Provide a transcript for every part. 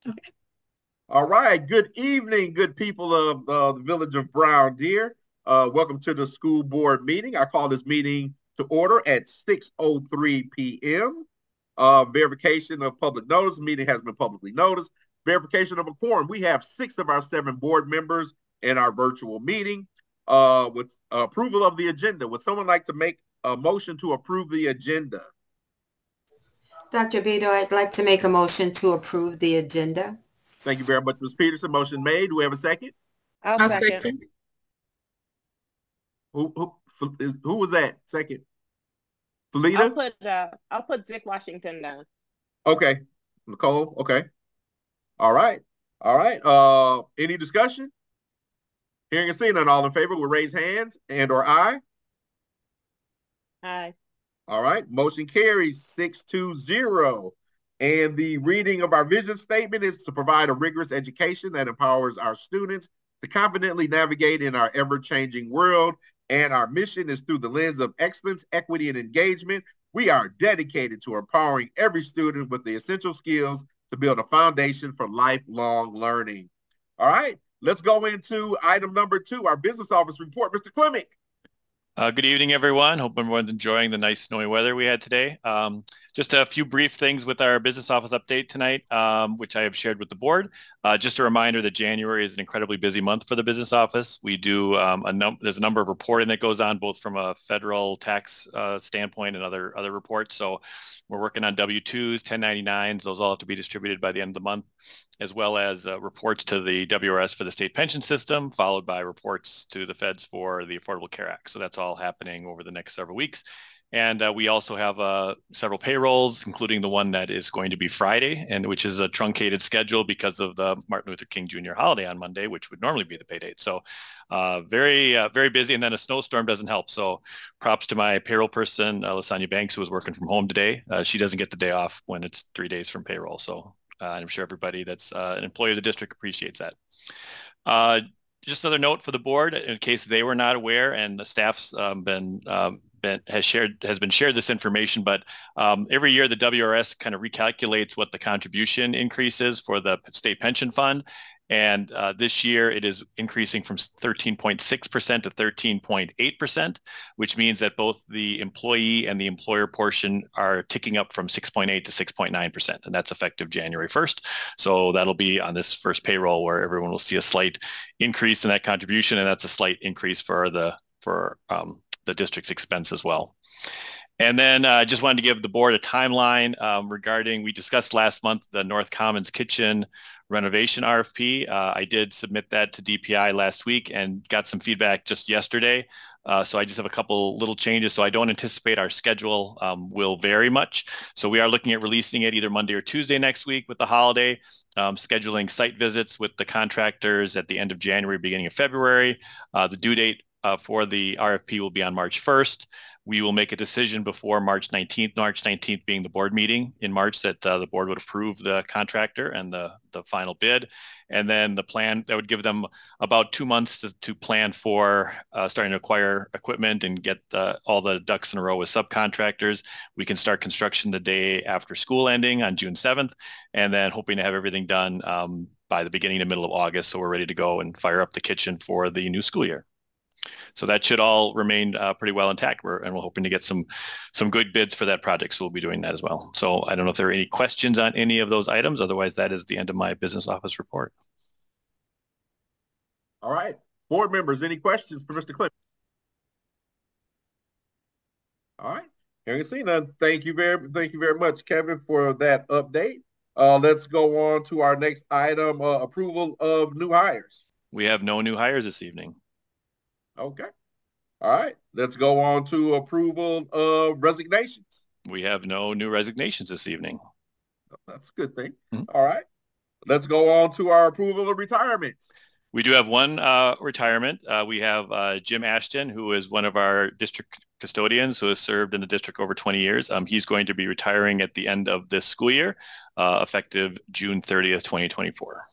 Okay. All right. Good evening, good people of the village of Brown Deer. Welcome to the school board meeting. I call this meeting to order at 6:03 p.m. Verification of public notice. The meeting has been publicly noticed. Verification of a quorum. We have 6 of our 7 board members in our virtual meeting. With approval of the agenda, would someone like to make a motion to approve the agenda? Dr. Beto, I'd like to make a motion to approve the agenda. Thank you very much, Ms. Peterson. Motion made. Do we have a second? I'll I'll second. second. Who was that? Second. I'll Felita? put Dick Washington down. Okay. Nicole? Okay. All right. All right. Any discussion? Hearing and seeing none, all in favor will raise hands and or aye. Aye. All right. Motion carries 6-0. And the reading of our vision statement is to provide a rigorous education that empowers our students to confidently navigate in our ever-changing world. And our mission is through the lens of excellence, equity, and engagement. We are dedicated to empowering every student with the essential skills to build a foundation for lifelong learning. All right, let's go into item number 2, our business office report. Mr. Clemick. Good evening, everyone. Hope everyone's enjoying the nice snowy weather we had today. Just a few brief things with our business office update tonight, which I have shared with the board. Just a reminder that January is an incredibly busy month for the business office. We do there's a number of reporting that goes on both from a federal tax standpoint and other reports. So we're working on W-2s, 1099s. Those all have to be distributed by the end of the month, as well as reports to the WRS for the state pension system, followed by reports to the feds for the Affordable Care Act. So that's all happening over the next several weeks. And we also have several payrolls, including the one that is going to be Friday, and which is a truncated schedule because of the Martin Luther King Jr. holiday on Monday, which would normally be the pay date. So very busy. And then a snowstorm doesn't help. So props to my payroll person, Lasagna Banks, who is working from home today. She doesn't get the day off when it's 3 days from payroll. So I'm sure everybody that's an employee of the district appreciates that. Just another note for the board, in case they were not aware, and the staff's has been shared this information, but every year the WRS kind of recalculates what the contribution increase is for the state pension fund. And this year it is increasing from 13.6% to 13.8%, which means that both the employee and the employer portion are ticking up from 6.8 to 6.9%. And that's effective January 1st. So that'll be on this first payroll where everyone will see a slight increase in that contribution. And that's a slight increase for the district's expense as well. And then I just wanted to give the board a timeline regarding, we discussed last month, the North Commons kitchen renovation RFP. I did submit that to DPI last week and got some feedback just yesterday. So I just have a couple little changes. So I don't anticipate our schedule will vary much. So we are looking at releasing it either Monday or Tuesday next week with the holiday, scheduling site visits with the contractors at the end of January, beginning of February. The due date for the RFP will be on March 1st. We will make a decision before March 19th, March 19th being the board meeting in March, that the board would approve the contractor and the final bid. And then the plan, that would give them about 2 months to plan for starting to acquire equipment and get all the ducks in a row with subcontractors. We can start construction the day after school ending on June 7th, and then hoping to have everything done by the beginning to middle of August. So we're ready to go and fire up the kitchen for the new school year. So that should all remain pretty well intact. We're hoping to get some good bids for that project. So we'll be doing that as well. So I don't know if there are any questions on any of those items. Otherwise, that is the end of my business office report. All right. Board members, any questions for Mr. Clemick? All right. Hearing and seeing none, thank you very much, Kevin, for that update. Let's go on to our next item, approval of new hires. We have no new hires this evening. Okay. All right. Let's go on to approval of resignations. We have no new resignations this evening. That's a good thing. All right. Let's go on to our approval of retirements. We do have one retirement. We have Jim Ashton, who is one of our district custodians who has served in the district over 20 years. He's going to be retiring at the end of this school year, effective June 30th, 2024.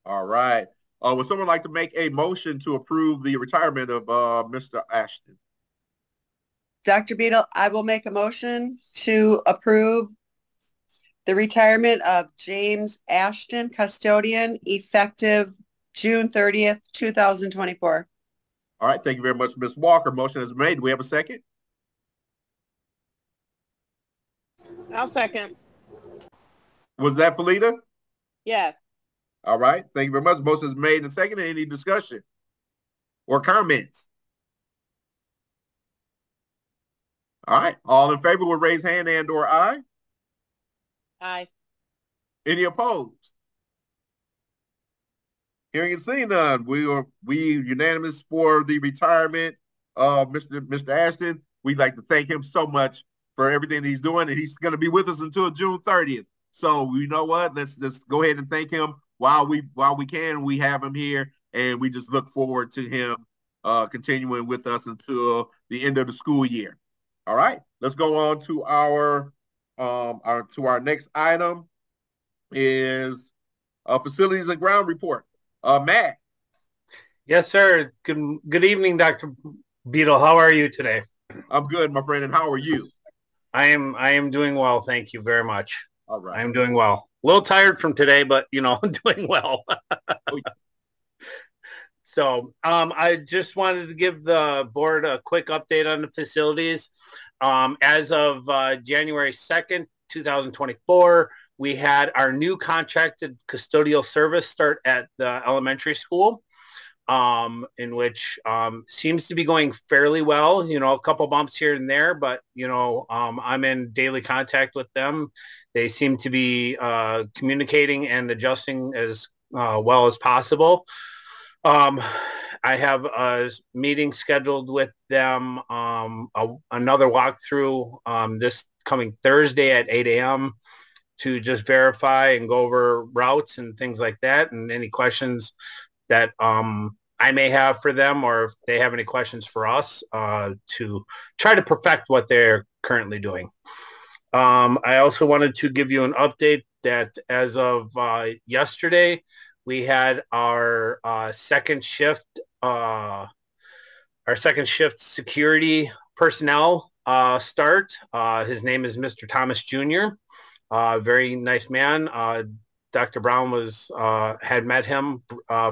All right. Would someone like to make a motion to approve the retirement of Mr. Ashton? Dr. Beadle, I will make a motion to approve the retirement of James Ashton, custodian, effective June 30th, 2024. All right. Thank you very much, Ms. Walker. Motion is made. Do we have a second? I'll second. Was that Felita? Yes. All right. Thank you very much. Motion is made and seconded. Any discussion or comments? All right. All in favor will raise hand and or aye. Aye. Any opposed? Hearing and seeing none, we unanimous for the retirement of Mr. Ashton. We'd like to thank him so much for everything he's doing, and he's going to be with us until June 30th. So you know what? Let's just go ahead and thank him while we can. We have him here, and we just look forward to him continuing with us until the end of the school year. All right, let's go on to our next item is facilities and ground report. Matt. Yes, sir. Good evening, Dr. Beadle. How are you today? I'm good, my friend. And how are you? I am doing well. Thank you very much. All right. I am doing well. A little tired from today, but I'm doing well. So I just wanted to give the board a quick update on the facilities. As of January 2nd, 2024, we had our new contracted custodial service start at the elementary school, in which seems to be going fairly well. A couple bumps here and there, but I'm in daily contact with them. They seem to be communicating and adjusting as well as possible. I have a meeting scheduled with them, another walkthrough this coming Thursday at 8 a.m. to just verify and go over routes and things like that, and any questions that I may have for them, or if they have any questions for us, to try to perfect what they're currently doing. I also wanted to give you an update that as of yesterday, we had our second shift security personnel start. His name is Mr. Thomas Jr. Very nice man. Dr. Brown had met him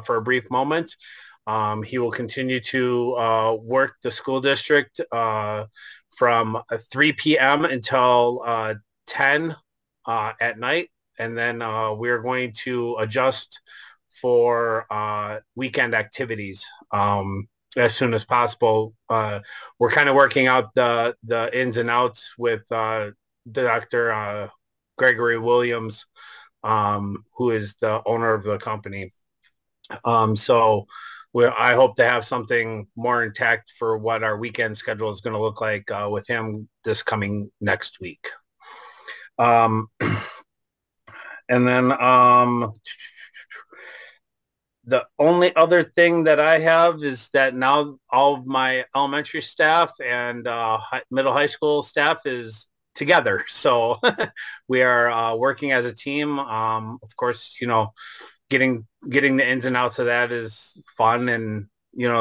for a brief moment. He will continue to work the school district from 3 p.m. until 10 at night. And then we're going to adjust for weekend activities as soon as possible. We're kind of working out the ins and outs with Dr. Gregory Williams, who is the owner of the company. So I hope to have something more intact for what our weekend schedule is going to look like with him this coming next week. And then the only other thing that I have is that now all of my elementary staff and middle high school staff is together. So we are working as a team. Of course, getting the ins and outs of that is fun, and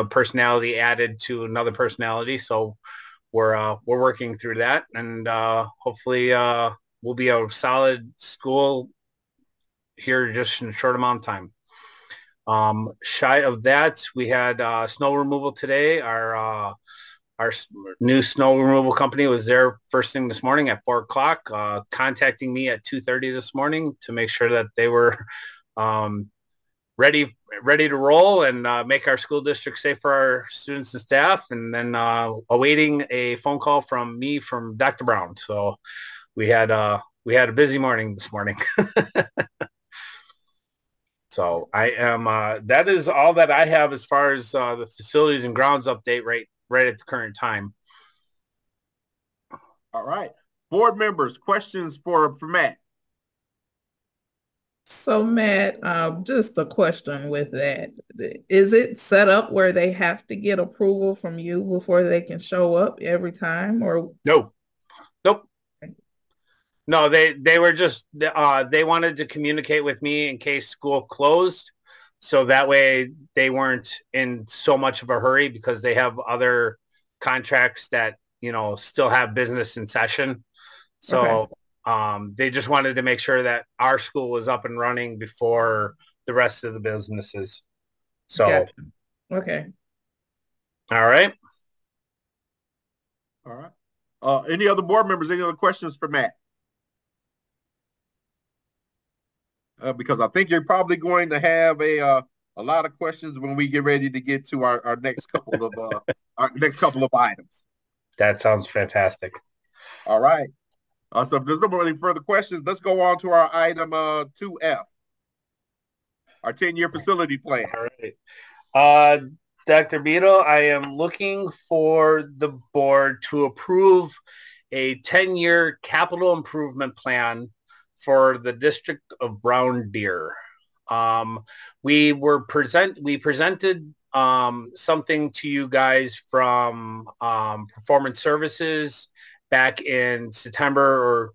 personality added to another personality. So we're working through that, and hopefully we'll be a solid school here just in a short amount of time. Shy of that, we had snow removal today. Our new snow removal company was there first thing this morning at 4 o'clock, contacting me at 2:30 this morning to make sure that they were ready to roll and make our school district safe for our students and staff, and then awaiting a phone call from Dr. Brown. So we had a busy morning this morning. So I am, that is all that I have as far as the facilities and grounds update right at the current time. All right. Board members, questions for Matt? So Matt, just a question with that. Is it set up where they have to get approval from you before they can show up every time, or? Nope. No, they were just, they wanted to communicate with me in case school closed. So that way they weren't in so much of a hurry, because they have other contracts that, still have business in session. So They just wanted to make sure that our school was up and running before the rest of the businesses. So, Gotcha. Okay. all right. All right. Any other board members? Any other questions for Matt? Because I think you're probably going to have a lot of questions when we get ready to get to our next couple of items. That sounds fantastic. All right. So if there's no any further questions, let's go on to our item 2F, our 10-year facility plan. All right. Dr. Beadle, I am looking for the board to approve a 10-year capital improvement plan for the District of Brown Deer. We presented something to you guys from Performance Services back in September,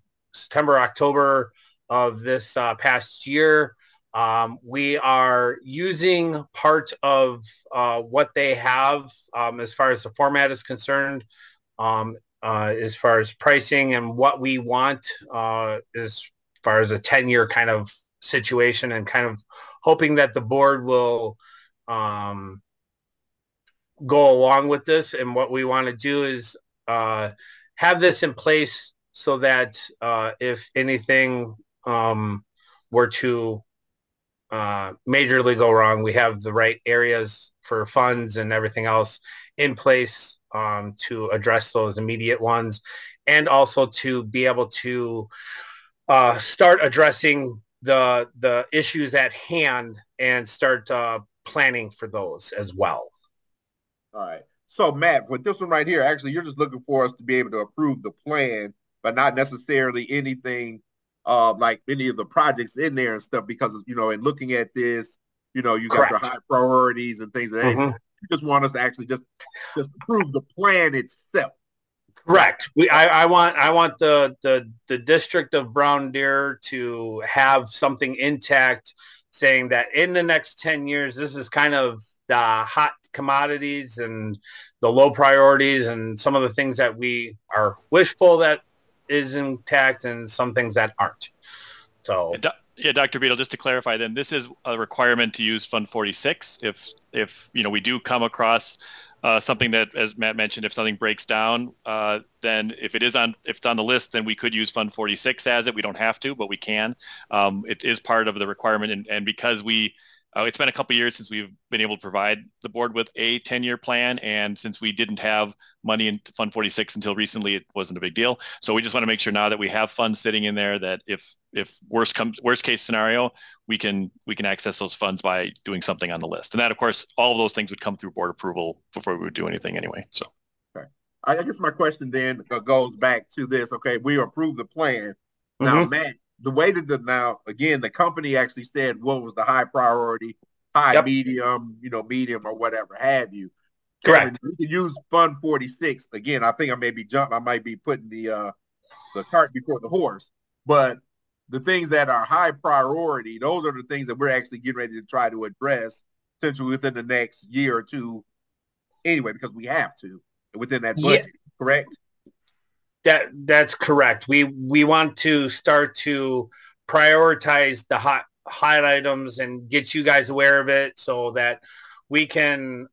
October of this past year. We are using part of what they have as far as the format is concerned, as far as pricing and what we want as far as a 10-year kind of situation, and kind of hoping that the board will go along with this. And what we want to do is have this in place so that if anything were to majorly go wrong, we have the right areas for funds and everything else in place to address those immediate ones, and also to be able to start addressing the issues at hand and start planning for those as well. All right. So Matt, with this one right here, actually, you're just looking for us to be able to approve the plan, but not necessarily anything like any of the projects in there and stuff, because, you know, in looking at this, you know, you got Correct. the high priorities and things like that. Mhm. You just want us to actually just approve the plan itself. Correct. I want the District of Brown Deer to have something intact, saying that in the next 10 years, this is kind of the hot commodities and the low priorities, and some of the things that we are wishful that is intact, and some things that aren't. So yeah, Dr. Beadle, just to clarify, then this is a requirement to use Fund 46 if you know, we do come across something that, as Matt mentioned, if something breaks down, then if it's on the list, then we could use Fund 46 as it. We don't have to, but we can. It is part of the requirement, and because it's been a couple of years since we've been able to provide the board with a 10-year plan, and since we didn't have money in Fund 46 until recently, it wasn't a big deal. So we just want to make sure now that we have funds sitting in there, that if worst case scenario, we can access those funds by doing something on the list. And that, of course, all of those things would come through board approval before we would do anything anyway. So, okay. I guess my question then goes back to this. Okay, we approve the plan. Now, Matt, the way that now, again, the company actually said what was the high priority, high, medium, medium or whatever have you. Correct. We can use Fund 46. Again, I think I might be putting the cart before the horse. But the things that are high priority, those are the things that we're actually getting ready to try to address essentially within the next year or two anyway, because we have to within that budget, correct? That's correct. We want to start to prioritize the hot items and get you guys aware of it, so that we can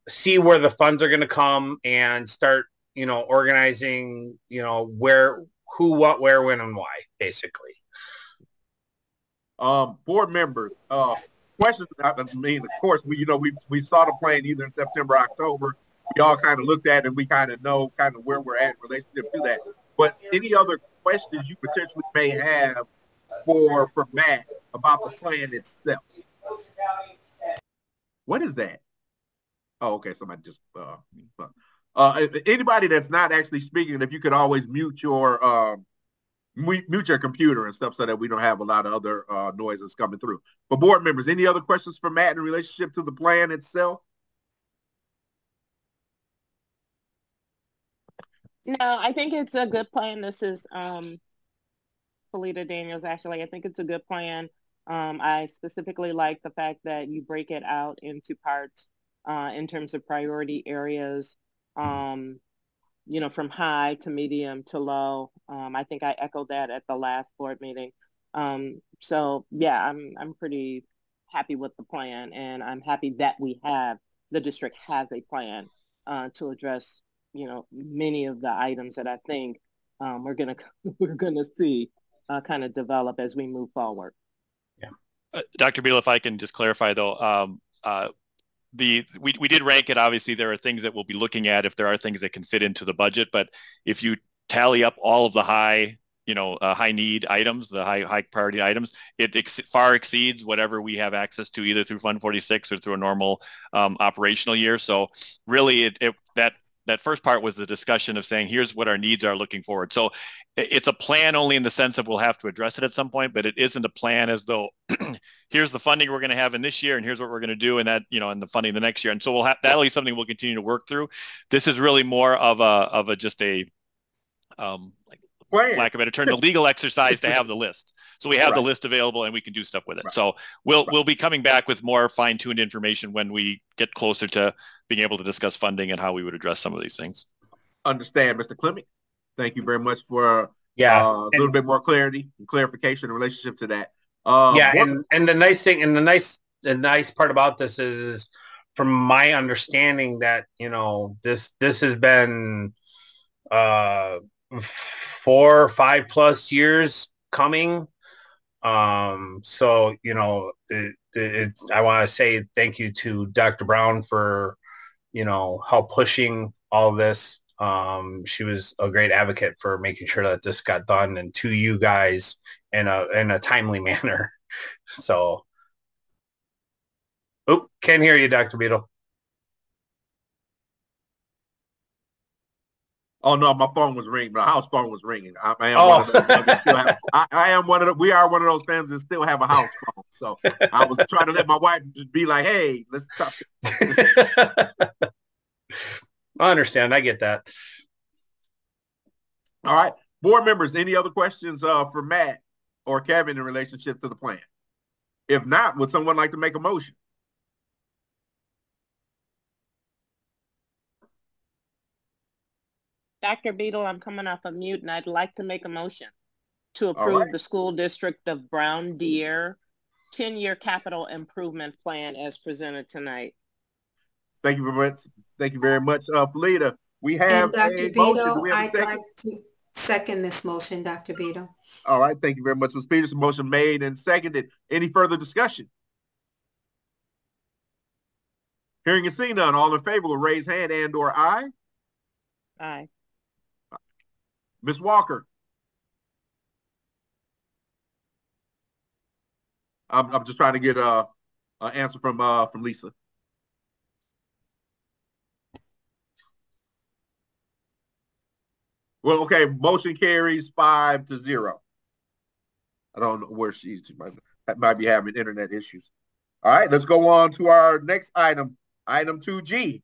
see where the funds are going to come and start, organizing, where, who, what, where, when, and why, basically. Board members, questions. I mean, of course, we saw the plan either in September, October. We all kind of looked at it, and we kind of know kind of where we're at in relationship to that. But any other questions you potentially may have for Matt about the plan itself? What is that? Oh, okay. Somebody just anybody that's not actually speaking, if you could always mute your computer and stuff so that we don't have a lot of other noises coming through. But board members, any other questions for Matt in relationship to the plan itself? No, I think it's a good plan. This is Felita Daniels, actually. I think it's a good plan. I specifically like the fact that you break it out into parts in terms of priority areas. from high to medium to low. I think I echoed that at the last board meeting. So yeah, I'm pretty happy with the plan, and I'm happy that the district has a plan to address, many of the items that I think we're gonna see kind of develop as we move forward. Yeah, Dr. Beal, if I can just clarify though, we did rank it. Obviously, there are things that we'll be looking at if there are things that can fit into the budget. But if you tally up all of the high need items, the high priority items, it far exceeds whatever we have access to either through Fund 46 or through a normal operational year. So really, that first part was the discussion of saying, here's what our needs are looking forward. So it's a plan only in the sense that we'll have to address it at some point, but it isn't a plan as though here's the funding we're going to have in this year and here's what we're going to do in that, and the funding the next year. And so that'll be something we'll continue to work through. This is really more of lack of a better term, a legal exercise to have the list. So we have the list available and we can do stuff with it. Right. So we'll be coming back with more fine-tuned information when we get closer to being able to discuss funding and how we would address some of these things. Understand, Mr. Clement. Thank you very much for a little bit more clarity and clarification in relationship to that. And the nice thing, and the nice part about this is from my understanding that, this has been 4 or 5 plus years coming. So, I want to say thank you to Dr. Brown for, help pushing all of this. She was a great advocate for making sure that this got done, and to you guys in a timely manner. So, can't hear you, Dr. Beadle. Oh no, my phone was ringing. My house phone was ringing. I am one of those that still have. I am one of the. We are one of those families that still have a house phone. So I was trying to let my wife just be like, "Hey, let's talk." I understand. I get that. All right, board members. Any other questions for Matt or Kevin in relationship to the plan? If not, would someone like to make a motion? Dr. Beadle, I'm coming off of mute, and I'd like to make a motion to approve the school district of Brown Deer 10-year capital improvement plan as presented tonight. Thank you very much. Thank you very much, Felita. We have Dr. Beadle, I'd like to second this motion, Dr. Beadle. All right. Thank you very much, Ms. Peterson. Motion made and seconded. Any further discussion? Hearing and seeing none, all in favor will raise hand and or aye. Aye. Ms. Walker. I'm just trying to get an answer from Lisa. Well, okay, motion carries 5-0. I don't know where she might be having internet issues. All right, let's go on to our next item, item 2G.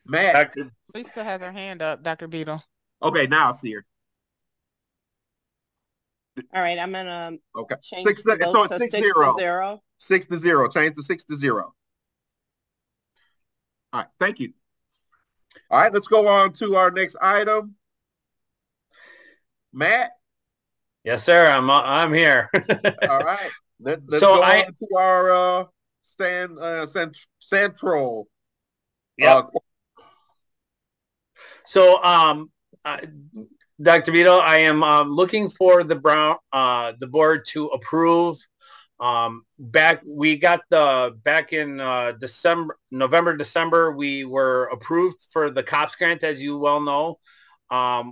Matt. Lisa has her hand up, Dr. Beadle. Okay, now I see her. All right, I'm gonna change so it's 6-0. 6-0. Change to 6-0. All right, thank you. All right, let's go on to our next item. Matt. Yes, sir. I'm here. All right. Let's go on to our Central. Yeah. Dr. Vito, I am looking for the board to approve. We got back in November, December, we were approved for the COPS grant, as you well know.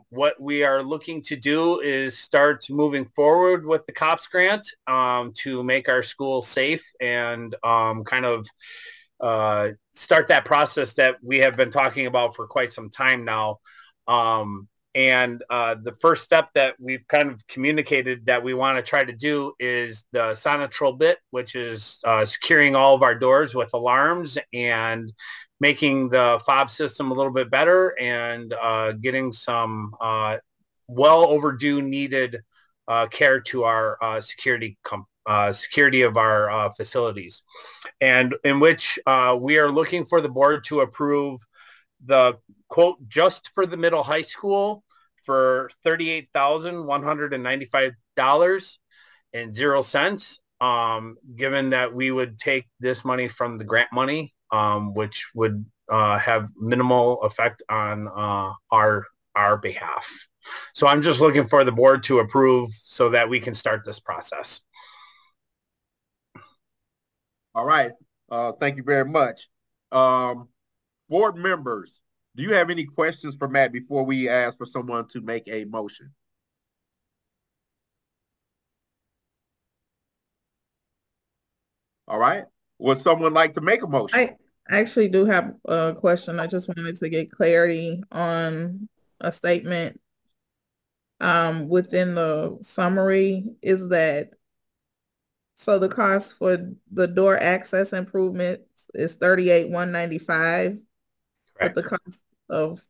What we are looking to do is start moving forward with the COPS grant to make our school safe and start that process that we have been talking about for quite some time now. The first step that we've kind of communicated that we want to try to do is the Sonatrol bit, which is securing all of our doors with alarms and making the fob system a little bit better and getting some well overdue needed care to our security of our facilities, and in which we are looking for the board to approve the quote just for the middle high school for $38,195.00. Given that we would take this money from the grant money, which would have minimal effect on our behalf. So I'm just looking for the board to approve so that we can start this process. All right. Thank you very much. Board members, do you have any questions for Matt before we ask for someone to make a motion? All right. Would someone like to make a motion? I actually do have a question. I just wanted to get clarity on a statement within the summary. Is that so the cost for the door access improvements is $38,195, but the cost of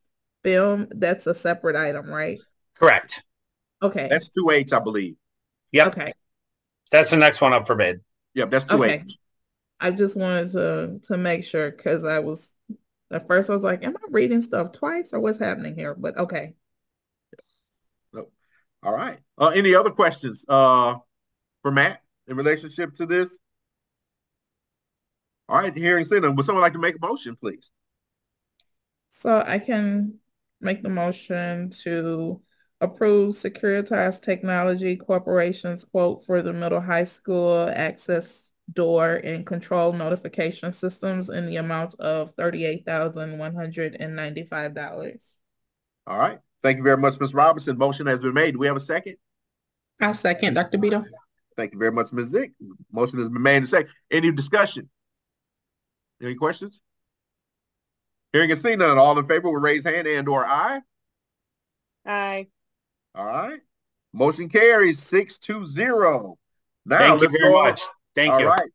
film, that's a separate item, right? Correct. Okay. That's 2H, I believe. Yep. Okay. That's the next one up for bid. Yep, that's 2H. Okay. I just wanted to make sure, because at first I was like, am I reading stuff twice or what's happening here? But okay. All right. Any other questions for Matt in relationship to this? All right, hearing seen them. Would someone like to make a motion, please? So I can make the motion to approve Securitas Technology Corporation's quote for the middle high school access door and control notification systems in the amount of $38,195. All right. Thank you very much, Ms. Robinson. Motion has been made. Do we have a second? I'll second, Dr. Beadle. Thank you very much, Ms. Zick. Motion has been made and second. Any discussion? Any questions? Hearing and seeing none, all in favor will raise hand and or aye. Aye. All right. Motion carries 6-0. Now, thank you very much. Thank you. All right.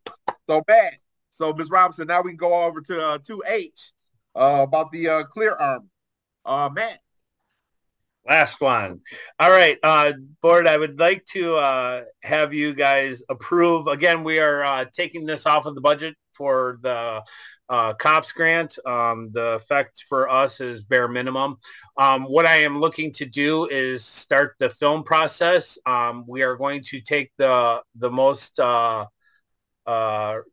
So bad. So Ms. Robinson, now we can go over to 2H about the Clear Armor. Matt. Last one. All right, board, I would like to have you guys approve. Again, we are taking this off of the budget for the COPS grant. The effect for us is bare minimum. What I am looking to do is start the film process. We are going to take the most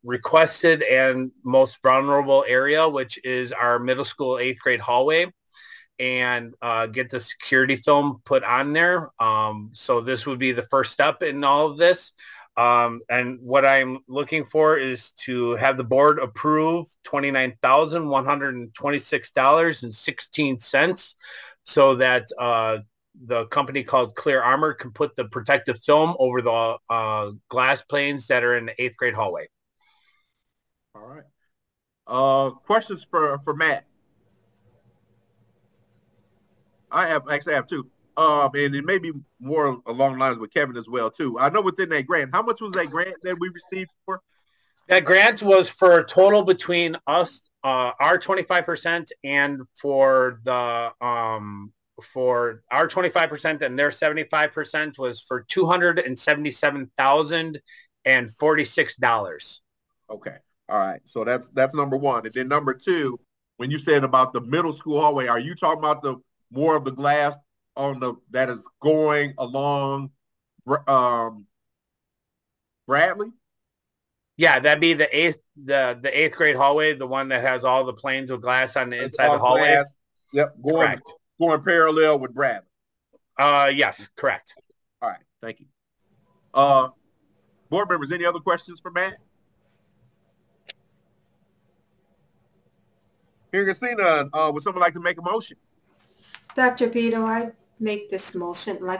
requested and most vulnerable area, which is our middle school 8th grade hallway, and get the security film put on there. So this would be the first step in all of this. And what I'm looking for is to have the board approve $29,126.16 so that the company called Clear Armor can put the protective film over the glass planes that are in the 8th grade hallway. All right. Questions for Matt? I have two. And it may be more along the lines with Kevin as well too. I know within that grant, how much was that grant that we received for? That grant was for a total between us, our 25%, and for the for our 25% and their 75% was for $277,046. Okay. All right. So that's number one. And then number two, when you said about the middle school hallway, are you talking about the more of the glass on the that is going along Bradley? Yeah, that'd be the eighth grade hallway, the one that has all the planes of glass on the inside of the hallway. Glass. Yep, going parallel with Bradley. Yes, correct. All right, thank you. Board members, any other questions for Matt? Hearing and seeing none, would someone like to make a motion? Dr. Beadle, I'd like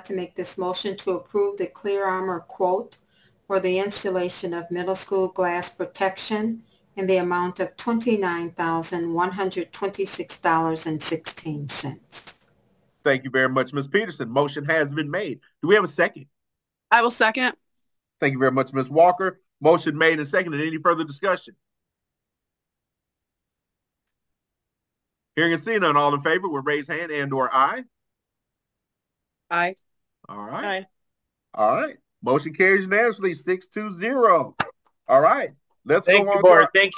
to make this motion to approve the Clear Armor quote for the installation of middle school glass protection in the amount of $29,126.16. Thank you very much, Ms. Peterson. Motion has been made. Do we have a second? I will second. Thank you very much, Ms. Walker. Motion made and seconded. Any further discussion? Hearing and seeing none, all in favor will raise hand and or aye. Aye. All right. Aye. All right. Motion carries unanimously, 6-0. All right. Let's Thank go you, on. board. Thank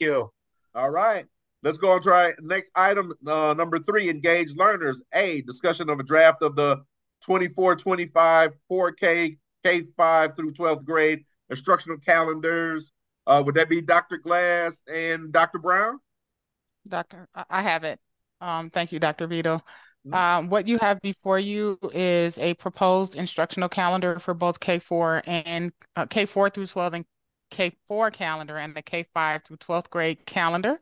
you. All right. Let's go on to our next item, number 3, engage learners. A, discussion of a draft of the 24-25 4K K-5 through 12th grade instructional calendars. Would that be Dr. Glass and Dr. Brown? I have it. Thank you, Dr. Vito. What you have before you is a proposed instructional calendar for both K4 and K4 through 12 and K4 calendar and the K5 through 12th grade calendar.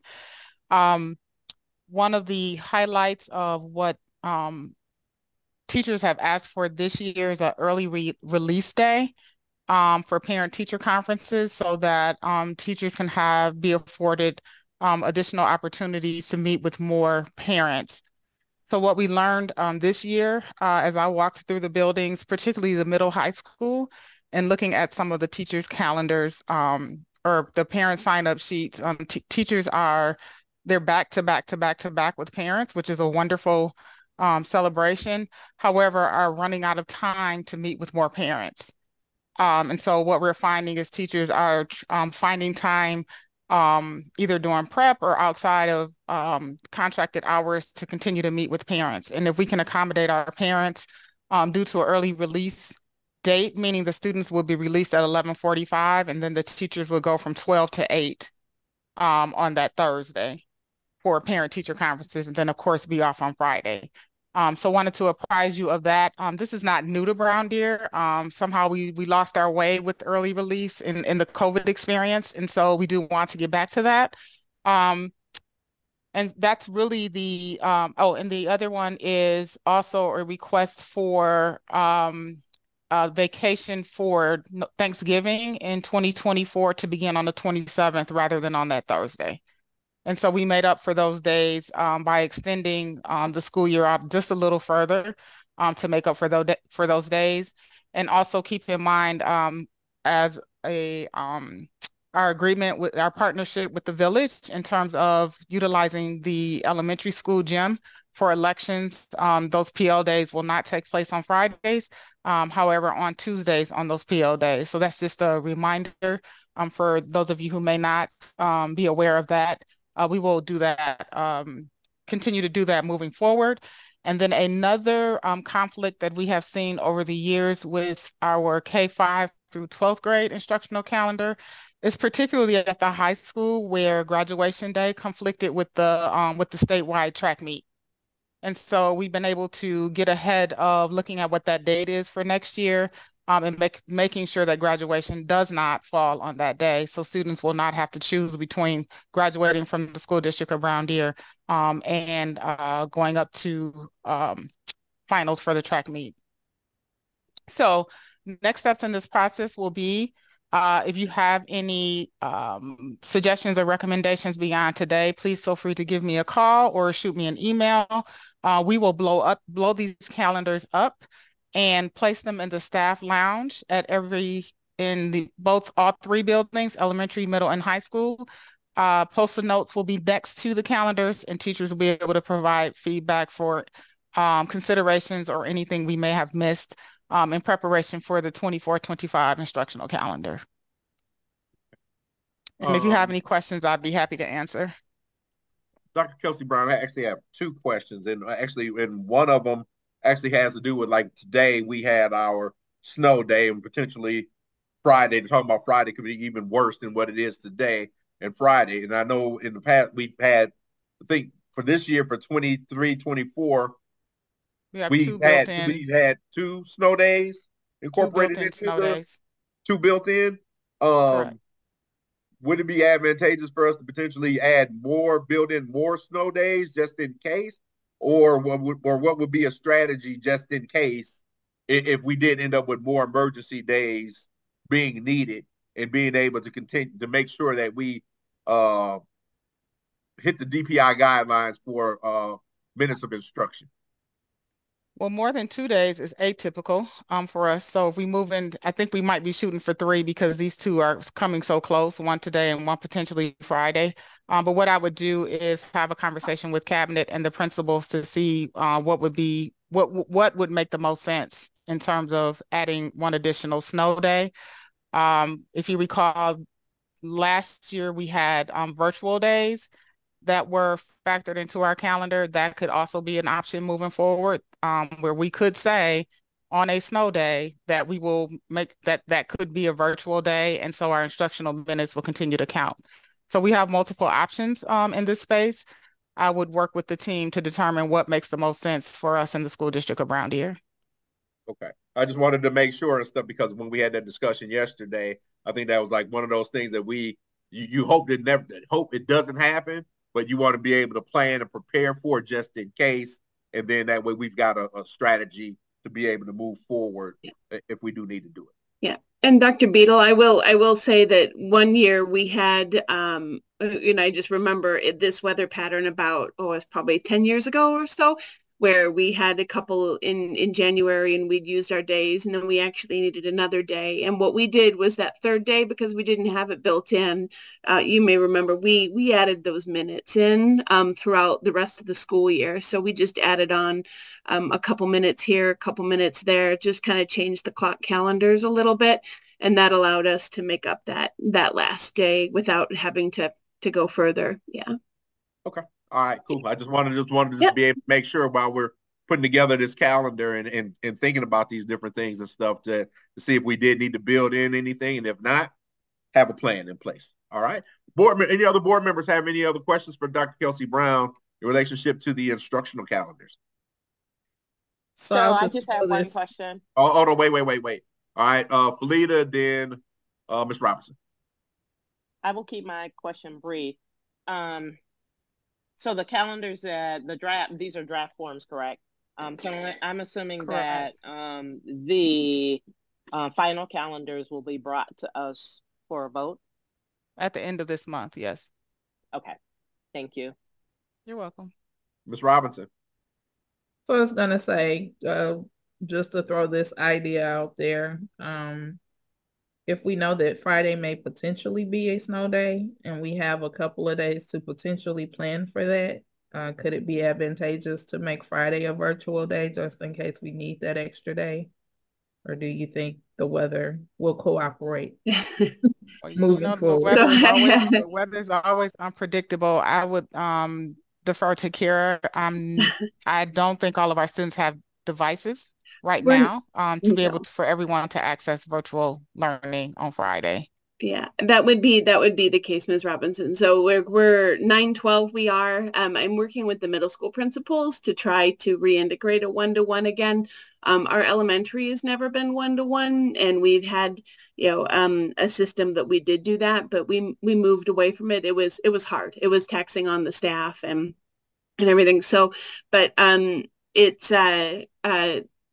One of the highlights of what teachers have asked for this year is an early release day for parent-teacher conferences, so that teachers can be afforded additional opportunities to meet with more parents. So what we learned this year, as I walked through the buildings, particularly the middle high school, and looking at some of the teachers' calendars or the parent sign-up sheets, teachers they're back to back to back to back with parents, which is a wonderful celebration. However, are running out of time to meet with more parents. And so what we're finding is teachers are finding time either during prep or outside of contracted hours to continue to meet with parents. And if we can accommodate our parents due to an early release date, meaning the students will be released at 11:45, and then the teachers will go from 12 to 8 on that Thursday for parent-teacher conferences, and then of course be off on Friday. So wanted to apprise you of that. This is not new to Brown Deer. Somehow we lost our way with early release in the COVID experience. And so we do want to get back to that. And that's really the, and the other one is also a request for vacation for Thanksgiving in 2024 to begin on the 27th rather than on that Thursday. And so we made up for those days by extending the school year out just a little further to make up for those days. And also keep in mind as our agreement with our partnership with the village in terms of utilizing the elementary school gym for elections. Those PL days will not take place on Fridays, however, on Tuesdays on those PL days. So that's just a reminder for those of you who may not be aware of that. We will do that, continue to do that moving forward. And then another conflict that we have seen over the years with our K-5 through 12th grade instructional calendar is particularly at the high school, where graduation day conflicted with the statewide track meet. And so we've been able to get ahead of looking at what that date is for next year, and making sure that graduation does not fall on that day. So students will not have to choose between graduating from the school district of Brown Deer and going up to finals for the track meet. So next steps in this process will be, if you have any suggestions or recommendations beyond today, please feel free to give me a call or shoot me an email. We will blow these calendars up and place them in the staff lounge at all 3 buildings, elementary, middle, and high school. Post-it notes will be next to the calendars, and teachers will be able to provide feedback for considerations or anything we may have missed in preparation for the 24-25 instructional calendar. And if you have any questions, I'd be happy to answer. Dr. Kelsey Brown, I actually have 2 questions, and one of them actually has to do with, like, today we had our snow day, and potentially Friday. Talking about Friday could be even worse than what it is today and Friday. And I know in the past we've had, I think for this year, for 23-24, we had 2 snow days incorporated into the 2 built in. Would it be advantageous for us to potentially build in more snow days just in case? Or what would be a strategy just in case if we did end up with more emergency days being needed, and being able to continue to make sure that we hit the DPI guidelines for minutes of instruction? Well, more than 2 days is atypical for us. So if we move in, I think we might be shooting for 3 because these 2 are coming so close, one today and one potentially Friday. But what I would do is have a conversation with cabinet and the principals to see what would make the most sense in terms of adding 1 additional snow day. If you recall, last year we had virtual days. that were factored into our calendar, that could also be an option moving forward, where we could say on a snow day that we will make that could be a virtual day. And so our instructional minutes will continue to count. So we have multiple options in this space. I would work with the team to determine what makes the most sense for us in the school district of Brown Deer. Okay. I just wanted to make sure and stuff, because when we had that discussion yesterday, I think that was like one of those things that you hope it doesn't happen, but you want to be able to plan and prepare for it just in case. And then that way we've got a strategy to be able to move forward if we do need to do it. Yeah. And Dr. Beadle, I will say that one year we had, I just remember this weather pattern about, it's probably 10 years ago or so, where we had a couple in January and we'd used our days, and then we actually needed another day. And what we did was that third day, because we didn't have it built in, you may remember, we added those minutes in throughout the rest of the school year. So we just added on a couple minutes here, a couple minutes there, just kind of changed the clock calendars a little bit. And that allowed us to make up that last day without having to go further. Yeah. Okay. All right, cool. I just wanted to be able to make sure while we're putting together this calendar and thinking about these different things and stuff to see if we did need to build in anything, and if not, have a plan in place. All right. Any other board members have any other questions for Dr. Kelsey Brown in relationship to the instructional calendars? So I just have one question. Oh no, wait. All right, Felita, then Ms. Robinson. I will keep my question brief. So the calendars these are draft forms, correct? So I'm assuming Correct. that the final calendars will be brought to us for a vote? At the end of this month, yes. Okay, thank you. You're welcome. Ms. Robinson. So I was going to say, just to throw this idea out there, if we know that Friday may potentially be a snow day and we have a couple of days to potentially plan for that, could it be advantageous to make Friday a virtual day just in case we need that extra day? Or do you think the weather will cooperate moving forward? The weather is always unpredictable. I would defer to Kira. I don't think all of our students have devices right now to be able to, for everyone to access virtual learning on Friday. Yeah, that would be the case, Ms. Robinson. So we're 9/12. We are. I'm working with the middle school principals to try to reintegrate a 1-to-1 again. Our elementary has never been 1-to-1, and we've had a system that we did do that, but we moved away from it. It was hard. It was taxing on the staff and everything. So, but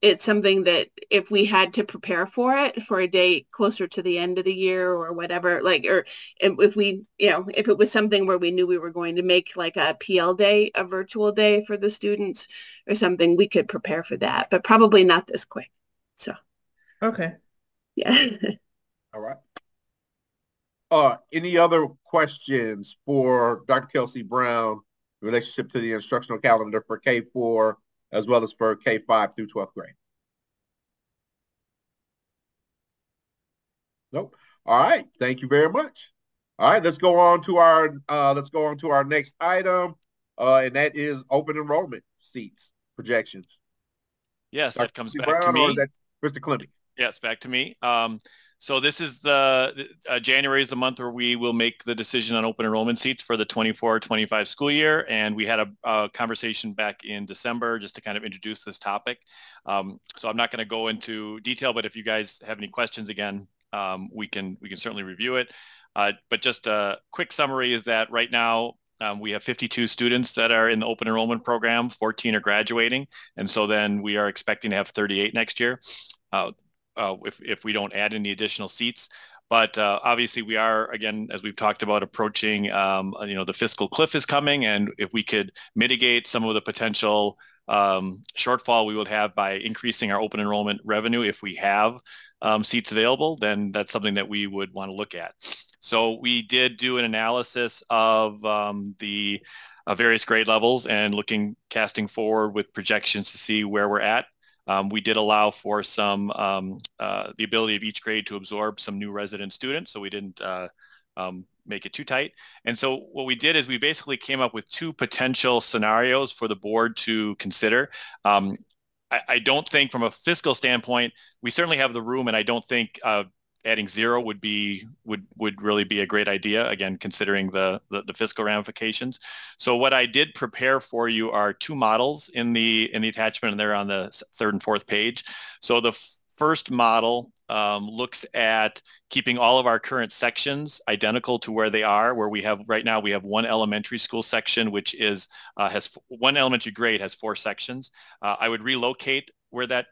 it's something that if we had to prepare for it for a day closer to the end of the year or whatever, or if we, if it was something where we knew we were going to make like a PL day, a virtual day for the students or something, we could prepare for that, but probably not this quick. So. Okay. Yeah. All right. Any other questions for Dr. Kelsey Brown in relationship to the instructional calendar for K4 as well as for K5 through 12th grade? Nope. All right. Thank you very much. All right. Let's go on to our next item, and that is open enrollment seats projections. Yes, Dr. that comes Kelsey back Brown, to me. or is that Mr. Clemming? Yes, back to me. So this is the January is the month where we will make the decision on open enrollment seats for the 24-25 school year. And we had a conversation back in December just to kind of introduce this topic. So I'm not going to go into detail, but if you guys have any questions, again, we can certainly review it. But just a quick summary is that right now we have 52 students that are in the open enrollment program, 14 are graduating. And so then we are expecting to have 38 next year. If we don't add any additional seats. But obviously we are, again, as we've talked about, approaching, the fiscal cliff is coming. And if we could mitigate some of the potential shortfall we would have by increasing our open enrollment revenue, if we have seats available, then that's something that we would want to look at. So we did do an analysis of the various grade levels and casting forward with projections to see where we're at. We did allow for some the ability of each grade to absorb some new resident students, so we didn't make it too tight. And so what we did is we basically came up with two potential scenarios for the board to consider. I don't think from a fiscal standpoint, we certainly have the room, and I don't think adding zero would really be a great idea, again, considering the fiscal ramifications. So what I did prepare for you are two models in the attachment, and they're on the third and fourth page. So the first model looks at keeping all of our current sections identical to where they are, where we have right now, we have one elementary school section, which is has one elementary grade has 4 sections. I would relocate where that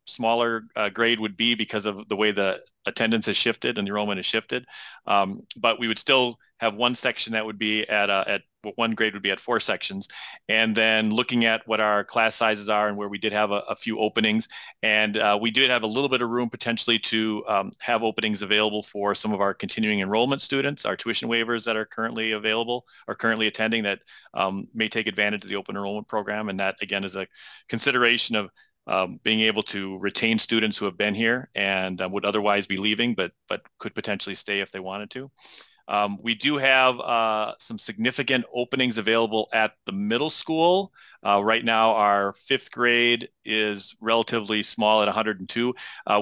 smaller grade would be because of the way the attendance has shifted and the enrollment has shifted. But we would still have one section that would be at one grade would be at 4 sections. And then looking at what our class sizes are and where we did have a few openings. And we did have a little bit of room potentially to have openings available for some of our continuing enrollment students, our tuition waivers that are currently available or currently attending that may take advantage of the open enrollment program. And that, again, is a consideration of being able to retain students who have been here and would otherwise be leaving, but could potentially stay if they wanted to. We do have some significant openings available at the middle school. Right now, our 5th grade is relatively small at 102.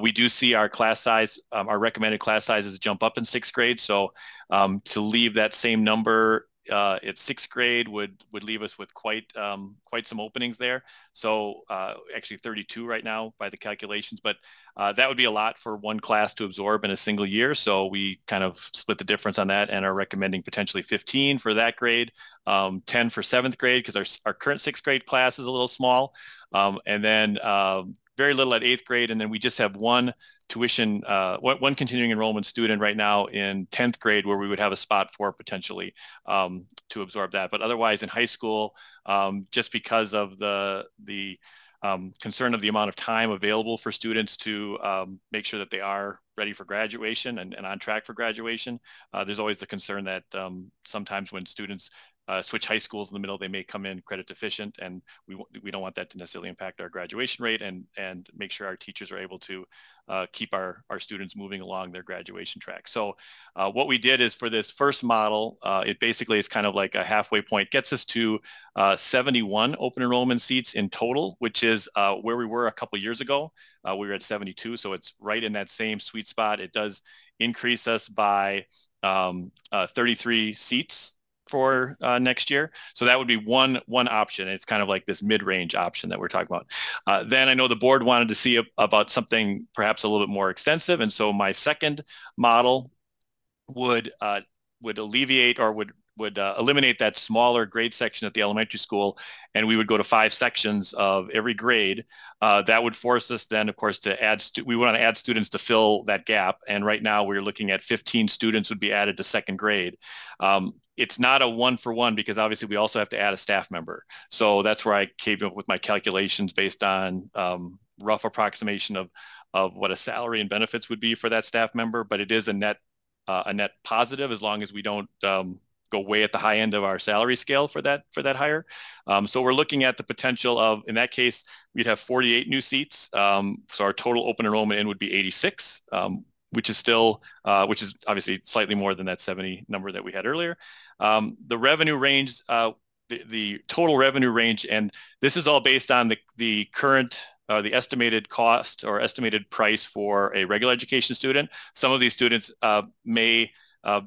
We do see our class size, our recommended class sizes jump up in 6th grade. So to leave that same number at 6th grade would leave us with quite some openings there. So actually 32 right now by the calculations, but that would be a lot for one class to absorb in a single year. So we kind of split the difference on that and are recommending potentially 15 for that grade, 10 for 7th grade because our current 6th grade class is a little small, and then very little at 8th grade, and then we just have one tuition, one continuing enrollment student right now in 10th grade where we would have a spot for potentially to absorb that. But otherwise in high school, just because of the concern of the amount of time available for students to make sure that they are ready for graduation and on track for graduation, there's always the concern that sometimes when students switch high schools in the middle, they may come in credit deficient, and we don't want that to necessarily impact our graduation rate and make sure our teachers are able to keep our students moving along their graduation track. So what we did is for this first model, it basically is kind of like a halfway point, gets us to 71 open enrollment seats in total, which is where we were a couple years ago. We were at 72, so it's right in that same sweet spot. It does increase us by 33 seats for next year. So that would be one option. It's kind of like this mid-range option that we're talking about. Then I know the board wanted to see about something perhaps a little bit more extensive. And so my second model would alleviate or would eliminate that smaller grade section at the elementary school, and we would go to 5 sections of every grade. That would force us then, of course, to add, we want to add students to fill that gap. And right now we're looking at 15 students would be added to 2nd grade. It's not a 1-for-1 because obviously we also have to add a staff member. So that's where I came up with my calculations based on rough approximation of what a salary and benefits would be for that staff member. But it is a net positive as long as we don't go way at the high end of our salary scale for that hire. So we're looking at the potential of, in that case, we'd have 48 new seats. So our total open enrollment in would be 86. Which is obviously slightly more than that 70 number that we had earlier. The revenue range, the total revenue range, and this is all based on the current, the estimated cost or estimated price for a regular education student. Some of these students may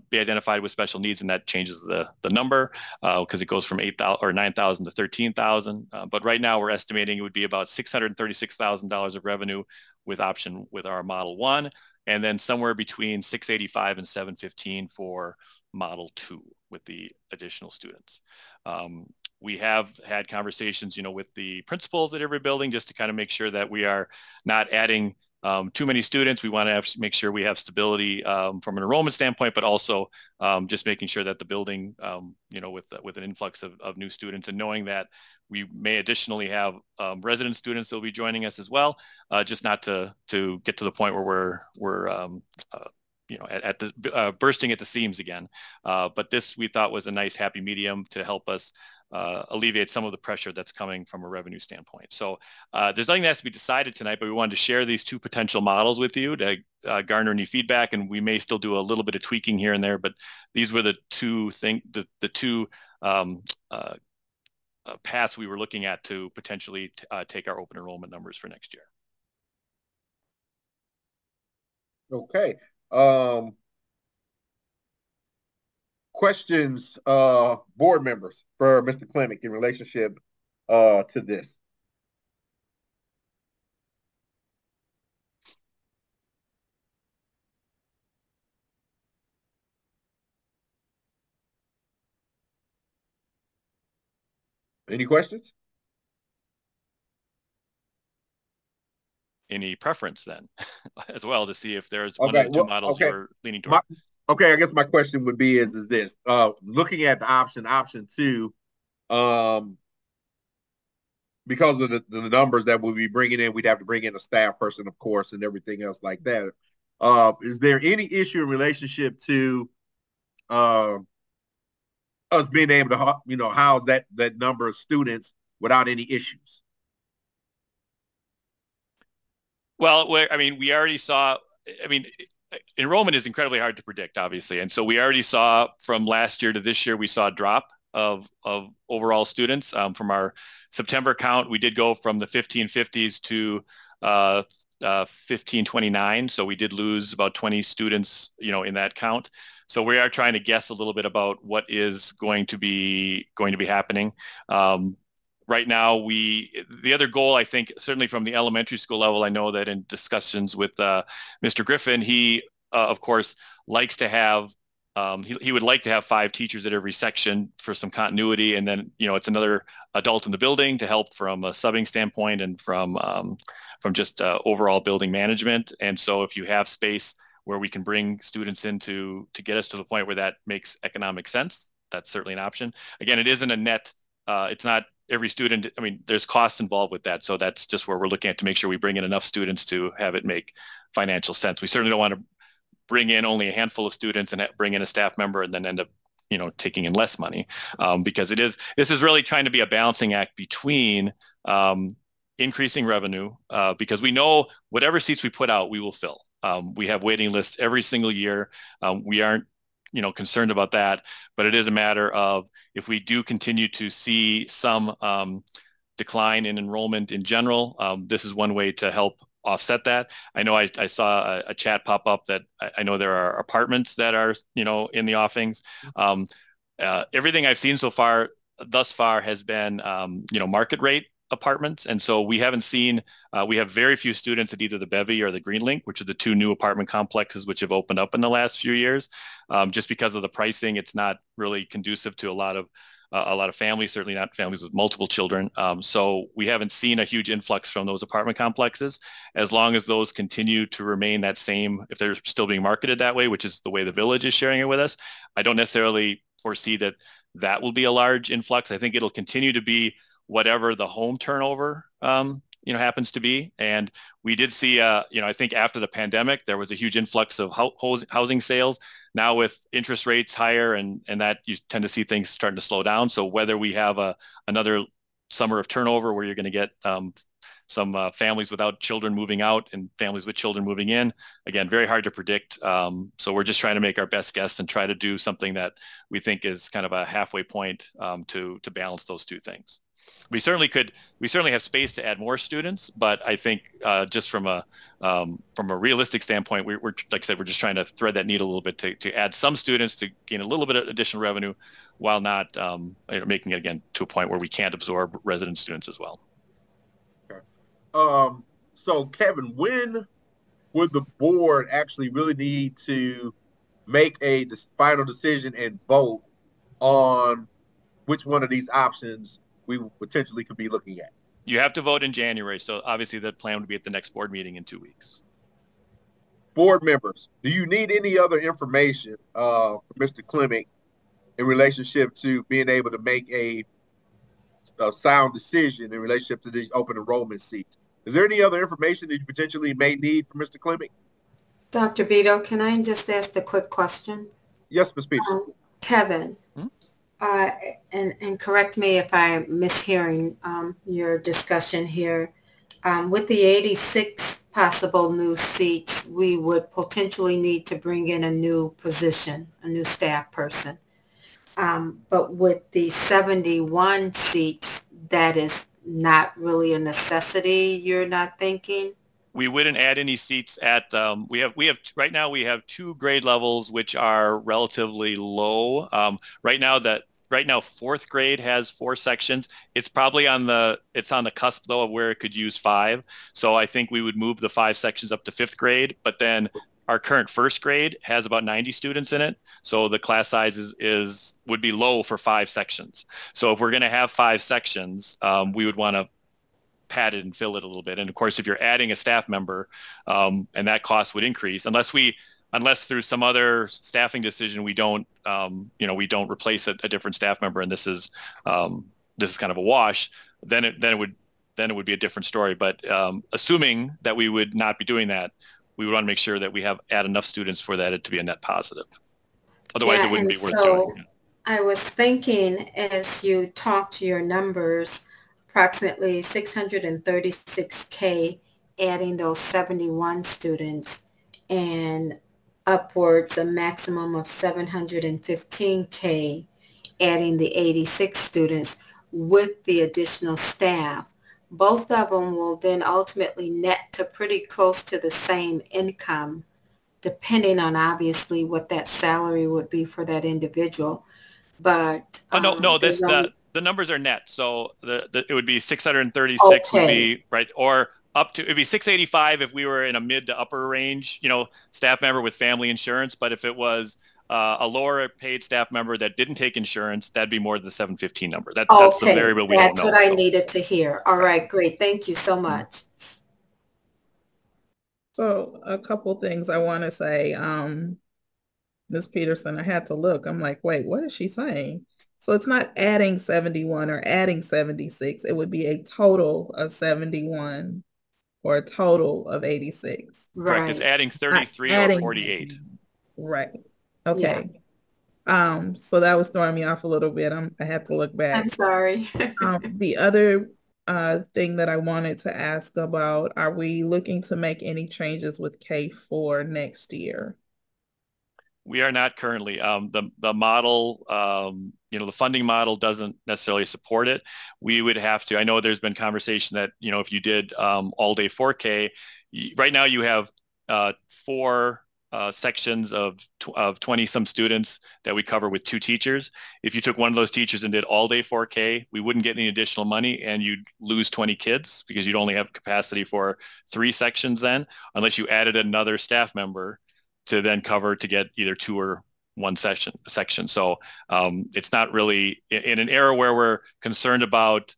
be identified with special needs, and that changes the number because it goes from 8,000 or 9,000 to 13,000. But right now we're estimating it would be about $636,000 of revenue with our Model 1. And then somewhere between 685 and 715 for Model 2 with the additional students. We have had conversations, with the principals at every building just to kind of make sure that we are not adding too many students. We want to make sure we have stability from an enrollment standpoint, but also just making sure that the building, with an influx of new students and knowing that we may additionally have resident students that will be joining us as well, just not to get to the point where we're bursting at the seams again. But this we thought was a nice happy medium to help us alleviate some of the pressure that's coming from a revenue standpoint. So there's nothing that has to be decided tonight, but we wanted to share these two potential models with you to garner any feedback, and we may still do a little bit of tweaking here and there, but these were the two paths we were looking at to potentially take our open enrollment numbers for next year. Okay. Questions, board members, for Mr. Klimick in relationship to this? Any questions? Any preference then as well to see if there's one of the two models you're leaning toward? I guess my question would be is this, looking at the option 2, because of the numbers that we'll be bringing in, we'd have to bring in a staff person, of course, and everything else like that. Is there any issue in relationship to us being able to, house that number of students without any issues? Well, we already saw, enrollment is incredibly hard to predict, obviously. And so we already saw from last year to this year, we saw a drop of overall students. From our September count, we did go from the 1550s to 1529. So we did lose about 20 students, in that count. So we are trying to guess a little bit about what is going to be happening. Right now, the other goal, I think, certainly from the elementary school level, I know that in discussions with Mr. Griffin, he, of course, likes to have, he would like to have 5 teachers at every section for some continuity. And then, it's another adult in the building to help from a subbing standpoint and from just overall building management. And so if you have space where we can bring students in to get us to the point where that makes economic sense, that's certainly an option. Again, it isn't a net, it's not every student, there's costs involved with that. So that's just where we're looking at to make sure we bring in enough students to have it make financial sense. We certainly don't want to bring in only a handful of students and bring in a staff member and then end up, taking in less money, because this is really trying to be a balancing act between increasing revenue, because we know whatever seats we put out, we will fill. We have waiting lists every single year. We aren't concerned about that, but it is a matter of if we do continue to see some decline in enrollment in general, this is one way to help offset that. I know I saw a chat pop up that I know there are apartments that are, in the offings. Everything I've seen thus far has been, market rate apartments. And so we haven't seen, we have very few students at either the Bevy or the Green Link, which are the 2 new apartment complexes which have opened up in the last few years. Just because of the pricing, it's not really conducive to a lot of families, certainly not families with multiple children. So we haven't seen a huge influx from those apartment complexes. As long as those continue to remain that same, if they're still being marketed that way, which is the way the Village is sharing it with us, I don't necessarily foresee that will be a large influx. I think it'll continue to be whatever the home turnover, happens to be. And we did see, I think after the pandemic, there was a huge influx of housing sales. Now with interest rates higher and that, you tend to see things starting to slow down. So whether we have another summer of turnover where you're going to get some families without children moving out and families with children moving in, again, very hard to predict. So we're just trying to make our best guess and try to do something that we think is kind of a halfway point to balance those two things. We certainly have space to add more students, but I think just from a realistic standpoint, we're like I said, we're just trying to thread that needle a little bit to add some students to gain a little bit of additional revenue, while not making it again to a point where we can't absorb resident students as well. Okay. So Kevin, when would the board actually really need to make a final decision and vote on which one of these options we potentially could be looking at? You have to vote in January. So obviously the plan would be at the next board meeting in 2 weeks. Board members, do you need any other information from Mr. Klimick in relationship to being able to make a sound decision in relationship to these open enrollment seats? Is there any other information that you potentially may need from Mr. Klimick? Dr. Vito, can I just ask a quick question? Yes, Ms. Peterson. Kevin, And correct me if I'm mishearing your discussion here. With the 86 possible new seats, we would potentially need to bring in a new position, a new staff person. But with the 71 seats, that is not really a necessity, you're not thinking? We wouldn't add any seats at, we have right now we have 2 grade levels which are relatively low. Right now fourth grade has 4 sections. It's probably on the cusp though of where it could use 5. So I think we would move the 5 sections up to 5th grade, but then our current first grade has about 90 students in it. So the class size would be low for 5 sections. So if we're going to have 5 sections, we would want to pad it and fill it a little bit. And of course, if you're adding a staff member, and that cost would increase unless through some other staffing decision we don't replace a different staff member, and this is kind of a wash, then it would be a different story. But assuming that we would not be doing that, we would want to make sure that we add enough students for that to be a net positive. Otherwise, it wouldn't be worth doing. I was thinking as you talk to your numbers, approximately $636K adding those 71 students, and upwards a maximum of $715K adding the 86 students with the additional staff. Both of them will then ultimately net to pretty close to the same income, depending on obviously what that salary would be for that individual. But no, the numbers are net. So it would be 636 would be right, or up to, it'd be 685 if we were in a mid to upper range, staff member with family insurance. But if it was a lower paid staff member that didn't take insurance, that'd be more than the 715 number. That's the variable we don't know. That's what I needed to hear. All right, great. Thank you so much. So a couple things I want to say. Ms. Peterson, I had to look. I'm like, wait, what is she saying? So it's not adding 71 or adding 76. It would be a total of 71 or a total of 86. Right. Correct. It's adding 33 or 48. Right. Okay. Yeah. So that was throwing me off a little bit. I had to look back. I'm sorry. The other thing that I wanted to ask about, are we looking to make any changes with K4 next year? We are not currently. The model, the funding model doesn't necessarily support it. We would have to, I know there's been conversation that, if you did all day 4K, right now you have 4 sections of 20 some students that we cover with 2 teachers. If you took one of those teachers and did all day 4K, we wouldn't get any additional money, and you'd lose 20 kids because you'd only have capacity for 3 sections then, unless you added another staff member to then cover to get either 2 or 1 section. So it's not really in an era where we're concerned about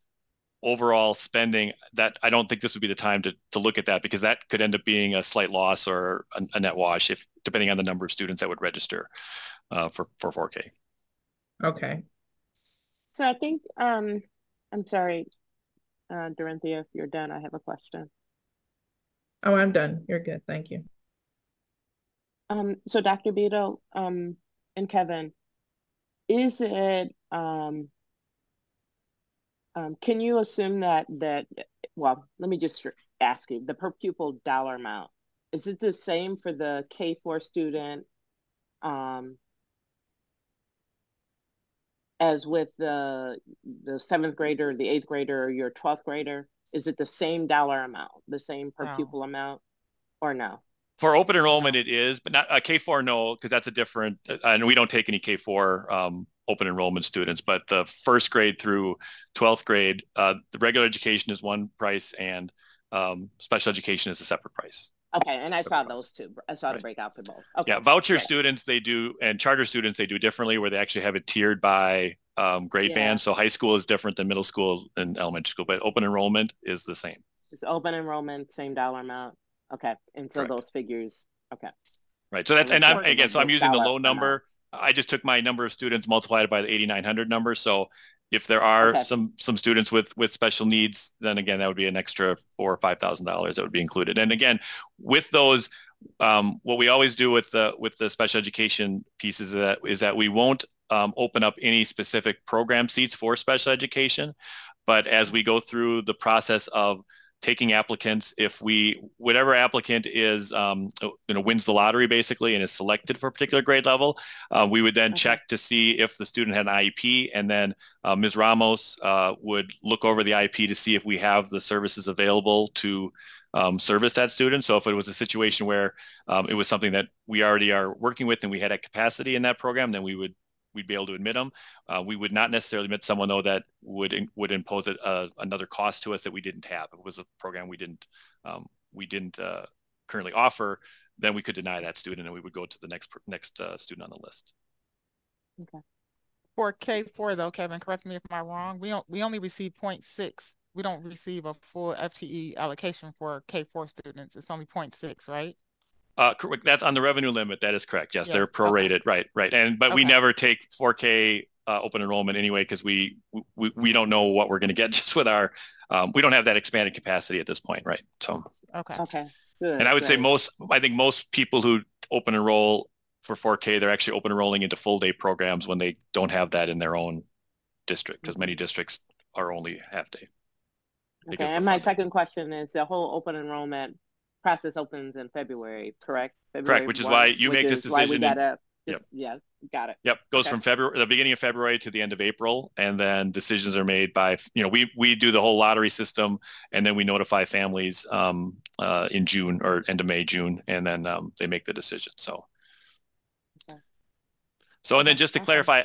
overall spending, that I don't think this would be the time to look at that, because that could end up being a slight loss or a net wash, depending on the number of students that would register for 4K. Okay. So I think, I'm sorry, Dorinthia, if you're done, I have a question. Oh, I'm done. You're good. Thank you. So Dr. Beadle and Kevin, is it, can you assume that, well, let me just ask you, the per pupil dollar amount, is it the same for the K4 student as with the 7th grader, the 8th grader, or your 12th grader? Is it the same dollar amount, the same per pupil amount, or no? For open enrollment, it is, but not K4, no, because that's a different, and we don't take any K4 open enrollment students, but the 1st grade through 12th grade, the regular education is one price, and special education is a separate price. Okay, and I saw those two. I saw the breakout for both. Okay. Yeah, voucher students, they do, and charter students, they do differently, where they actually have it tiered by grade band. So high school is different than middle school and elementary school, but open enrollment is the same. It's open enrollment, same dollar amount. Okay, and so those figures, okay. Right, so that's, and I'm using the low number. I just took my number of students, multiplied by the 8,900 number. So if there are some students with special needs, then again, that would be an extra $4,000 or $5,000 that would be included. And again, with those, what we always do with the special education pieces is that we won't open up any specific program seats for special education. But as we go through the process of taking applicants, whatever applicant is, wins the lottery basically and is selected for a particular grade level, we would then check to see if the student had an IEP, and then Ms. Ramos would look over the IEP to see if we have the services available to service that student. So if it was a situation where it was something that we already are working with and we had a capacity in that program, then we'd be able to admit them. We would not necessarily admit someone though that would impose another cost to us that we didn't have. If it was a program we didn't currently offer, then we could deny that student and we would go to the next student on the list. Okay. For K4 though, Kevin, correct me if I'm wrong. We only receive 0.6. We don't receive a full FTE allocation for K4 students. It's only 0.6, right? Correct. That's on the revenue limit. That is correct. Yes, they're prorated. Okay. Right. But we never take 4K open enrollment anyway, because we don't know what we're going to get just with our, we don't have that expanded capacity at this point. Right. So. Okay. Good. And I would say I think most people who open enroll for 4K, they're actually open enrolling into full day programs when they don't have that in their own district, because many districts are only half day. Okay, and my second question is the whole open enrollment process opens in February, correct? Correct, which is why you make this decision. Got it. Yep, goes from the beginning of February to the end of April, and then decisions are made by, we do the whole lottery system, and then we notify families in June or end of May, June, and then they make the decision. So. Okay. So, and then just to clarify,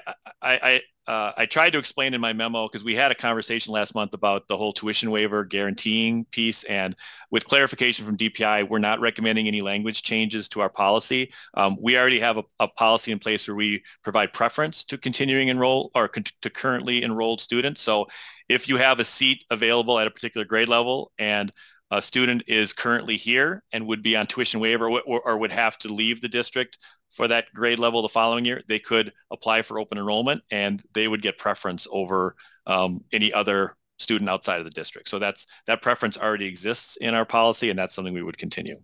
I tried to explain in my memo, because we had a conversation last month about the whole tuition waiver guaranteeing piece, and with clarification from DPI, we're not recommending any language changes to our policy. We already have a policy in place where we provide preference to continuing enroll or to currently enrolled students. So if you have a seat available at a particular grade level and a student is currently here and would be on tuition waiver or would have to leave the district for that grade level the following year, they could apply for open enrollment and they would get preference over any other student outside of the district. So that preference already exists in our policy, and that's something we would continue.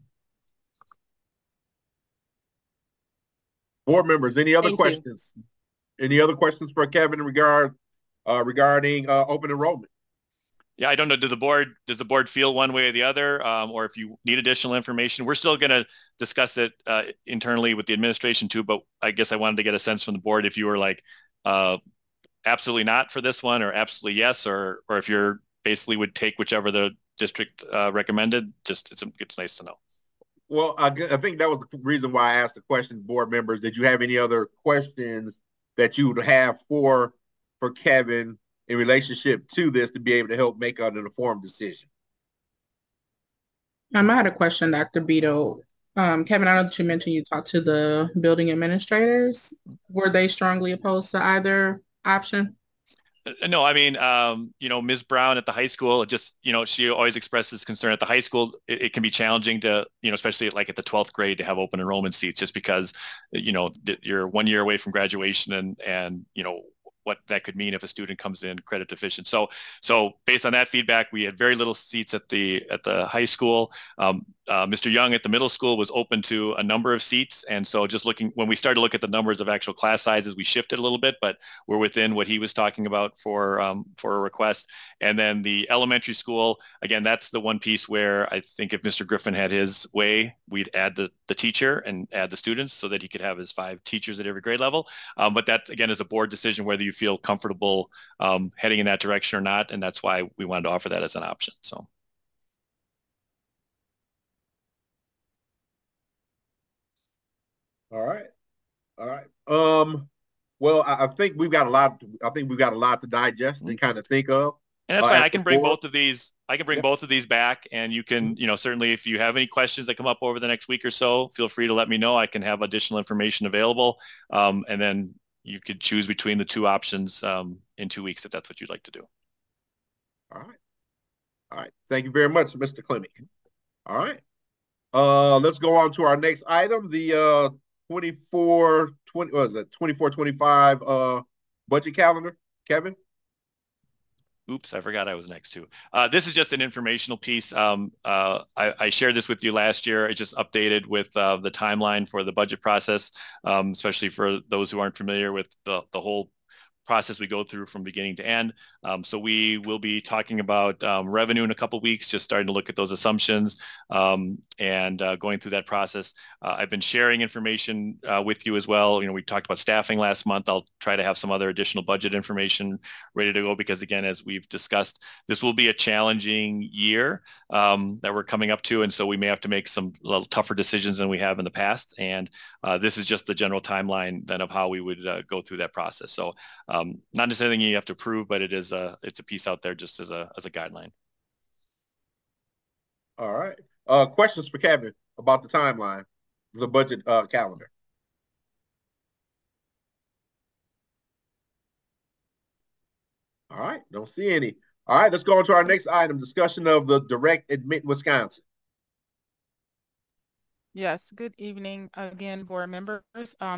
Board members, any other questions? Any other questions for Kevin regarding open enrollment? Yeah, I don't know. Does the board feel one way or the other, or if you need additional information? We're still going to discuss it internally with the administration too, but I guess I wanted to get a sense from the board if you were like absolutely not for this one, or absolutely yes, or if you're basically would take whichever the district recommended. Just it's nice to know. Well, I think that was the reason why I asked the question, board members. Did you have any other questions that you would have for Kevin in relationship to this to be able to help make an informed decision? I had a question, Dr. Beto. Kevin, I know that you mentioned you talked to the building administrators. Were they strongly opposed to either option? No, I mean, Ms. Brown at the high school, she always expresses concern at the high school. It can be challenging to, especially like at the 12th grade, to have open enrollment seats just because, you're 1 year away from graduation and what that could mean if a student comes in credit deficient. So based on that feedback, we had very little seats at the high school. Mr. Young at the middle school was open to a number of seats. And so just when we started to look at the numbers of actual class sizes, we shifted a little bit, but we're within what he was talking about for a request. And then the elementary school, again, that's the one piece where I think if Mr. Griffin had his way, we'd add the teacher and add the students so that he could have his 5 teachers at every grade level. But that, again, is a board decision whether you feel comfortable heading in that direction or not. And that's why we wanted to offer that as an option. So. All right. Well, I think we've got a lot to digest and kind of think of. And that's fine. I can bring both of these. I can bring both of these back, and you can, certainly if you have any questions that come up over the next week or so, feel free to let me know. I can have additional information available, and then you could choose between the 2 options in 2 weeks if that's what you'd like to do. All right. Thank you very much, Mr. Clement. All right. Let's go on to our next item, the 24-25 budget calendar. Kevin? Oops, I forgot I was next too. This is just an informational piece. I shared this with you last year. It just updated with the timeline for the budget process, especially for those who aren't familiar with the whole process we go through from beginning to end. So we will be talking about revenue in a couple of weeks, just starting to look at those assumptions and going through that process. I've been sharing information with you as well. You know, we talked about staffing last month. I'll try to have some other additional budget information ready to go because, again, as we've discussed, this will be a challenging year that we're coming up to. And so we may have to make some little tougher decisions than we have in the past. And this is just the general timeline then of how we would go through that process. So not necessarily you have to approve, but it's a piece out there just as a guideline. All right. Questions for Kevin about the timeline, the budget calendar? All right. Don't see any. All right. Let's go on to our next item, discussion of the Direct Admit Wisconsin. Yes, good evening again, board members.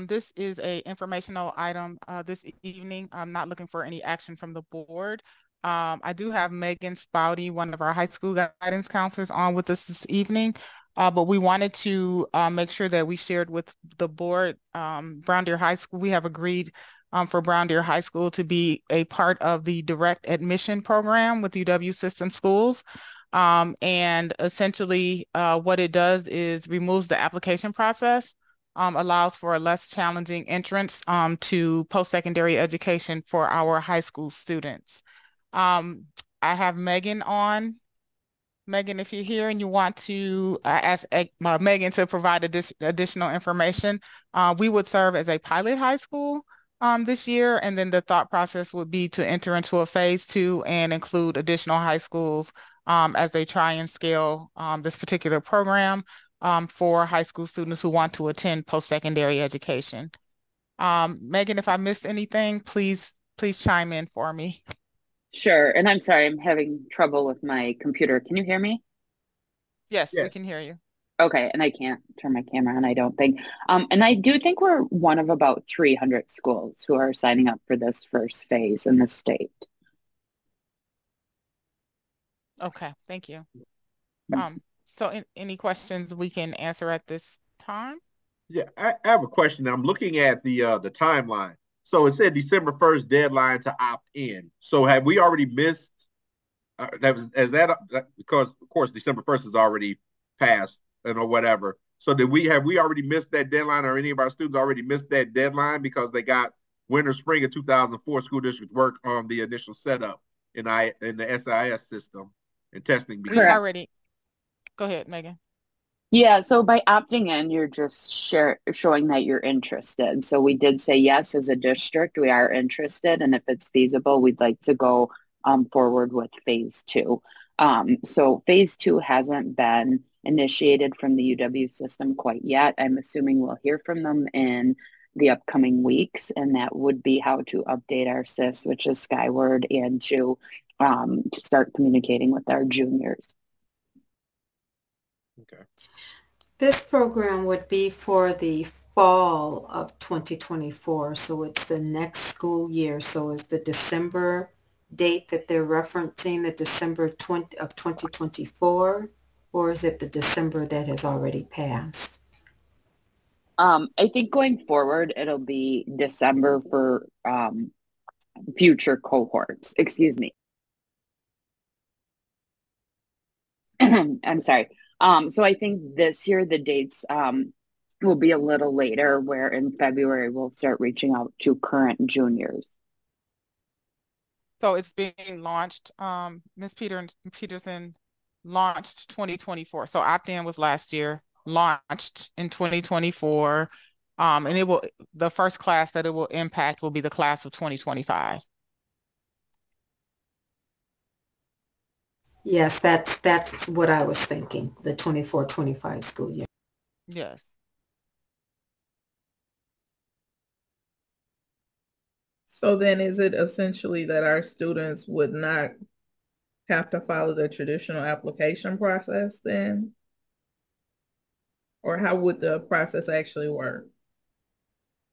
This is a informational item this evening. I'm not looking for any action from the board. I do have Megan Spouty, one of our high school guidance counselors, on with us this evening, but we wanted to make sure that we shared with the board. Brown Deer High School, we have agreed for Brown Deer High School to be a part of the direct admission program with UW System Schools. And essentially what it does is removes the application process, allows for a less challenging entrance to post-secondary education for our high school students. I have Megan on. Megan, if you're here and you want to ask Megan to provide additional information, we would serve as a pilot high school this year, and then the thought process would be to enter into a phase 2 and include additional high schools as they try and scale this particular program for high school students who want to attend post-secondary education. Megan, if I missed anything, please chime in for me. Sure. And I'm sorry, I'm having trouble with my computer. Can you hear me? Yes, we can hear you. Okay, and I can't turn my camera on, I don't think. And I do think we're one of about 300 schools who are signing up for this first phase in the state. Okay, thank you. So any questions we can answer at this time? Yeah, I have a question. I'm looking at the timeline. So it said December 1st deadline to opt in. So have we already missed because of course December 1st is already passed or whatever. So have we already missed that deadline, or any of our students already missed that deadline because they got winter spring of 2004 school district work on the initial setup in the SIS system and testing began? Already. Go ahead, Megan. Yeah, so by opting in, you're just showing that you're interested. So we did say yes, as a district, we are interested, and if it's feasible, we'd like to go forward with phase 2. So phase 2 hasn't been initiated from the UW system quite yet. I'm assuming we'll hear from them in the upcoming weeks, and that would be how to update our SIS, which is Skyward, and to start communicating with our juniors. Okay. This program would be for the fall of 2024, so it's the next school year. So is the December date that they're referencing the December 2024, or is it the December that has already passed? I think going forward, it'll be December for future cohorts. Excuse me. I'm sorry. So I think this year the dates will be a little later, where in February we'll start reaching out to current juniors. So it's being launched, Ms. Peterson launched 2024. So opt-in was last year, launched in 2024. And the first class that it will impact will be the class of 2025. Yes, that's what I was thinking, the 24-25 school year. Yes. So then is it essentially that our students would not have to follow the traditional application process then? Or how would the process actually work?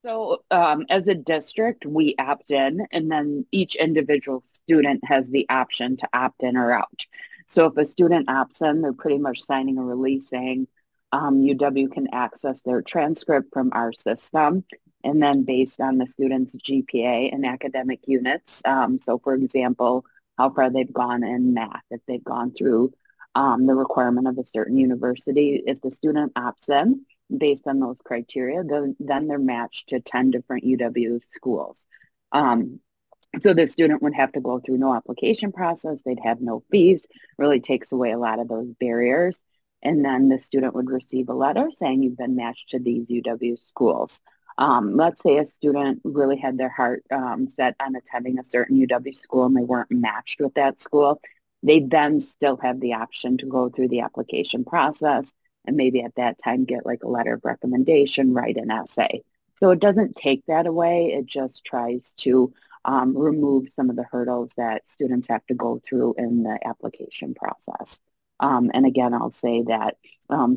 So as a district, we opt in, and then each individual student has the option to opt in or out. So if a student opts in, they're pretty much signing a release saying UW can access their transcript from our system. And then based on the student's GPA and academic units, so for example, how far they've gone in math, if they've gone through the requirement of a certain university, if the student opts in, based on those criteria, then they're matched to 10 different UW schools. So the student would have to go through no application process. They'd have no fees, really takes away a lot of those barriers. And then the student would receive a letter saying you've been matched to these UW schools. Let's say a student really had their heart set on attending a certain UW school and they weren't matched with that school. They then still have the option to go through the application process and maybe at that time get like a letter of recommendation, write an essay. So it doesn't take that away. It just tries to remove some of the hurdles that students have to go through in the application process. And again, I'll say that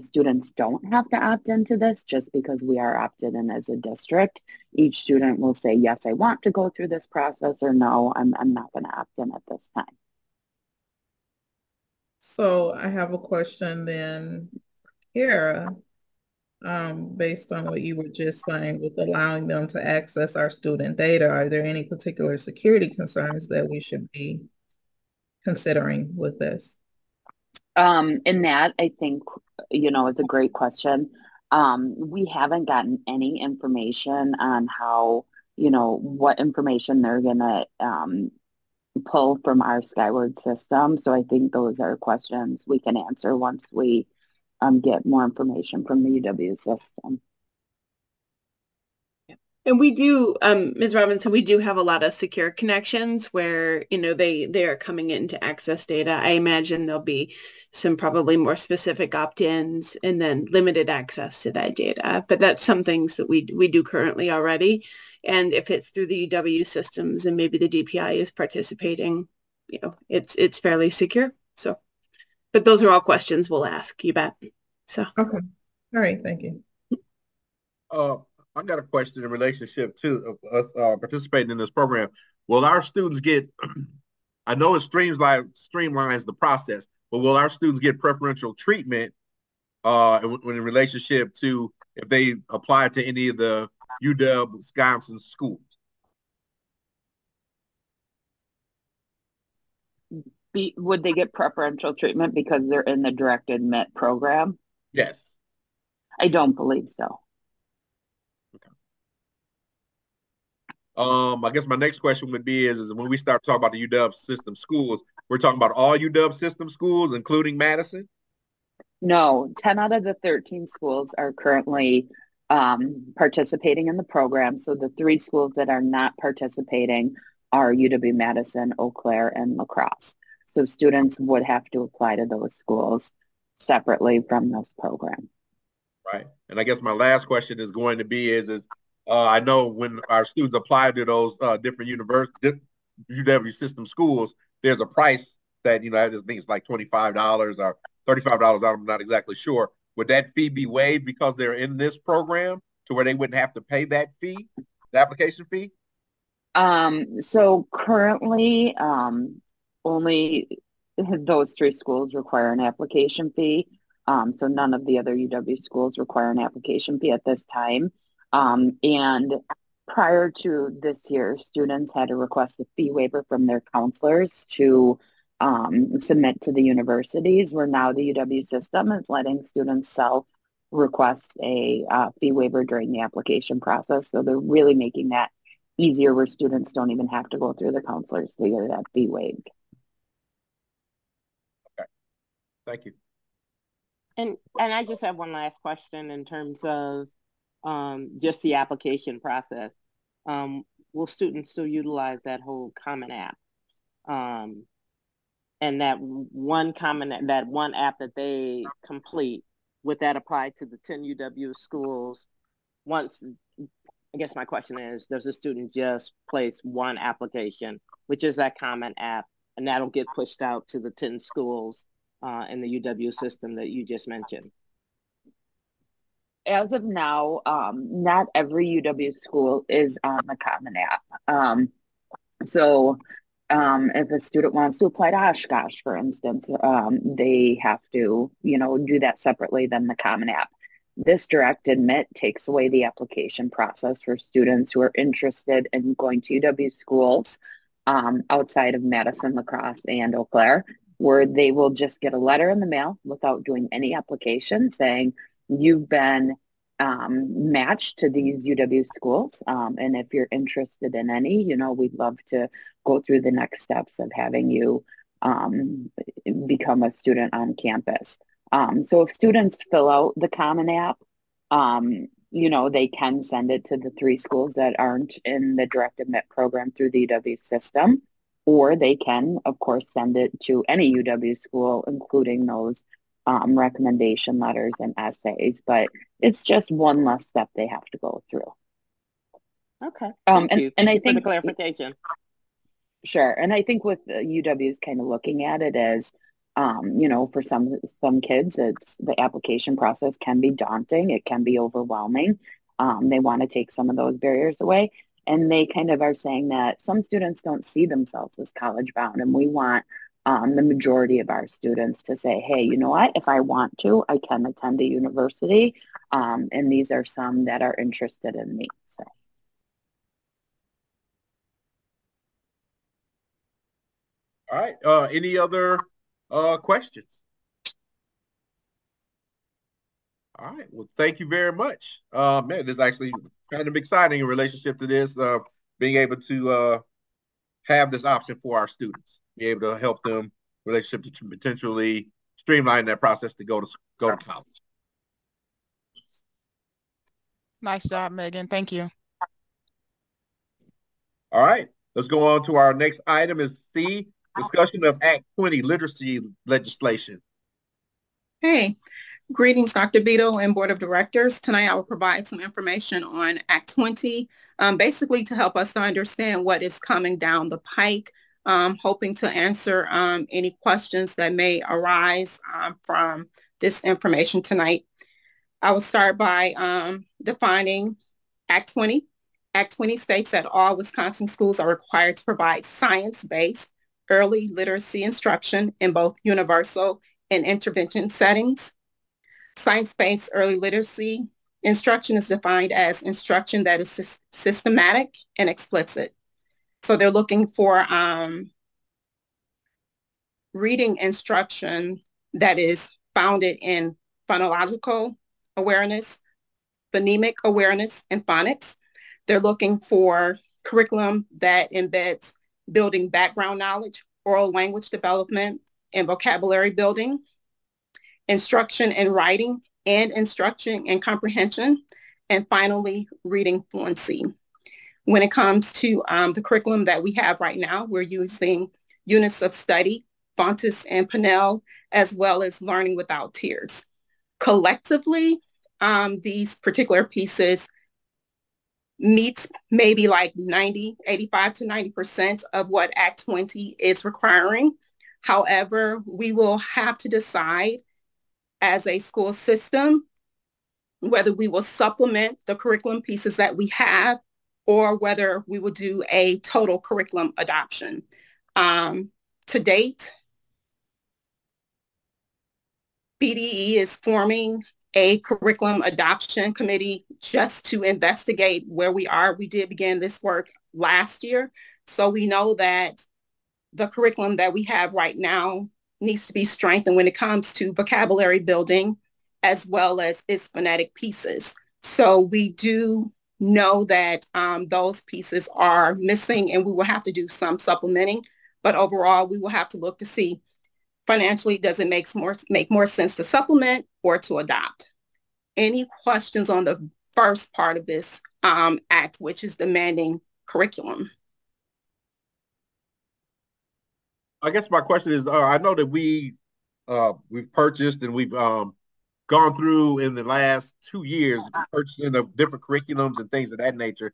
students don't have to opt into this just because we are opted in as a district. Each student will say, yes, I want to go through this process, or no, I'm not going to opt in at this time. So I have a question then, Kara, based on what you were just saying with allowing them to access our student data, are there any particular security concerns that we should be considering with this? In that, I think, it's a great question. We haven't gotten any information on how, what information they're going to pull from our Skyward system. So I think those are questions we can answer once we get more information from the UW system. And we do, Ms. Robinson, we do have a lot of secure connections where, they are coming in to access data. I imagine there'll be some probably more specific opt-ins and then limited access to that data. But that's some things that we do currently already. And if it's through the UW systems and maybe the DPI is participating, it's fairly secure. So, but those are all questions we'll ask, you bet. So. Okay. All right. Thank you. I got a question in relationship to us participating in this program. Will our students get, I know it streamlines the process, but will our students get preferential treatment in relationship to if they apply to any of the UW Wisconsin schools? Would they get preferential treatment because they're in the direct admit program? Yes. I don't believe so. I guess my next question would be is when we start talking about the UW system schools, we're talking about all UW system schools, including Madison? No, 10 out of the 13 schools are currently participating in the program. So the 3 schools that are not participating are UW-Madison, Eau Claire, and La Crosse. So students would have to apply to those schools separately from this program. Right. And I guess my last question is going to be is I know when our students apply to those different UW system schools, there's a price that, I just think it's like $25 or $35. I'm not exactly sure. Would that fee be waived because they're in this program to where they wouldn't have to pay that fee, the application fee? So currently, only those 3 schools require an application fee. So none of the other UW schools require an application fee at this time. And prior to this year, students had to request a fee waiver from their counselors to submit to the universities, where now the UW system is letting students self-request a fee waiver during the application process. So they're really making that easier where students don't even have to go through the counselors to get that fee waived. Okay. Thank you. And I just have one last question in terms of just the application process. Will students still utilize that whole Common App? And that one app that they complete, would that apply to the 10 UW schools? Once, I guess my question is, does the student just place one application, which is that Common App, and that'll get pushed out to the 10 schools in the UW system that you just mentioned? as of now, not every UW school is on the Common App. So if a student wants to apply to Oshkosh, for instance, they have to, do that separately than the Common App. This direct admit takes away the application process for students who are interested in going to UW schools outside of Madison, La Crosse, and Eau Claire, where they will just get a letter in the mail without doing any application saying you've been matched to these UW schools. And if you're interested in any, we'd love to go through the next steps of having you become a student on campus. So if students fill out the Common App, they can send it to the 3 schools that aren't in the direct admit program through the UW system, or they can, of course, send it to any UW school, including those recommendation letters and essays. But it's just one less step they have to go through. Okay. Thank you. And Thank I think for the clarification. Sure. And I think with UW's kind of looking at it as, for some kids, the application process can be daunting. It can be overwhelming. They want to take some of those barriers away. And they kind of are saying that some students don't see themselves as college bound. And we want the majority of our students to say, hey, you know what? If I want to, I can attend a university. And these are some that are interested in me. So. All right. Any other questions? All right. Well, thank you very much. Man, this is actually kind of exciting in relationship to this, being able to have this option for our students, be able to help them relationship to potentially streamline that process to go to college. Nice job, Megan. Thank you. All right. Let's go on to our next item is C, discussion of Act 20 literacy legislation. Hey, greetings, Dr. Beadle and Board of Directors. Tonight I will provide some information on Act 20, basically to help us to understand what is coming down the pike, hoping to answer any questions that may arise from this information tonight. I will start by defining Act 20. Act 20 states that all Wisconsin schools are required to provide science-based early literacy instruction in both universal and intervention settings. Science-based early literacy instruction is defined as instruction that is systematic and explicit. So they're looking for reading instruction that is founded in phonological awareness, phonemic awareness, and phonics. They're looking for curriculum that embeds building background knowledge, oral language development, and vocabulary building, instruction in writing, and instruction in comprehension, and finally, reading fluency. When it comes to the curriculum that we have right now, we're using units of study, Fontes and Pinnell, as well as Learning Without Tears. Collectively, these particular pieces meets maybe like 85 to 90% of what Act 20 is requiring. However, we will have to decide as a school system whether we will supplement the curriculum pieces that we have or whether we will do a total curriculum adoption. To date, BDE is forming a curriculum adoption committee just to investigate where we are. We did begin this work last year. So we know that the curriculum that we have right now needs to be strengthened when it comes to vocabulary building as well as its phonetic pieces. So we do know that those pieces are missing and we will have to do some supplementing. But overall, we will have to look to see financially, does it make more sense to supplement or to adopt? Any questions on the first part of this act, which is demanding curriculum? I guess my question is, I know that we've purchased and we've gone through in the last 2 years, purchasing of different curriculums and things of that nature.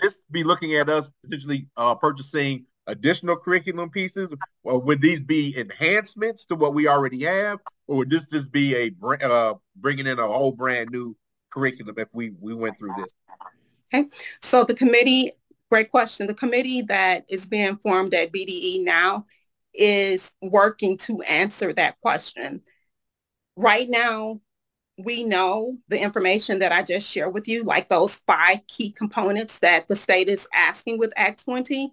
Just be looking at us potentially purchasing additional curriculum pieces, or would these be enhancements to what we already have, or would this just be a bringing in a whole brand new curriculum if we went through this? Okay, so the committee, great question. The committee that is being formed at BDE now is working to answer that question. Right now, we know the information that I just shared with you, like those 5 key components that the state is asking with Act 20.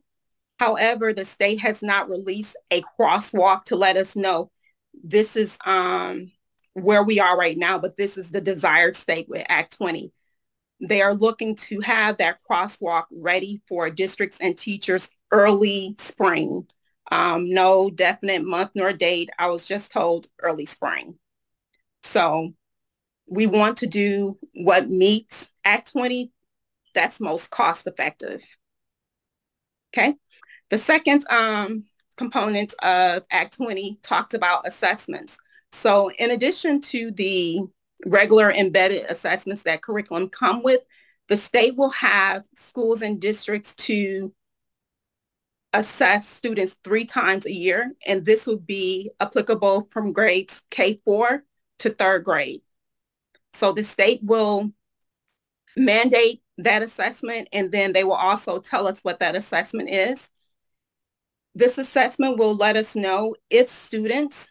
However, the state has not released a crosswalk to let us know this is where we are right now, but this is the desired state with Act 20. They are looking to have that crosswalk ready for districts and teachers early spring. No definite month nor date. I was just told early spring. So we want to do what meets Act 20 that's most cost effective. Okay. The second component of Act 20 talks about assessments. So in addition to the regular embedded assessments that curriculum come with, the state will have schools and districts to assess students 3 times a year, and this will be applicable from grades K4 to 3rd grade. So the state will mandate that assessment, and then they will also tell us what that assessment is. This assessment will let us know if students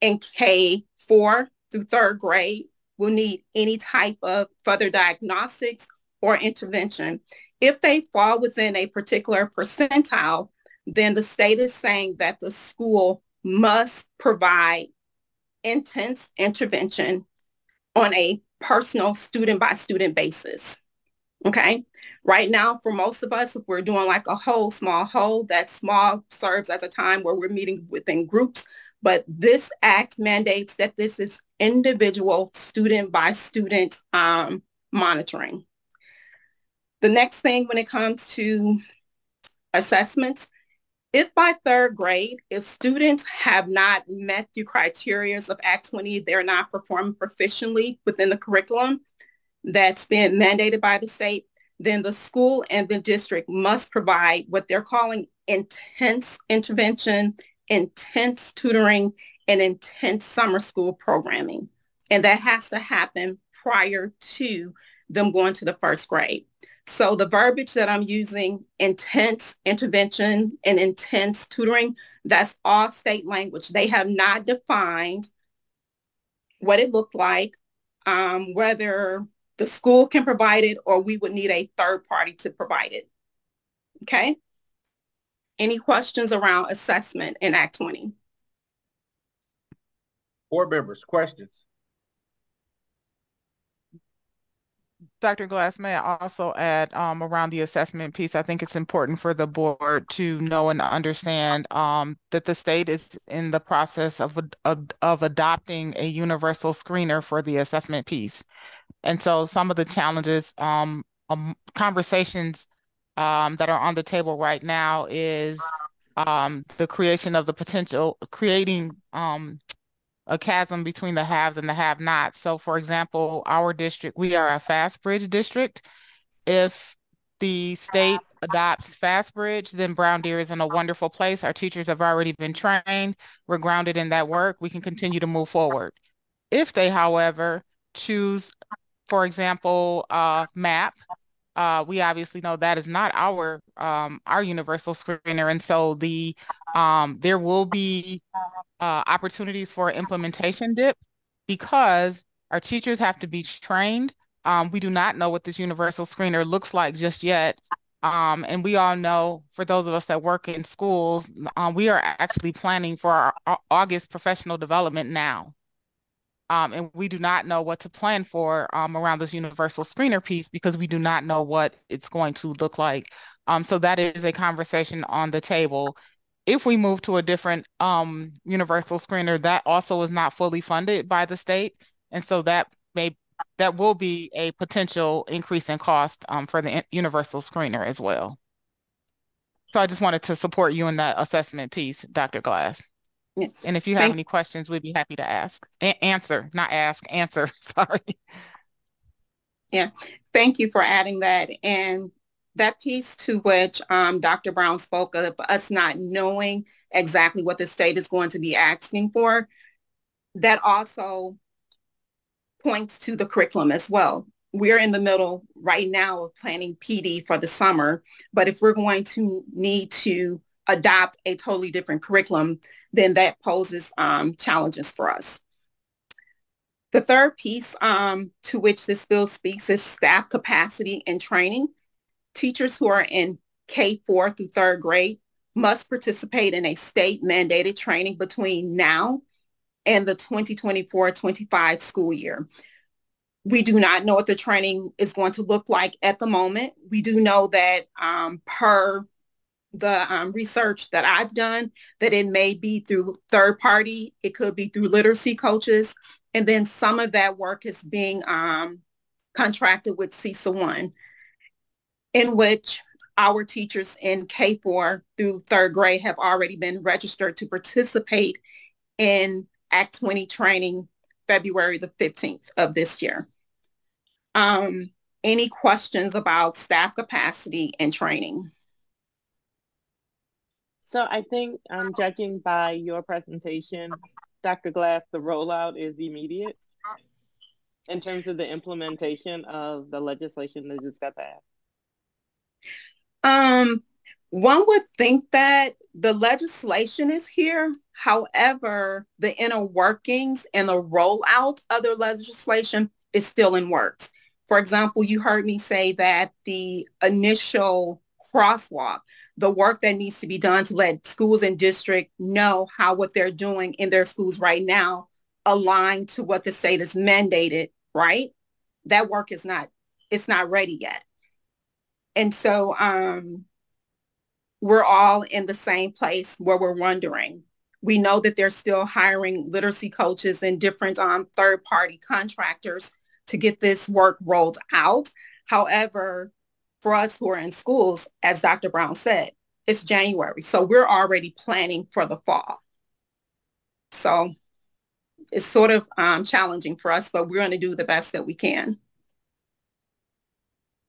in K4 through 3rd grade will need any type of further diagnostics or intervention. If they fall within a particular percentile, then the state is saying that the school must provide intense intervention on a personal student-by-student basis. Okay. Right now, for most of us, if we're doing like a whole, small whole, that small serves as a time where we're meeting within groups. But this act mandates that this is individual student-by-student monitoring. The next thing when it comes to assessments, if by 3rd grade, if students have not met the criteria of Act 20, they're not performing proficiently within the curriculum that's been mandated by the state, then the school and the district must provide what they're calling intense intervention, intense tutoring, and intense summer school programming. And that has to happen prior to them going to the 1st grade. So the verbiage that I'm using, intense intervention and intense tutoring, that's all state language. They have not defined what it looked like, whether the school can provide it or we would need a 3rd party to provide it. Okay. Any questions around assessment in Act 20? Board members, questions? Dr. Glass, may I also add around the assessment piece? I think it's important for the board to know and understand that the state is in the process of adopting a universal screener for the assessment piece. And so some of the challenges, conversations that are on the table right now is the creation of the potential, creating a chasm between the haves and the have-nots. So for example, our district, we are a FastBridge district. If the state adopts FastBridge, then Brown Deer is in a wonderful place. Our teachers have already been trained. We're grounded in that work. We can continue to move forward. If they, however, choose, for example, MAP, we obviously know that is not our universal screener, and so there will be opportunities for implementation dip because our teachers have to be trained. We do not know what this universal screener looks like just yet, and we all know, for those of us that work in schools, we are actually planning for our August professional development now. And we do not know what to plan for around this universal screener piece because we do not know what it's going to look like. So that is a conversation on the table. If we move to a different universal screener, that also is not fully funded by the state. And so that will be a potential increase in cost for the universal screener as well. So I just wanted to support you in that assessment piece, Dr. Glass. Yeah. And if you have any questions, we'd be happy to answer, sorry. Yeah, thank you for adding that. And that piece to which Dr. Brown spoke of us not knowing exactly what the state is going to be asking for, that also points to the curriculum as well. We're in the middle right now of planning PD for the summer, but if we're going to need to adopt a totally different curriculum, then that poses challenges for us. The third piece to which this bill speaks is staff capacity and training. Teachers who are in K-4 through third grade must participate in a state mandated training between now and the 2024-25 school year. We do not know what the training is going to look like at the moment. We do know that per the research that I've done, that it may be through third party, it could be through literacy coaches, and then some of that work is being contracted with CESA 1, in which our teachers in K-4 through third grade have already been registered to participate in Act 20 training February the 15th of this year. Any questions about staff capacity and training? So I think, judging by your presentation, Dr. Glass, the rollout is immediate in terms of the implementation of the legislation that just got passed. One would think that the legislation is here. However, the inner workings and the rollout of the legislation is still in works. For example, you heard me say that the initial crosswalk, the work that needs to be done to let schools and districts know how what they're doing in their schools right now align to what the state has mandated, right? That work is not, it's not ready yet. And so we're all in the same place where we're wondering. We know that they're still hiring literacy coaches and different third-party contractors to get this work rolled out. However, for us who are in schools, as Dr. Brown said, it's January. So we're already planning for the fall. So it's sort of challenging for us, but we're going to do the best that we can.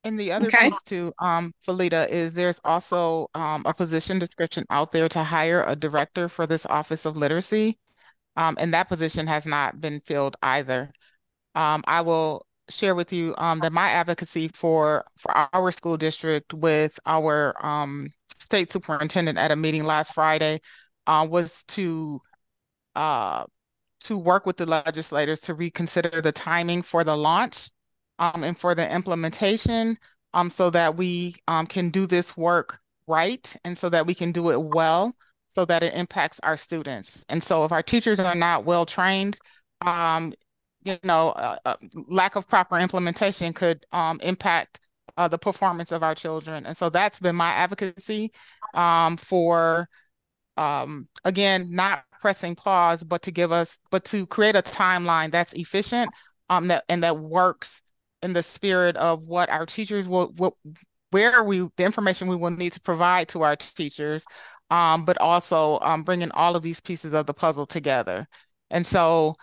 And the other piece too, Felita, is there's also a position description out there to hire a director for this Office of Literacy. And that position has not been filled either. I will share with you that my advocacy for our school district with our state superintendent at a meeting last Friday was to work with the legislators to reconsider the timing for the launch and for the implementation so that we can do this work right and so that we can do it well so that it impacts our students. And so if our teachers are not well trained, lack of proper implementation could impact the performance of our children. And so that's been my advocacy for, again, not pressing pause, but to create a timeline that's efficient and that works in the spirit of what our teachers the information we will need to provide to our teachers, but also bringing all of these pieces of the puzzle together. And so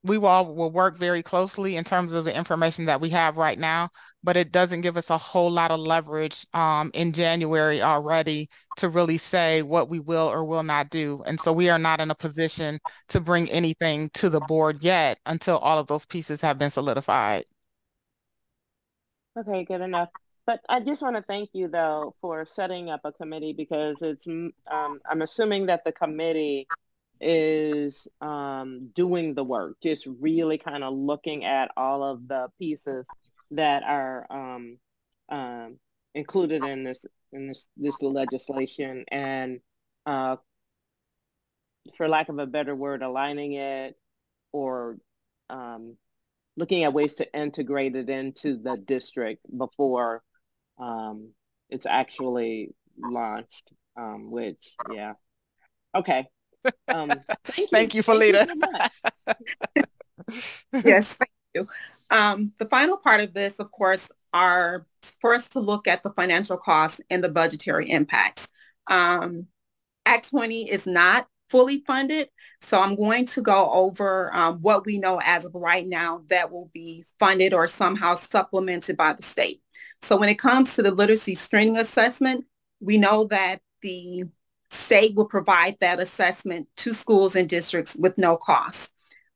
we will work very closely in terms of the information that we have right now, but it doesn't give us a whole lot of leverage in January already to really say what we will or will not do. And so we are not in a position to bring anything to the board yet until all of those pieces have been solidified. Okay, good enough. But I just want to thank you, though, for setting up a committee because it's, I'm assuming that the committee is doing the work, just really kind of looking at all of the pieces that are included in this legislation and, for lack of a better word, aligning it or looking at ways to integrate it into the district before it's actually launched, which, yeah. Okay. Thank you, Felita. Yes, thank you. The final part of this, of course, are for us to look at the financial costs and the budgetary impacts. Act 20 is not fully funded, so I'm going to go over what we know as of right now that will be funded or somehow supplemented by the state. So when it comes to the literacy screening assessment, we know that the state will provide that assessment to schools and districts with no cost.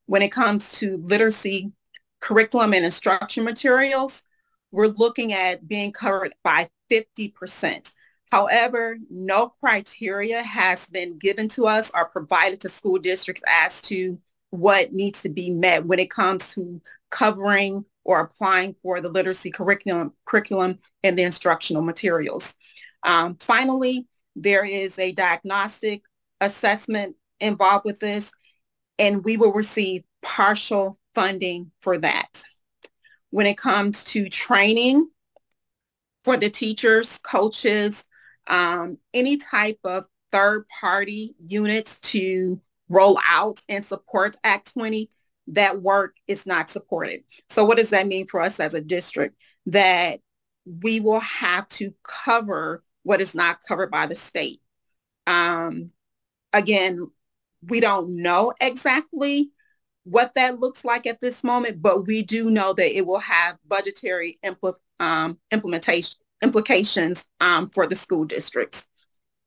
when it comes to literacy curriculum and instruction materials, we're looking at being covered by 50%. However, no criteria has been given to us or provided to school districts as to what needs to be met when it comes to covering or applying for the literacy curriculum and the instructional materials. Finally, there is a diagnostic assessment involved with this, and we will receive partial funding for that. When it comes to training for the teachers, coaches, any type of third-party units to roll out and support Act 20, that work is not supported. So what does that mean for us as a district? That we will have to cover what is not covered by the state. Again, we don't know exactly what that looks like at this moment, but we do know that it will have budgetary implications for the school districts.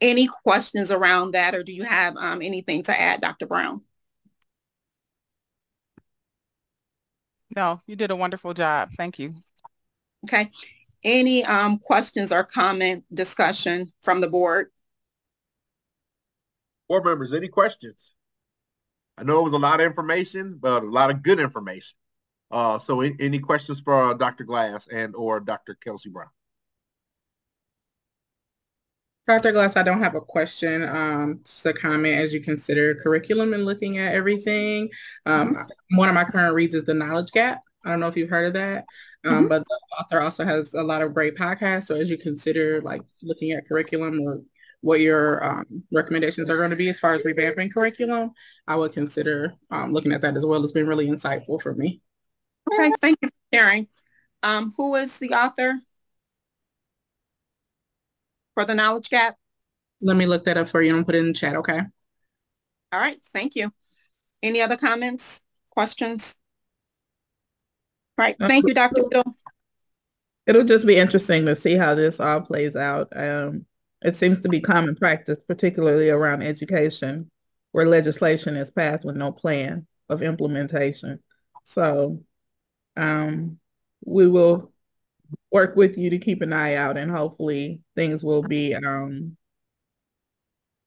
Any questions around that, or do you have anything to add, Dr. Brown? No, you did a wonderful job. Thank you. Okay. Any questions or comment, discussion from the board? Board members, any questions? I know it was a lot of information, but a lot of good information. So any questions for Dr. Glass and or Dr. Kelsey Brown? Dr. Glass, I don't have a question, just a comment as you consider curriculum and looking at everything. One of my current reads is The Knowledge Gap. I don't know if you've heard of that, but the author also has a lot of great podcasts. So as you consider like looking at curriculum or what your recommendations are going to be as far as revamping curriculum, I would consider looking at that as well. It's been really insightful for me. Okay, thank you for sharing. Who is the author for The Knowledge Gap? Let me look that up for you and put it in the chat, okay? All right, thank you. Any other comments, questions? All right, thank you, Dr. Little. It'll just be interesting to see how this all plays out. It seems to be common practice, particularly around education, where legislation is passed with no plan of implementation. So we will work with you to keep an eye out, and hopefully things will be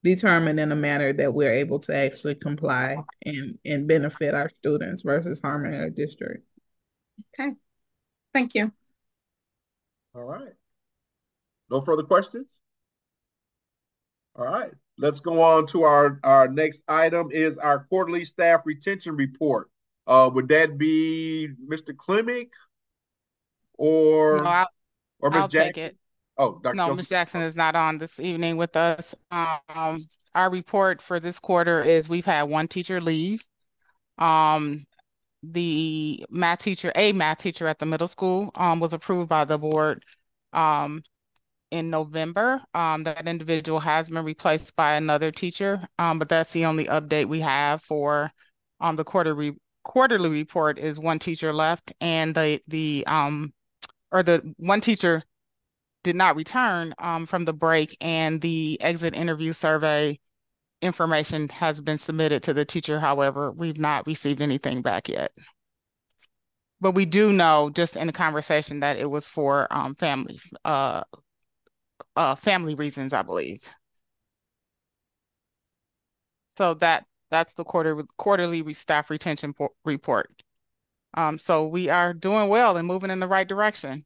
determined in a manner that we're able to actually comply and benefit our students versus harming our district. Okay, thank you. All right. No further questions? All right. Let's go on to our next item is our quarterly staff retention report. Would that be Mr. Klimick or Ms. Jackson? Take it. Oh, Dr. No, Ms. Jackson is not on this evening with us. Our report for this quarter is we've had one teacher leave. The math teacher at the middle school was approved by the board in November. That individual has been replaced by another teacher, but that's the only update we have for the quarterly report is one teacher left, and the one teacher did not return from the break, and the exit interview survey information has been submitted to the teacher. However, we've not received anything back yet. But we do know, just in the conversation, that it was for family reasons, I believe. So that's the quarterly staff retention report. So we are doing well and moving in the right direction.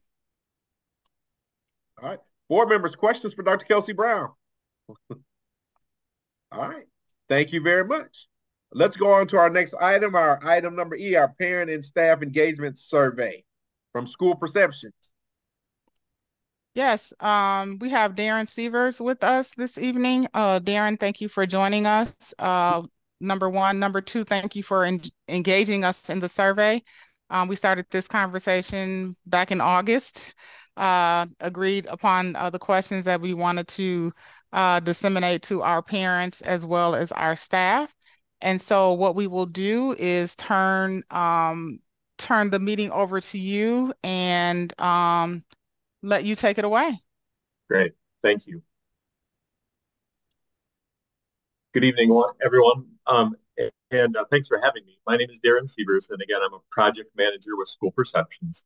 All right. Board members, questions for Dr. Kelsey Brown? All right. Thank you very much. Let's go on to our next item, our item number E, our parent and staff engagement survey from School Perceptions. Yes, we have Darren Sievers with us this evening. Darren, thank you for joining us. Number one. Number two, thank you for engaging us in the survey. We started this conversation back in August, agreed upon the questions that we wanted to disseminate to our parents as well as our staff. And so what we will do is turn the meeting over to you and let you take it away. Great, thank you. Good evening, everyone. and thanks for having me. My name is Darren Sievers, and again, I'm a project manager with School Perceptions.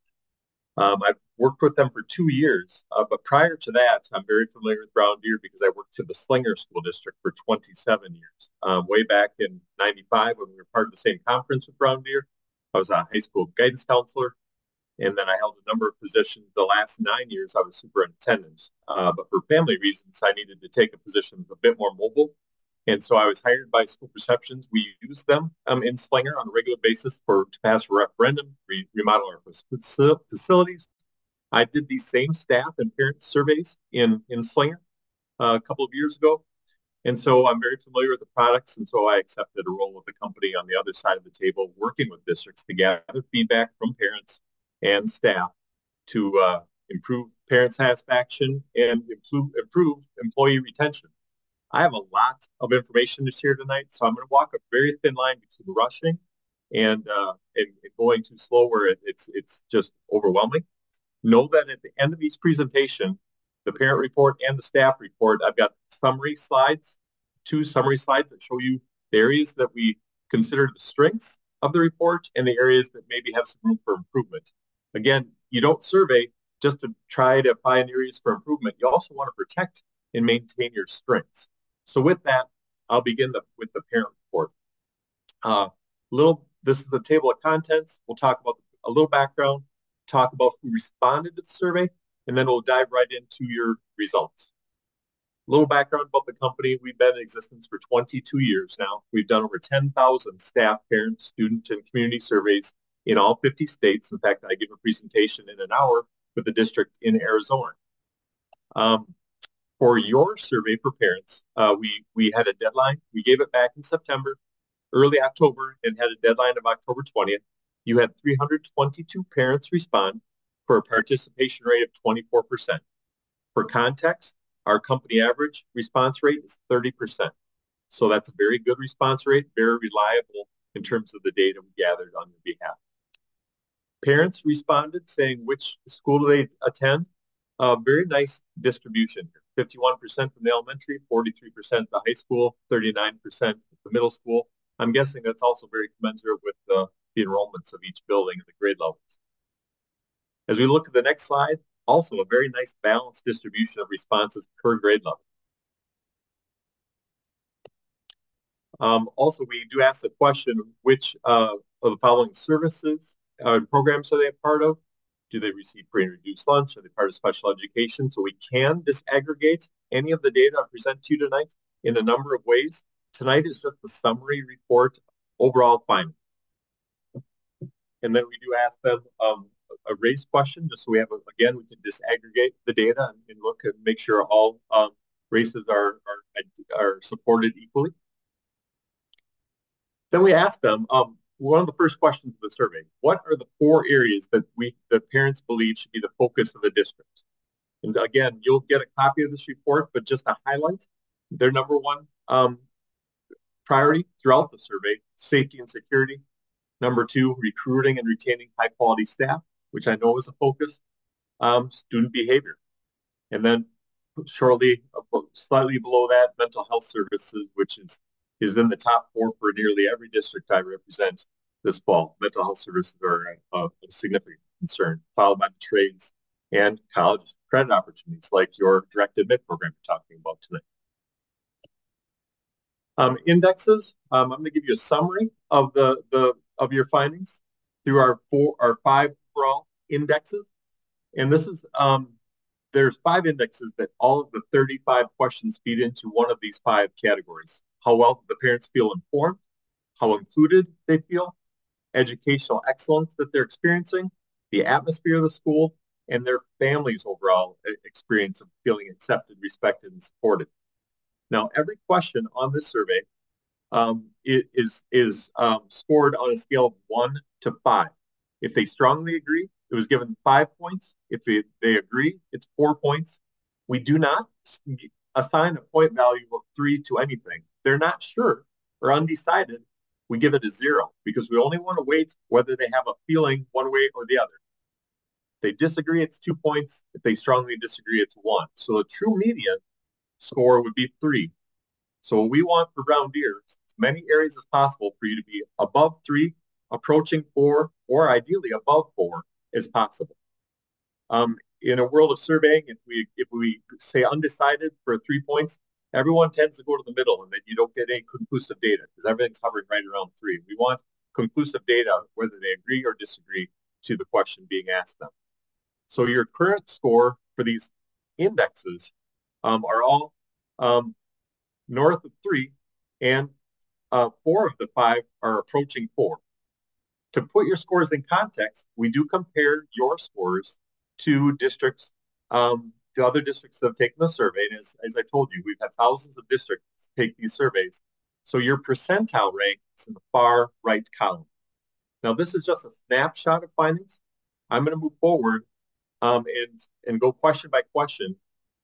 I've worked with them for 2 years, but prior to that, I'm very familiar with Brown Deer because I worked for the Slinger School District for 27 years. Way back in '95 when we were part of the same conference with Brown Deer, I was a high school guidance counselor, and then I held a number of positions. The last 9 years, I was superintendent, but for family reasons, I needed to take a position a bit more mobile. And so I was hired by School Perceptions. We use them in Slinger on a regular basis to pass a referendum, remodel our facilities. I did these same staff and parent surveys in Slinger a couple of years ago. And so I'm very familiar with the products. And so I accepted a role with the company on the other side of the table, working with districts to gather feedback from parents and staff to improve parent satisfaction and improve employee retention. I have a lot of information to share tonight, so I'm going to walk a very thin line between rushing and going too slow where it's just overwhelming. Know that at the end of each presentation, the parent report and the staff report, I've got summary slides, 2 summary slides that show you the areas that we consider the strengths of the report and the areas that maybe have some room for improvement. Again, you don't survey just to try to find areas for improvement. You also want to protect and maintain your strengths. So with that, I'll begin with the parent report. This is the table of contents. We'll talk about a little background, talk about who responded to the survey, and then we'll dive right into your results. A little background about the company. We've been in existence for 22 years now. We've done over 10,000 staff, parent, student, and community surveys in all 50 states. In fact, I give a presentation in an hour with the district in Arizona. For your survey for parents, we had a deadline. We gave it back in September, early October, and had a deadline of October 20th. You had 322 parents respond for a participation rate of 24%. For context, our company average response rate is 30%. So that's a very good response rate, very reliable in terms of the data we gathered on your behalf. Parents responded saying which school do they attend. Very nice distribution here. 51% from the elementary, 43% the high school, 39% the middle school. I'm guessing that's also very commensurate with the enrollments of each building and the grade levels. As we look at the next slide, also a very nice balanced distribution of responses per grade level. Also, we do ask the question, which of the following services and programs are they a part of? Do they receive free and reduced lunch? Are they part of special education? So we can disaggregate any of the data I present to you tonight in a number of ways. Tonight is just the summary report, overall findings. And then we do ask them a raised question, just so we have, again, we can disaggregate the data and look and make sure all races are supported equally. Then we ask them, one of the first questions of the survey, what are the 4 areas that the parents believe should be the focus of the district? And again, you'll get a copy of this report, but just to highlight, their number 1 priority throughout the survey, safety and security. Number 2, recruiting and retaining high quality staff, which I know is a focus. Student behavior. And then shortly, slightly below that, mental health services, which is in the top 4 for nearly every district I represent this fall. Mental health services are a significant concern, followed by the trades and college credit opportunities like your direct admit program we're talking about tonight. Indexes, I'm going to give you a summary of of your findings through our 5 overall indexes. And this is, there's 5 indexes that all of the 35 questions feed into one of these 5 categories. How well the parents feel informed, how included they feel, educational excellence that they're experiencing, the atmosphere of the school, and their family's overall experience of feeling accepted, respected, and supported. Now, every question on this survey is scored on a scale of 1 to 5. If they strongly agree, it was given 5 points. If they agree, it's 4 points. We do not assign a point value of 3 to anything. They're not sure or undecided, we give it a 0 because we only want to weight whether they have a feeling one way or the other. If they disagree, it's 2 points. If they strongly disagree, it's 1. So the true median score would be 3. So what we want for Brown Deer is to many areas as possible for you to be above 3, approaching 4, or ideally above 4 as possible. In a world of surveying, if we say undecided for 3 points, everyone tends to go to the middle, and then you don't get any conclusive data because everything's hovering right around 3. We want conclusive data, whether they agree or disagree to the question being asked them. So your current score for these indexes are all north of 3, and 4 of the 5 are approaching 4. To put your scores in context, we do compare your scores to districts, the other districts that have taken the survey. And as I told you, we've had thousands of districts take these surveys. So your percentile rank is in the far right column. Now, this is just a snapshot of findings. I'm going to move forward and go question by question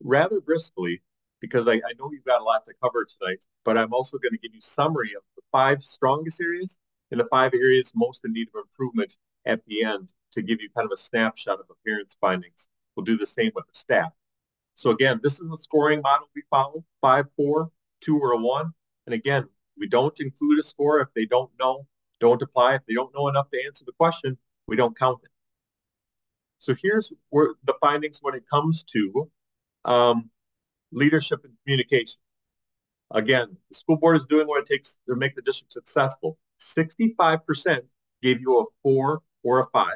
rather briskly, because I know you've got a lot to cover tonight, but I'm also going to give you a summary of the 5 strongest areas and the 5 areas most in need of improvement at the end to give you kind of a snapshot of the parents' findings. We'll do the same with the staff. So again, this is the scoring model we follow, 5, 4, 2, or a 1. And again, we don't include a score if they don't know, don't apply. If they don't know enough to answer the question, we don't count it. So here's where the findings when it comes to leadership and communication. Again, the school board is doing what it takes to make the district successful. 65% gave you a 4 or a 5.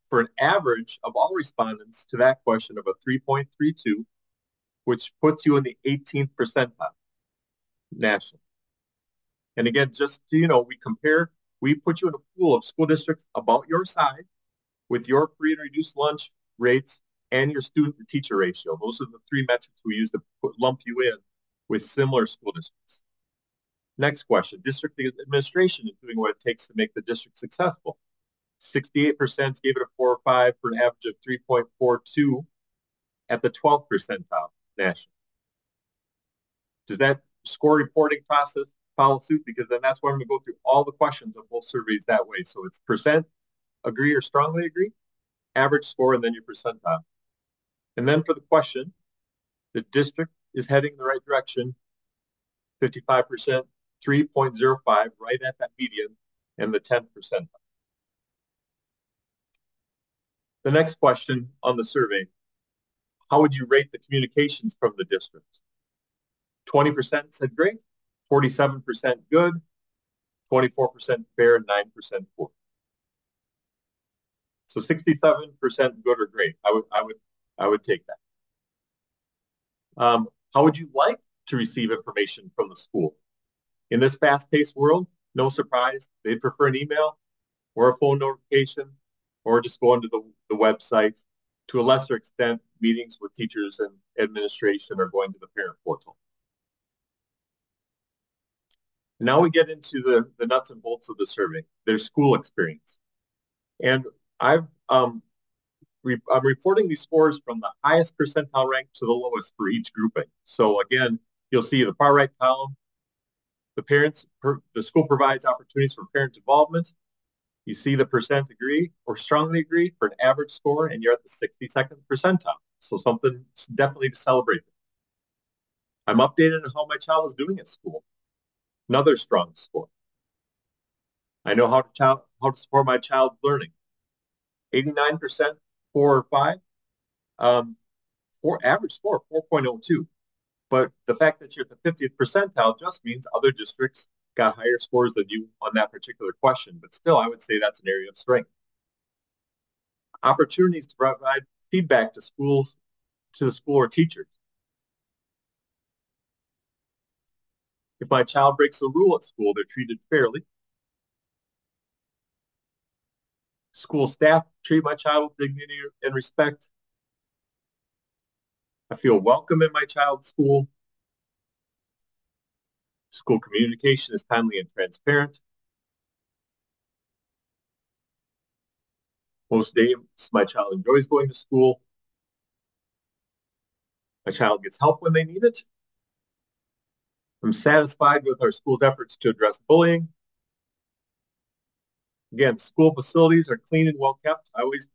For an average of all respondents to that question of a 3.32, which puts you in the 18th percentile nationally. And again, just so you know, we put you in a pool of school districts about your size with your free and reduced lunch rates and your student to teacher ratio. Those are the 3 metrics we use to lump you in with similar school districts. Next question, district administration is doing what it takes to make the district successful. 68% gave it a 4 or 5 for an average of 3.42 at the 12th percentile nationally. Does that score reporting process follow suit? Because then that's why I'm going to go through all the questions of both surveys that way. So it's percent agree or strongly agree, average score, and then your percentile. And then for the question, the district is heading in the right direction, 55%, 3.05, right at that median, and the 10th percentile. The next question on the survey, how would you rate the communications from the district? 20% said great, 47% good, 24% fair, and 9% poor. So 67% good or great. I would take that. How would you like to receive information from the school? In this fast-paced world, no surprise, they'd prefer an email or a phone notification, or just go onto the website. To a lesser extent, meetings with teachers and administration or going to the parent portal. Now we get into the nuts and bolts of the survey, their school experience. And I'm reporting these scores from the highest percentile rank to the lowest for each grouping. So again, you'll see the far right column, the school provides opportunities for parent involvement. You see the percent agree or strongly agree for an average score, and you're at the 62nd percentile. So something definitely to celebrate. I'm updated on how my child is doing at school. Another strong score. I know how to support my child's learning. 89%, 4 or 5. Average score, 4.02. But the fact that you're at the 50th percentile just means other districts got higher scores than you on that particular question. But still, I would say that's an area of strength. Opportunities to provide feedback to the school or teachers. If my child breaks a rule at school, they're treated fairly. School staff treat my child with dignity and respect. I feel welcome in my child's school. School communication is timely and transparent. Most days, my child enjoys going to school. My child gets help when they need it. I'm satisfied with our school's efforts to address bullying. Again, school facilities are clean and well kept. I always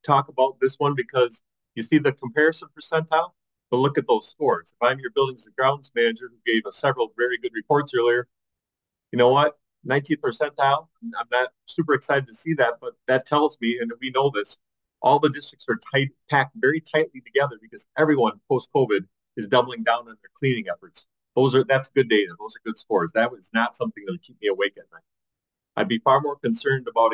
talk about this one because you see the comparison percentile. But look at those scores. If I'm your buildings and grounds manager who gave us several very good reports earlier, you know what? 19th percentile, I'm not super excited to see that, but that tells me, and we know this, all the districts are packed very tightly together because everyone post-COVID is doubling down on their cleaning efforts. That's good data. Those are good scores. That was not something that would keep me awake at night. I'd be far more concerned about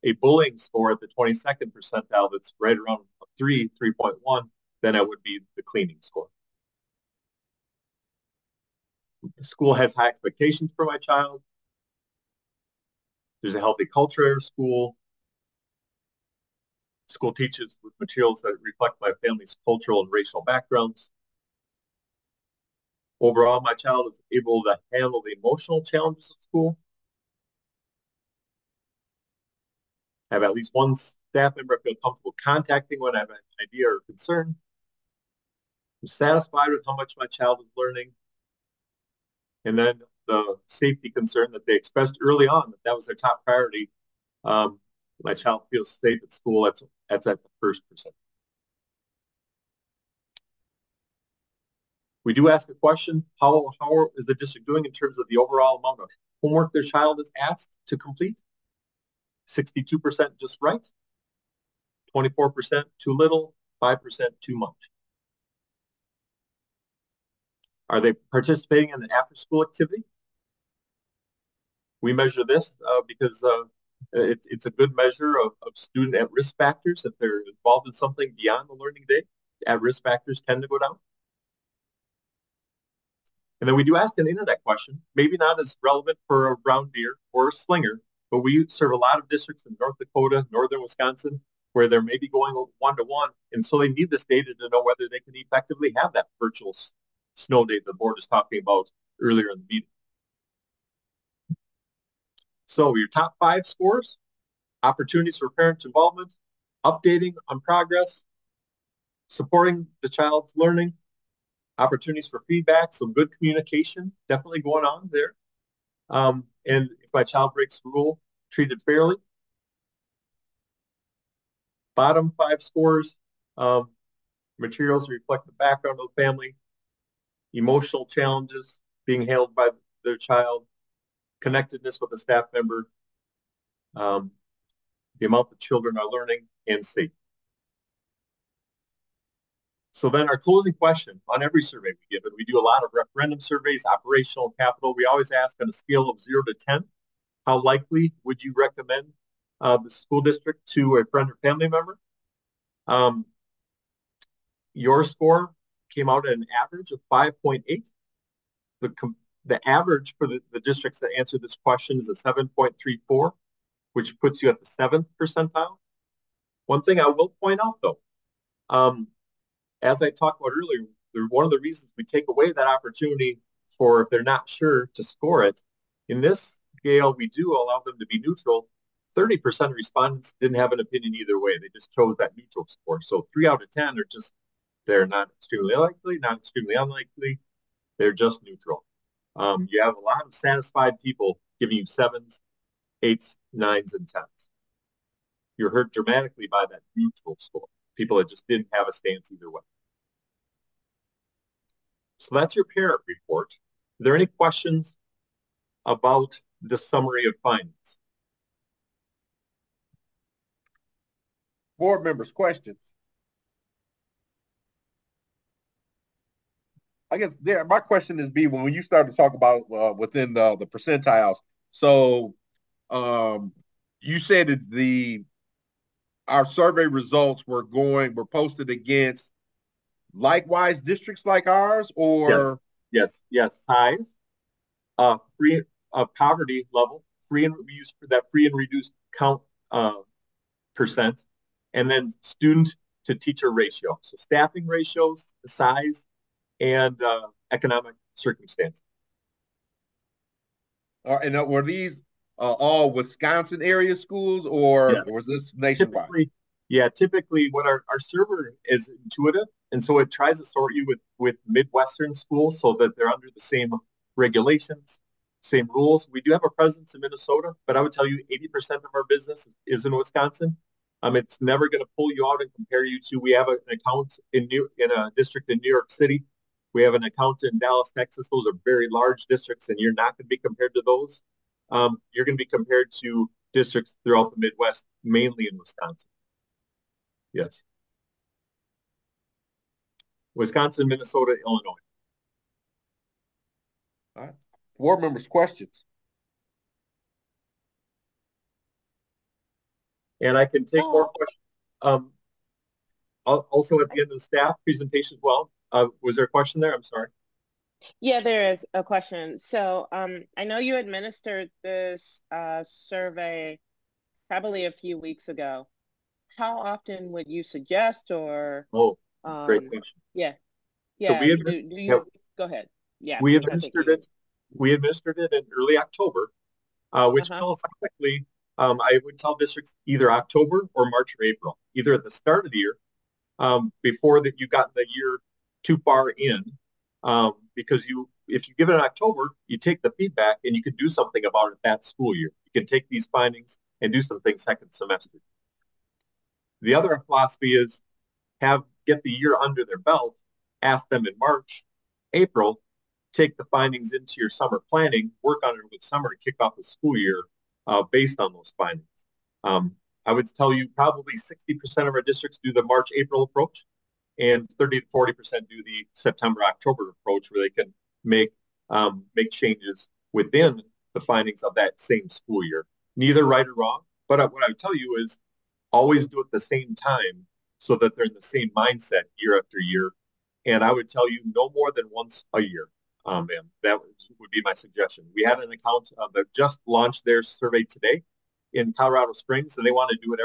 a bullying score at the 22nd percentile that's right around 3.1 than I would be the cleaning score. The school has high expectations for my child. There's a healthy culture at our school. School teaches with materials that reflect my family's cultural and racial backgrounds. Overall, my child is able to handle the emotional challenges of school. Have at least one staff member I feel comfortable contacting when I have an idea or concern. I'm satisfied with how much my child is learning. And then the safety concern that they expressed early on, that was their top priority. My child feels safe at school. That's at the first percent. We do ask a question, how is the district doing in terms of the overall amount of homework their child is asked to complete? 62% just right, 24% too little, 5% too much. Are they participating in an after-school activity? We measure this because it's a good measure of student at-risk factors. If they're involved in something beyond the learning day, at-risk factors tend to go down. And then we do ask an internet question, maybe not as relevant for a Brown Deer or a Slinger, but we serve a lot of districts in North Dakota, northern Wisconsin, where they're maybe going one-to-one. And so they need this data to know whether they can effectively have that virtual snow day the board is talking about earlier in the meeting. So your top 5 scores, opportunities for parent involvement, updating on progress, supporting the child's learning, opportunities for feedback, some good communication definitely going on there. And if my child breaks the rule, treated fairly. Bottom 5 scores, materials reflect the background of the family, emotional challenges being held by their child, connectedness with a staff member, the amount that children are learning, and safety. So then our closing question on every survey we give, and we do a lot of referendum surveys, operational capital, we always ask on a scale of 0 to 10, how likely would you recommend the school district to a friend or family member? Your score came out at an average of 5.8. The average for the districts that answer this question is a 7.34, which puts you at the 7th percentile. One thing I will point out though, as I talked about earlier, one of the reasons we take away that opportunity for if they're not sure to score it, in this scale, we do allow them to be neutral. 30% of respondents didn't have an opinion either way. They just chose that neutral score. So 3 out of 10 are just, they're not extremely likely, not extremely unlikely. They're just neutral. You have a lot of satisfied people giving you 7s, 8s, 9s, and 10s. You're hurt dramatically by that neutral score. People that just didn't have a stance either way. So that's your parent report. Are there any questions about the summary of findings? Board members, questions? I guess my question is when you started to talk about within the percentiles. So you said that our survey results were posted against likewise districts like ours, or yes, size, poverty level, free and reduced count percent, and then student to teacher ratio. So staffing ratios, size, and economic circumstances. And were these all Wisconsin area schools, or was this nationwide? Typically what our server is intuitive, and so it tries to sort you with Midwestern schools so that they're under the same regulations, same rules. We do have a presence in Minnesota, but I would tell you 80% of our business is in Wisconsin. It's never going to pull you out and compare you to, we have an account in a district in New York City. We have an account in Dallas, Texas. Those are very large districts, and you're not going to be compared to those. You're going to be compared to districts throughout the Midwest, mainly in Wisconsin. Yes. Wisconsin, Minnesota, Illinois. All right. Board members, questions? And I can take more questions. Also at the end of the staff presentation as well. Was there a question there? I'm sorry. Yeah, there is a question. So I know you administered this survey probably a few weeks ago. How often would you suggest, or? Oh, great question. Yeah. Yeah. So go ahead. Yeah. We administered it in early October, which philosophically, I would tell districts either October or March or April, either at the start of the year, before that you got the year too far in, because if you give it in October, you take the feedback and you can do something about it that school year. You can take these findings and do something second semester. The other philosophy is get the year under their belt, ask them in March, April, take the findings into your summer planning, work on it over the summer to kick off the school year based on those findings. I would tell you probably 60% of our districts do the March-April approach, and 30 to 40% do the September-October approach, where they can make changes within the findings of that same school year. Neither right or wrong, but what I would tell you is always do it at the same time so that they're in the same mindset year after year. And I would tell you no more than once a year. And that would be my suggestion. We had an account that just launched their survey today in Colorado Springs, and they want to do it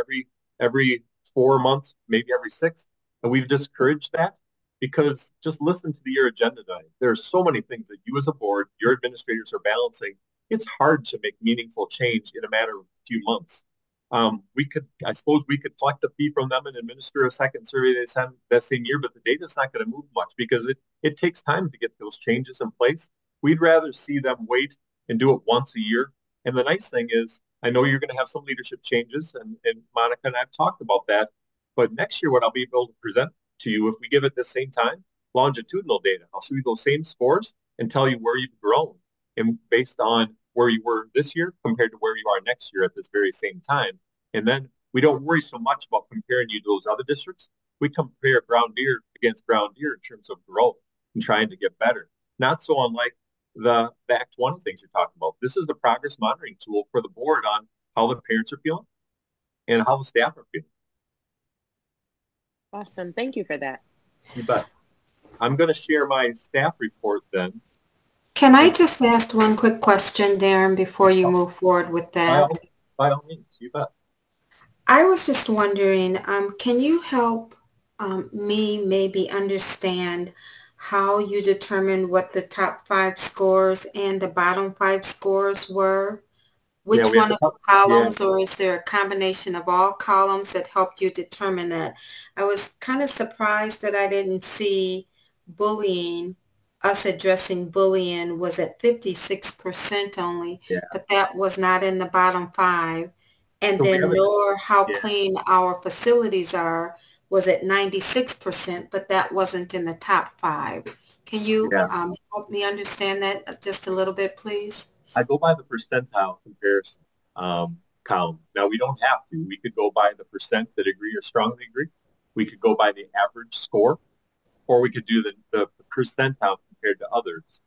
every 4 months, maybe every 6. And we've discouraged that because just listen to the year agenda tonight. There are so many things that you as a board, your administrators are balancing. It's hard to make meaningful change in a matter of a few months. I suppose we could collect a fee from them and administer a second survey they send that same year, but the data's not going to move much because it takes time to get those changes in place. We'd rather see them wait and do it once a year. And the nice thing is, I know you're going to have some leadership changes, and Monica and I have talked about that. But next year, what I'll be able to present to you, if we give it the same time, longitudinal data, I'll show you those same scores and tell you where you've grown, and based on where you were this year compared to where you are next year at this very same time. And then we don't worry so much about comparing you to those other districts. We compare Brown Deer against Brown Deer in terms of growth and trying to get better. Not so unlike the Act 20 things you're talking about. This is the progress monitoring tool for the board on how the parents are feeling and how the staff are feeling. Awesome. Thank you for that. You bet. I'm going to share my staff report then. Can I just ask one quick question, Darren, before you move forward with that? By all means, you bet. I was just wondering, can you help me maybe understand how you determined what the top 5 scores and the bottom 5 scores were? Which one of the columns, or is there a combination of all columns that helped you determine that? I was kind of surprised that I didn't see bullying. Us addressing bullying was at 56% only, but that was not in the bottom 5. And so then nor how clean our facilities are was at 96%, but that wasn't in the top 5. Can you help me understand that just a little bit, please? I go by the percentile comparison column. Now, we don't have to. We could go by the percent that agree or strongly agree. We could go by the average score, or we could do the percentile compared to others.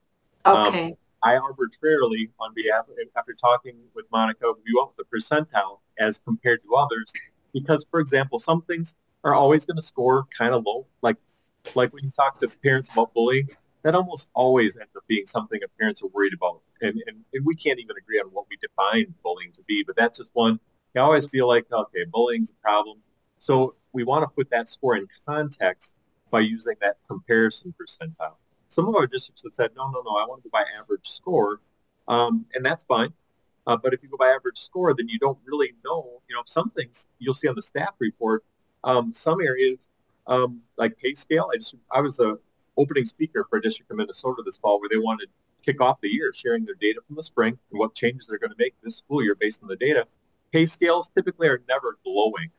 Okay. I arbitrarily, on behalf, after talking with Monica, we went with the percentile as compared to others because, for example, some things are always going to score kind of low. Like when you talk to parents about bullying, that almost always ends up being something that parents are worried about. And we can't even agree on what we define bullying to be, but that's just one. I always feel like, okay, bullying's a problem. So we want to put that score in context by using that comparison percentile. Some of our districts have said, no, I want to go by average score, and that's fine. But if you go by average score, then you don't really know, some things you'll see on the staff report, some areas like pay scale. I was the opening speaker for a district in Minnesota this fall where they wanted to kick off the year sharing their data from the spring and what changes they're going to make this school year based on the data. Pay scales typically are never glowing.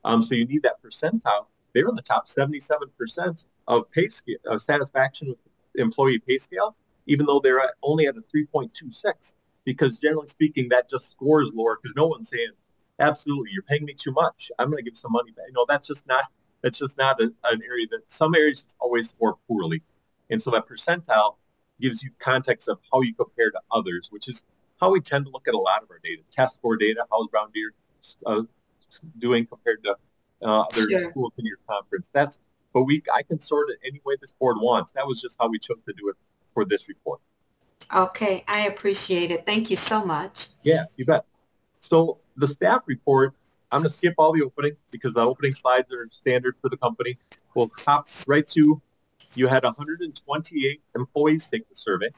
So you need that percentile. They're in the top 77% of pay scale, satisfaction with employee pay scale, even though they're only at a 3.26. Because generally speaking, that just scores lower because no one's saying, absolutely, you're paying me too much, I'm going to give some money back. That's just not an area that some areas just always score poorly. And so that percentile gives you context of how you compare to others, which is how we tend to look at a lot of our data. Test score data, how's Brown Deer doing compared to other schools in your conference. But I can sort it any way this board wants. That was just how we chose to do it for this report. Okay, I appreciate it. Thank you so much. Yeah, you bet. So the staff report, I'm going to skip all the opening because the opening slides are standard for the company. We'll hop right to, you had 128 employees take the survey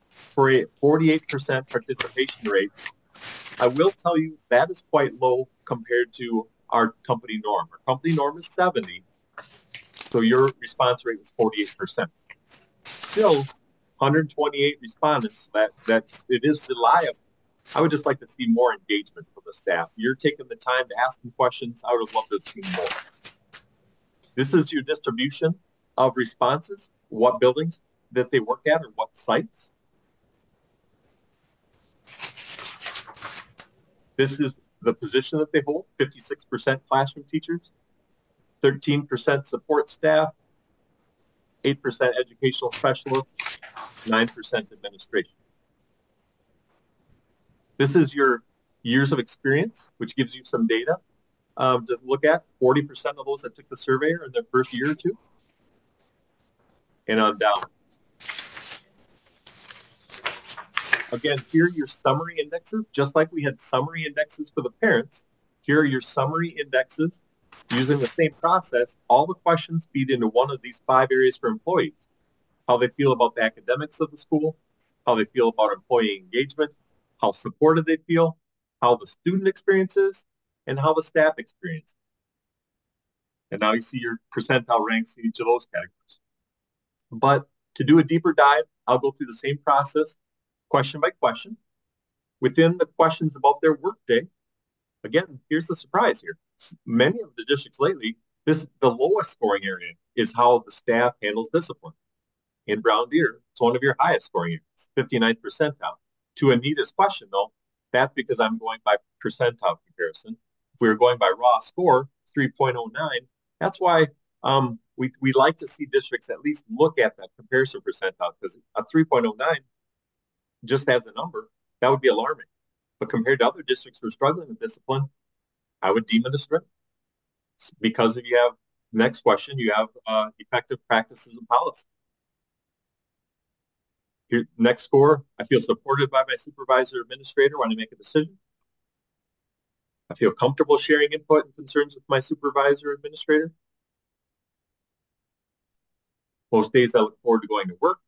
for a 48% participation rate. I will tell you that is quite low compared to our company norm. Our company norm is 70, so your response rate was 48%. Still, 128 respondents, that it is reliable. I would just like to see more engagement from the staff. You're taking the time to ask them questions. I would love to see more. This is your distribution of responses, what buildings that they work at or what sites. This is the position that they hold, 56% classroom teachers, 13% support staff, 8% educational specialists, 9% administration. This is your years of experience, which gives you some data to look at. 40% of those that took the survey are in their first year or two, and on down. Again, here are your summary indexes. Just like we had summary indexes for the parents, here are your summary indexes using the same process. All the questions feed into one of these 5 areas for employees. How they feel about the academics of the school, how they feel about employee engagement, how supported they feel, how the student experience is, and how the staff experience. And now you see your percentile ranks in each of those categories. But to do a deeper dive, I'll go through the same process, question by question. Within the questions about their workday, again, here's the surprise here. Many of the districts lately, the lowest scoring area is how the staff handles discipline. In Brown Deer, it's one of your highest scoring areas, 59th percentile. To Anita's question, though, that's because I'm going by percentile comparison. If we were going by raw score, 3.09, that's why we like to see districts at least look at that comparison percentile, because a 3.09 just as a number, that would be alarming. But compared to other districts who are struggling with discipline, I would deem it a strength. Because if you have, next question, you have effective practices and policy. Here, next score, I feel supported by my supervisor administrator when I make a decision. I feel comfortable sharing input and concerns with my supervisor administrator. Most days I look forward to going to work.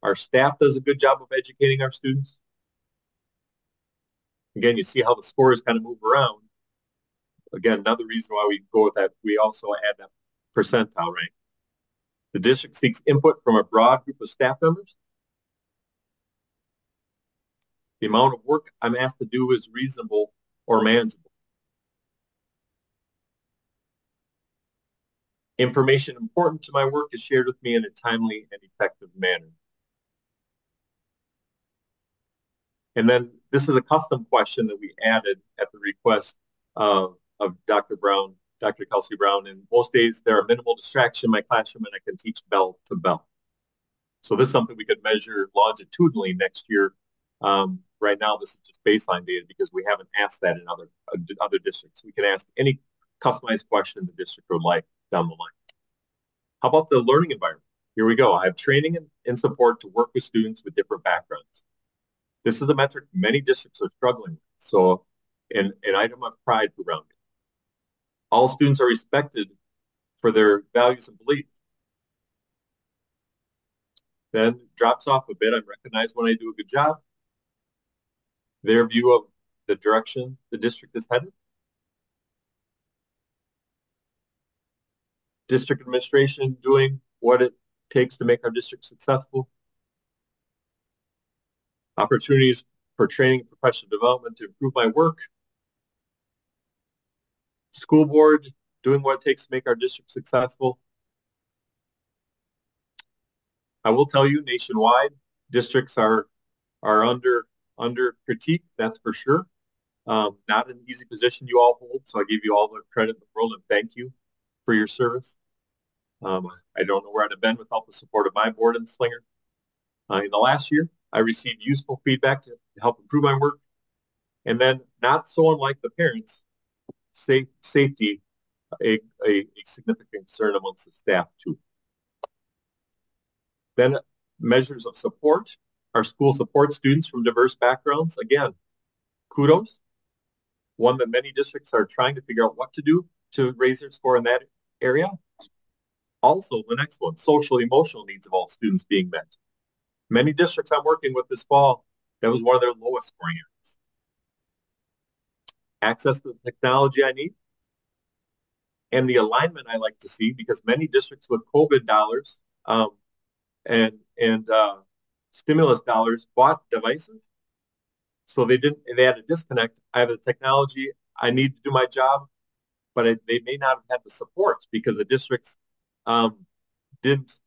Our staff does a good job of educating our students. Again, you see how the scores kind of move around. Again, another reason why we go with that, we also add that percentile rank. The district seeks input from a broad group of staff members. The amount of work I'm asked to do is reasonable or manageable. Information important to my work is shared with me in a timely and effective manner. And then this is a custom question that we added at the request of Dr. Brown, Dr. Kelsey Brown. And most days there are minimal distraction in my classroom and I can teach bell to bell. So this is something we could measure longitudinally next year. Right now, this is just baseline data because we haven't asked that in other districts. We can ask any customized question the district would like down the line. How about the learning environment? Here we go. I have training and support to work with students with different backgrounds. This is a metric many districts are struggling with. So an item of pride for Brown Deer. All students are respected for their values and beliefs. Then drops off a bit. I'm recognized when I do a good job. Their view of the direction the district is headed. District administration doing what it takes to make our district successful. Opportunities for training and professional development to improve my work. School board doing what it takes to make our district successful. I will tell you, nationwide, districts are under critique, that's for sure. Not an easy position you all hold, so I give you all the credit in the world and thank you for your service. I don't know where I'd have been without the support of my board and Slinger. In the last year, I received useful feedback to help improve my work. And then, not so unlike the parents, safety, a significant concern amongst the staff too. Then measures of support. Our school supports students from diverse backgrounds. Again, kudos. One that many districts are trying to figure out what to do to raise their score in that area. Also, the next one, social emotional needs of all students being met. Many districts I'm working with this fall, that was one of their lowest scoring areas. Access to the technology I need. And the alignment I like to see, because many districts with COVID dollars and stimulus dollars bought devices. So they had a disconnect. I have the technology, I need to do my job, but they may not have had the support because the districts didn't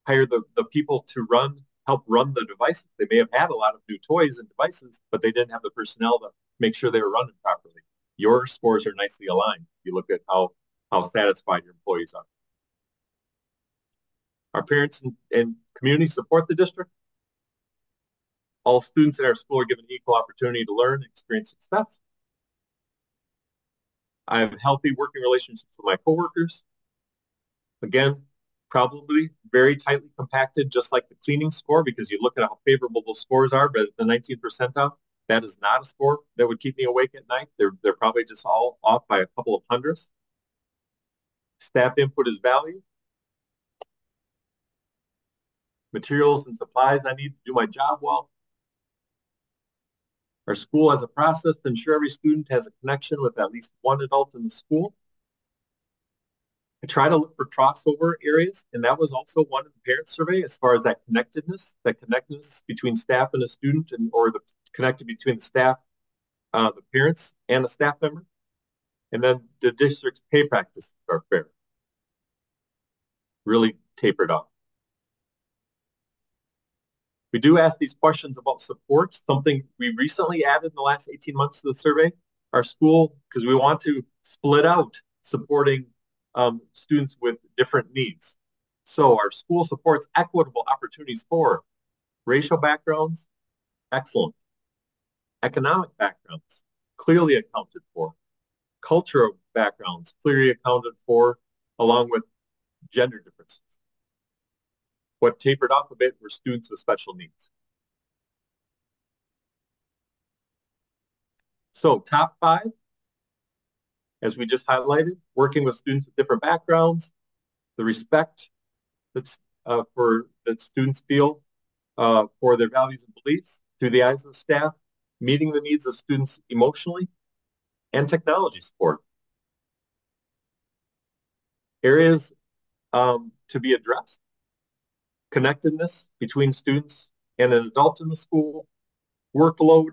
hire the people to help run the devices. They may have had a lot of new toys and devices, but they didn't have the personnel to make sure they were running properly. Your scores are nicely aligned. You look at how satisfied your employees are. Our parents and community support the district. All students in our school are given equal opportunity to learn and experience success. I have healthy working relationships with my coworkers. Again, probably very tightly compacted, just like the cleaning score, because you look at how favorable those scores are, but the 19th percentile, that is not a score that would keep me awake at night. They're probably just all off by a couple of hundredths. Staff input is valued. Materials and supplies I need to do my job well. Our school has a process to ensure every student has a connection with at least one adult in the school. I try to look for crossover areas, and that was also one in the parent survey as far as that connectedness between staff and a student, or the connected between the staff, the parents, and a staff member. And then the district's pay practices are fair. Really tapered off. We do ask these questions about support, something we recently added in the last 18 months to the survey. Our school, because we want to split out supporting students with different needs. So our school supports equitable opportunities for racial backgrounds, excellent. Economic backgrounds, clearly accounted for. Cultural backgrounds, clearly accounted for, along with gender differences. What tapered off a bit were students with special needs. So top 5, as we just highlighted, working with students with different backgrounds, the respect that students feel for their values and beliefs through the eyes of the staff, meeting the needs of students emotionally, and technology support. Areas to be addressed: connectedness between students and an adult in the school, workload,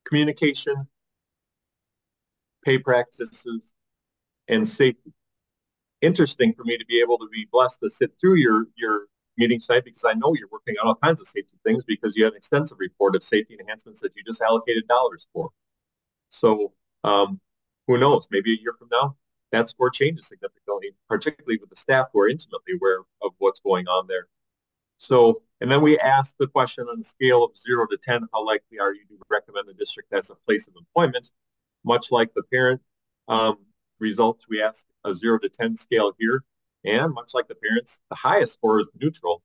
communication, pay practices, and safety. Interesting for me to be able to be blessed to sit through your meeting tonight, because I know you're working on all kinds of safety things, because you have an extensive report of safety enhancements that you just allocated dollars for. So who knows, maybe a year from now, that score changes significantly, particularly with the staff who are intimately aware of what's going on there. So, and then we asked the question on a scale of 0 to 10, how likely are you to recommend the district as a place of employment? Much like the parent results, we asked a 0 to 10 scale here. And much like the parents, the highest score is neutral.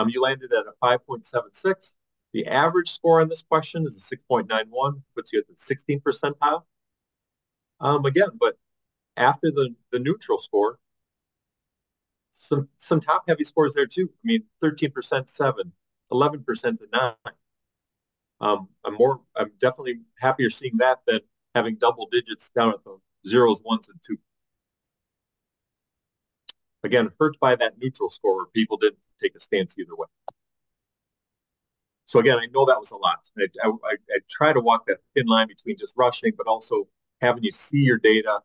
You landed at a 5.76. The average score on this question is a 6.91, puts you at the 16th percentile. Again, but after the neutral score, some top heavy scores there too. I mean, 13% 7, 11% to 9. I'm definitely happier seeing that than having double digits down at the 0s, 1s, and 2. Again, hurt by that neutral score where people didn't take a stance either way. So again, I know that was a lot. I try to walk that thin line between just rushing, but also having you see your data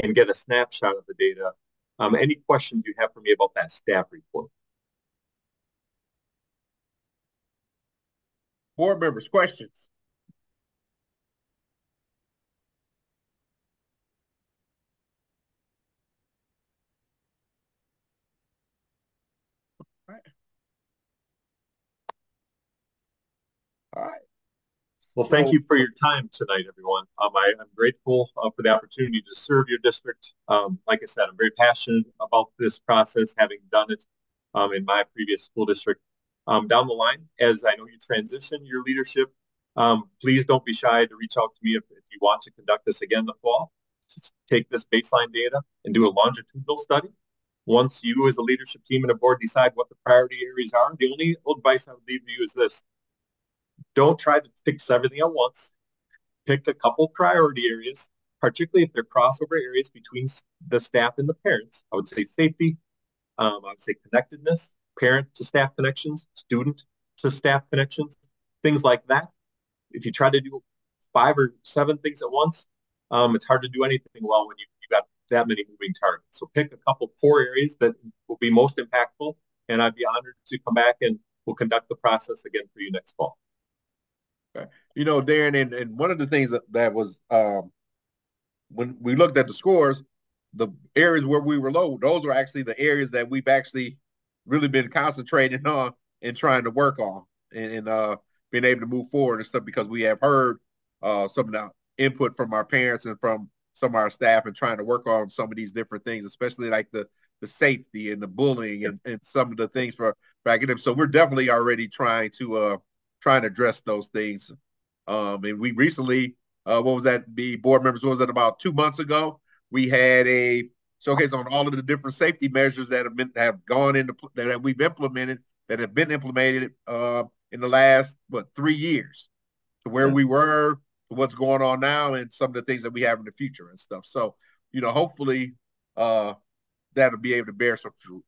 and get a snapshot of the data. Any questions you have for me about that staff report? Board members, questions? All right. All right. Well, thank you for your time tonight, everyone. I'm grateful for the opportunity to serve your district. Like I said, I'm very passionate about this process, having done it in my previous school district. Down the line, as I know you transition your leadership, please don't be shy to reach out to me if you want to conduct this again in the fall. Just take this baseline data and do a longitudinal study. Once you as a leadership team and a board decide what the priority areas are, the only advice I would leave you is this. Don't try to fix everything at once. Pick a couple priority areas, particularly if they're crossover areas between the staff and the parents. I would say safety, I would say connectedness, parent to staff connections, student to staff connections, things like that. If you try to do 5 or 7 things at once, it's hard to do anything well when you got that many moving targets. So pick a couple core areas that will be most impactful, and I'd be honored to come back and we'll conduct the process again for you next fall. Okay. You know, Darren, and one of the things that was when we looked at the scores, the areas where we were low, those are actually the areas that we've actually really been concentrating on and trying to work on and being able to move forward and stuff, because we have heard some of the input from our parents and from some of our staff and trying to work on some of these different things, especially like the safety and the bullying and some of the things for academics. So we're definitely already trying to address those things. And we recently, what was that, the board members, what was that, about 2 months ago? We had a showcase on all of the different safety measures that have gone into, that we've implemented, that have been implemented in the last, 3 years, to where we were, to what's going on now, and some of the things that we have in the future and stuff. So, you know, hopefully that'll be able to bear some fruit.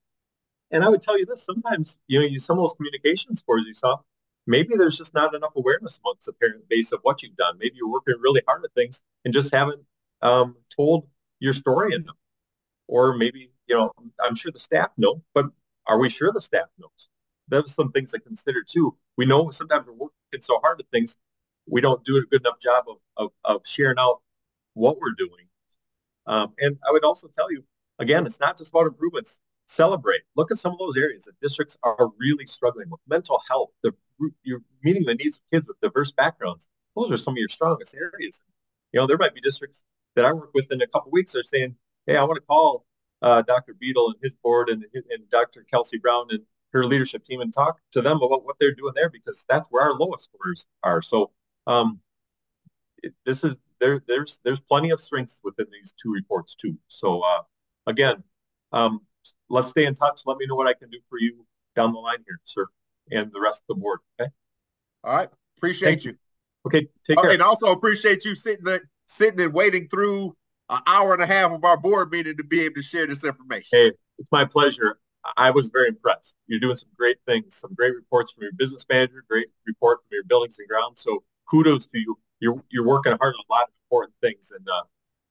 And I would tell you this, sometimes, you know, some of those communication scores you saw, maybe there's just not enough awareness amongst the parent base of what you've done. Maybe you're working really hard at things and just haven't told your story enough. Or maybe, you know, I'm sure the staff know, but are we sure the staff knows? Those are some things to consider too. We know sometimes we're working so hard at things, we don't do a good enough job of sharing out what we're doing. And I would also tell you, again, it's not just about improvements. Celebrate. Look at some of those areas that districts are really struggling with. Mental health, you're meeting the needs of kids with diverse backgrounds. Those are some of your strongest areas. You know, there might be districts that I work with in a couple of weeks that are saying, hey, I want to call Dr. Beadle and his board and Dr. Kelsey Brown and her leadership team and talk to them about what they're doing there, because that's where our lowest scores are. So there's plenty of strengths within these 2 reports too. So again, let's stay in touch. Let me know what I can do for you down the line here, sir, and the rest of the board. Okay. All right. Appreciate you. Okay. Take care. And also appreciate you sitting and waiting through an hour and a half of our board meeting to be able to share this information. Hey, it's my pleasure. I was very impressed. You're doing some great things, some great reports from your business manager, great report from your buildings and grounds. So kudos to you. You're working hard on a lot of important things. And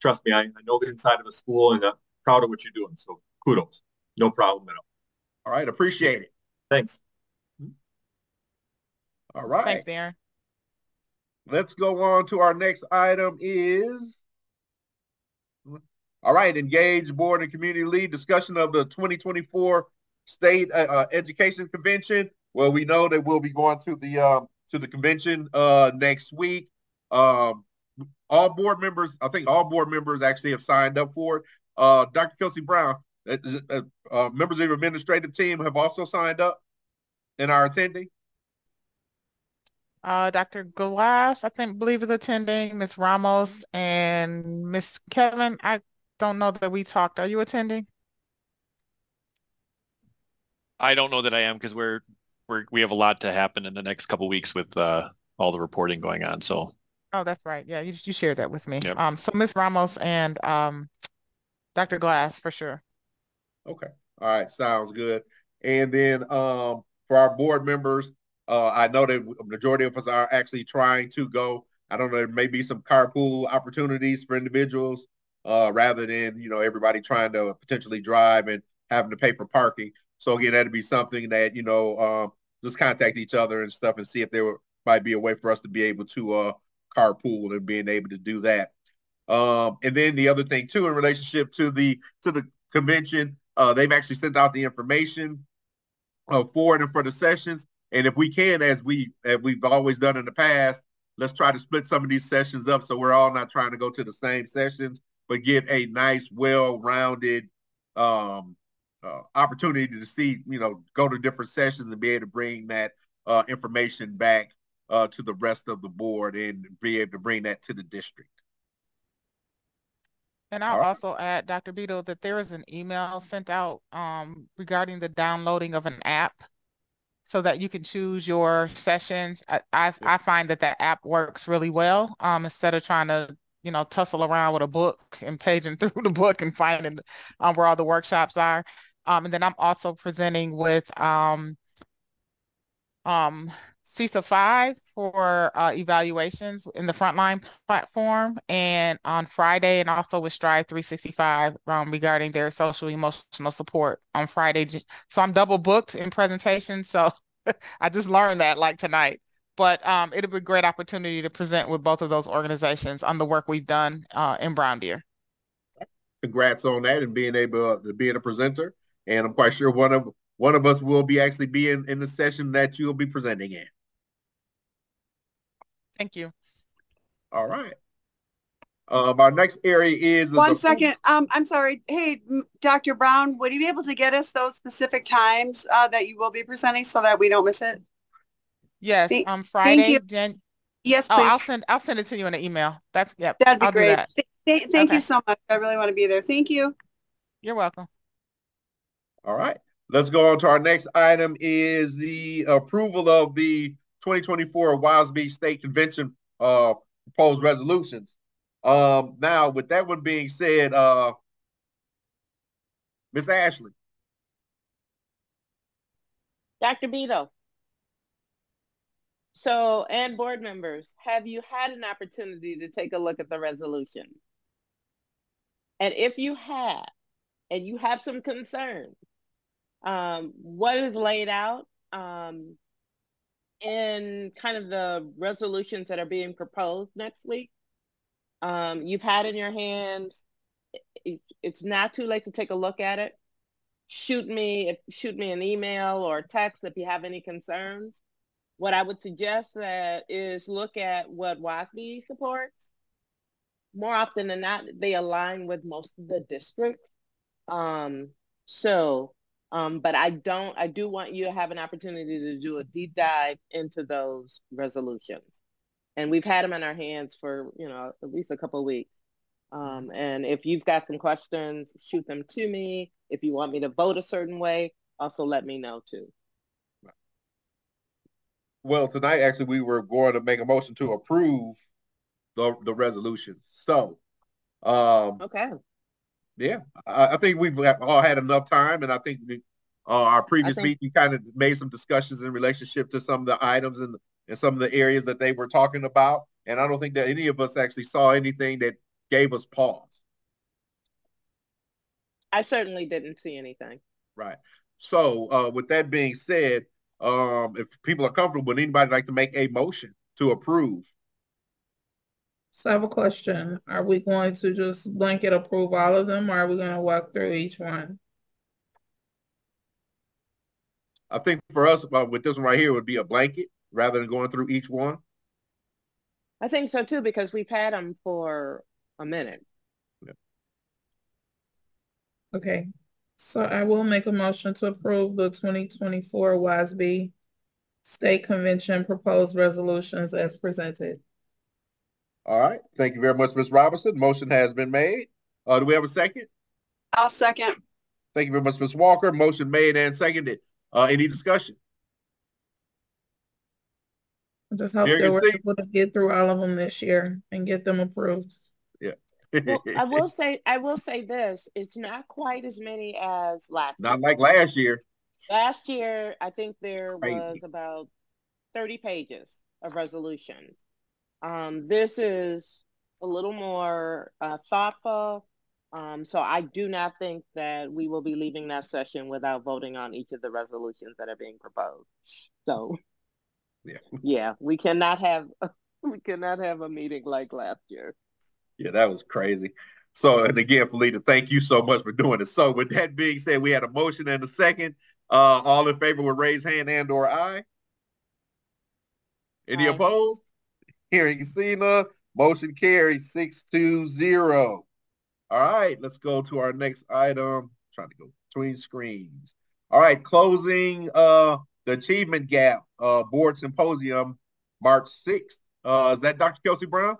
trust me, I know the inside of a school, and proud of what you're doing. So kudos. No problem at all. All right. Appreciate it. Thanks. All right. Thanks, Darren. Let's go on to our next item is, all right, engage board and community lead discussion of the 2024 state education convention. Well, we know that we'll be going to the convention next week. All board members, I think all board members actually have signed up for it. Dr. Kelsey Brown, members of your administrative team have also signed up and are attending. Dr. Glass, believe is attending. Ms. Ramos and Ms. Kevin, I don't know that we talked. Are you attending? I don't know that I am, because we have a lot to happen in the next couple of weeks with all the reporting going on. So. Oh, that's right. Yeah, you shared that with me. Yep. So Ms. Ramos and Dr. Glass for sure. Okay. All right. Sounds good. And then for our board members, I know that a majority of us are actually trying to go I don't know, there may be some carpool opportunities for individuals rather than, everybody trying to potentially drive and having to pay for parking. So again, that'd be something that, just contact each other and stuff and see if there might be a way for us to be able to carpool and being able to do that. And then the other thing too, in relationship to the convention, they've actually sent out the information for it and for the sessions. And if we can, as we've always done in the past, let's try to split some of these sessions up so we're all not trying to go to the same sessions, but get a nice, well-rounded opportunity to see, go to different sessions and be able to bring that information back to the rest of the board and be able to bring that to the district. And I'll also add, Dr. Beadle, that there is an email sent out regarding the downloading of an app so that you can choose your sessions. I find that app works really well instead of trying to, tussle around with a book and paging through the book and finding where all the workshops are. And then I'm also presenting with CISA 5 for evaluations in the Frontline platform, and on Friday, and also with Strive 365 regarding their social emotional support on Friday. So I'm double booked in presentations. So I just learned that like tonight, but it'll be a great opportunity to present with both of those organizations on the work we've done in Brown Deer. Congrats on that and being able to be a presenter. And I'm quite sure one of us will be actually be in the session that you'll be presenting in. Thank you. All right. Our next area is... One second. I'm sorry. Hey, Dr. Brown, would you be able to get us those specific times that you will be presenting so that we don't miss it? Yes, on Friday. Yes, please. I'll send it to you in an email. That'd be great. Thank you so much. I really want to be there. Thank you. You're welcome. All right. Let's go on to our next item is the approval of the 2024 WASB State Convention proposed resolutions. Now, with that one being said, Ms. Ashley. Dr. Beadle. So, and board members, have you had an opportunity to take a look at the resolution? And if you have, and you have some concerns, what is laid out in kind of the resolutions that are being proposed next week? You've had in your hands, it's not too late to take a look at it. Shoot me an email or text if you have any concerns. What I would suggest is look at what WASB supports. More often than not, they align with most of the districts. But I do want you to have an opportunity to do a deep dive into those resolutions. And we've had them in our hands for, at least a couple of weeks. And if you've got some questions, shoot them to me. If you want me to vote a certain way, also let me know too. Well, tonight, actually, we were going to make a motion to approve the resolution. So, okay. Yeah, I think we've all had enough time, and I think our previous meeting kind of made some discussions in relationship to some of the items and some of the areas that they were talking about. And I don't think that any of us actually saw anything that gave us pause. I certainly didn't see anything. Right. So with that being said, if people are comfortable, would anybody like to make a motion to approve? So I have a question. Are we going to just blanket approve all of them, or are we going to walk through each one? I think for us, with this one right here, would be a blanket rather than going through each one. I think so too, because we've had them for a minute. Yeah. Okay. So I will make a motion to approve the 2024 WASB State Convention proposed resolutions as presented. All right. Thank you very much, Ms. Robinson. Motion has been made. Do we have a second? I'll second. Thank you very much, Ms. Walker. Motion made and seconded. Any discussion? I just hope that we're able to get through all of them this year and get them approved. Yeah. Well, I will say this, it's not quite as many as last year. Not like last year. Last year, I think there was about 30 pages of resolutions. This is a little more thoughtful. So I do not think that we will be leaving that session without voting on each of the resolutions that are being proposed. So yeah, we cannot have a meeting like last year. Yeah, that was crazy. So, and again, Felita, thank you so much for doing it. So with that being said, we had a motion and a second. All in favor would raise hand and or aye. Any opposed? Hearing seen none, motion carries 6-0. All right, let's go to our next item. Trying to go between screens. All right, closing the Achievement Gap Board Symposium, March 6th. Is that Dr. Kelsey Brown?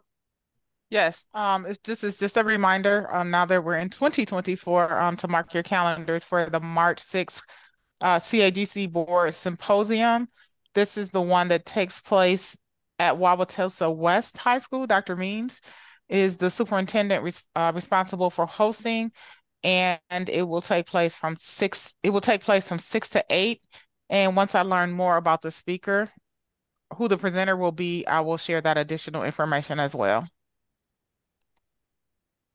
Yes, it's just a reminder now that we're in 2024 to mark your calendars for the March 6th CAGC Board Symposium. This is the one that takes place at Wauwatosa West High School. Dr. Means is the superintendent responsible for hosting, and it will take place from 6 to 8. And once I learn more about the speaker, who the presenter will be, I will share that additional information as well.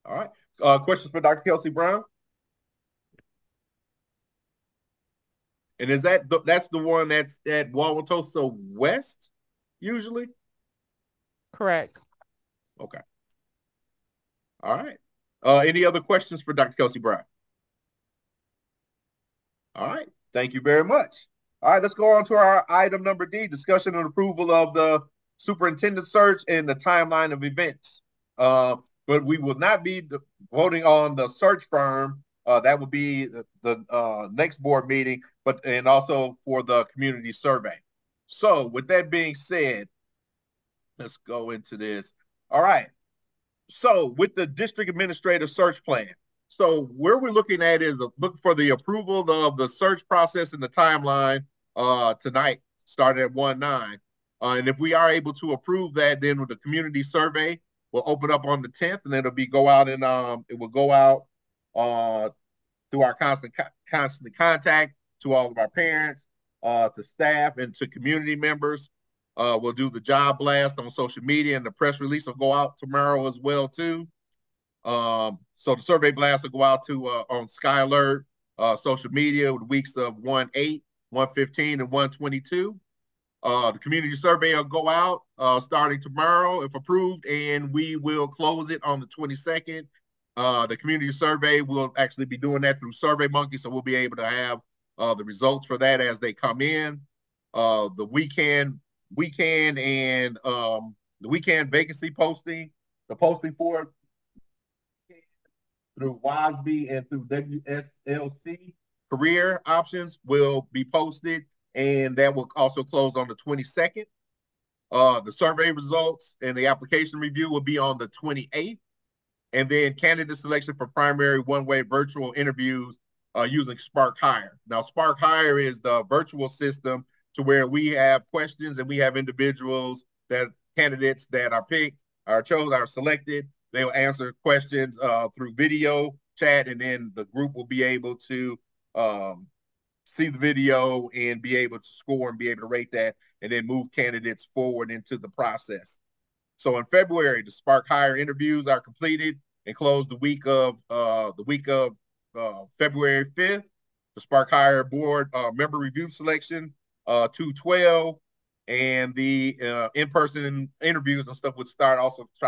All right. Questions for Dr. Kelsey Brown? And is that's the one that's at Wauwatosa West usually? Correct. Okay. All right. Any other questions for Dr. Kelsey Brown? All right. Thank you very much. All right, let's go on to our item number D, discussion and approval of the superintendent search and the timeline of events. But we will not be voting on the search firm. That will be the next board meeting, and also for the community survey. So with that being said, let's go into this. All right. So with the district administrative search plan, so where we're looking at is look for the approval of the search process and the timeline tonight, starting at 1/9. And if we are able to approve that, then with the community survey, we'll open up on the 10th, and it'll go out through our constant contact to all of our parents, to staff, and to community members. We'll do the job blast on social media, and the press release will go out tomorrow as well too. So the survey blast will go out to on Sky Alert, social media, the weeks of 1/8, 1/15, and 1/22. The community survey will go out starting tomorrow if approved, and we will close it on the 22nd. The community survey will actually be doing that through SurveyMonkey, so we'll be able to have the results for that as they come in. The weekend vacancy posting, the posting for it through WASB and through WSLC career options will be posted, and that will also close on the 22nd. The survey results and the application review will be on the 28th. And then candidate selection for primary one-way virtual interviews using Spark Hire. Now, Spark Hire is the virtual system to where we have questions and we have candidates that are picked, are chosen, are selected. They will answer questions through video chat, and then the group will be able to see the video and be able to score and be able to rate that, and then move candidates forward into the process. So in February, the Spark Hire interviews are completed and closed the week of February 5th. The Spark Hire board member review selection 2/12, and the in-person interviews and stuff would try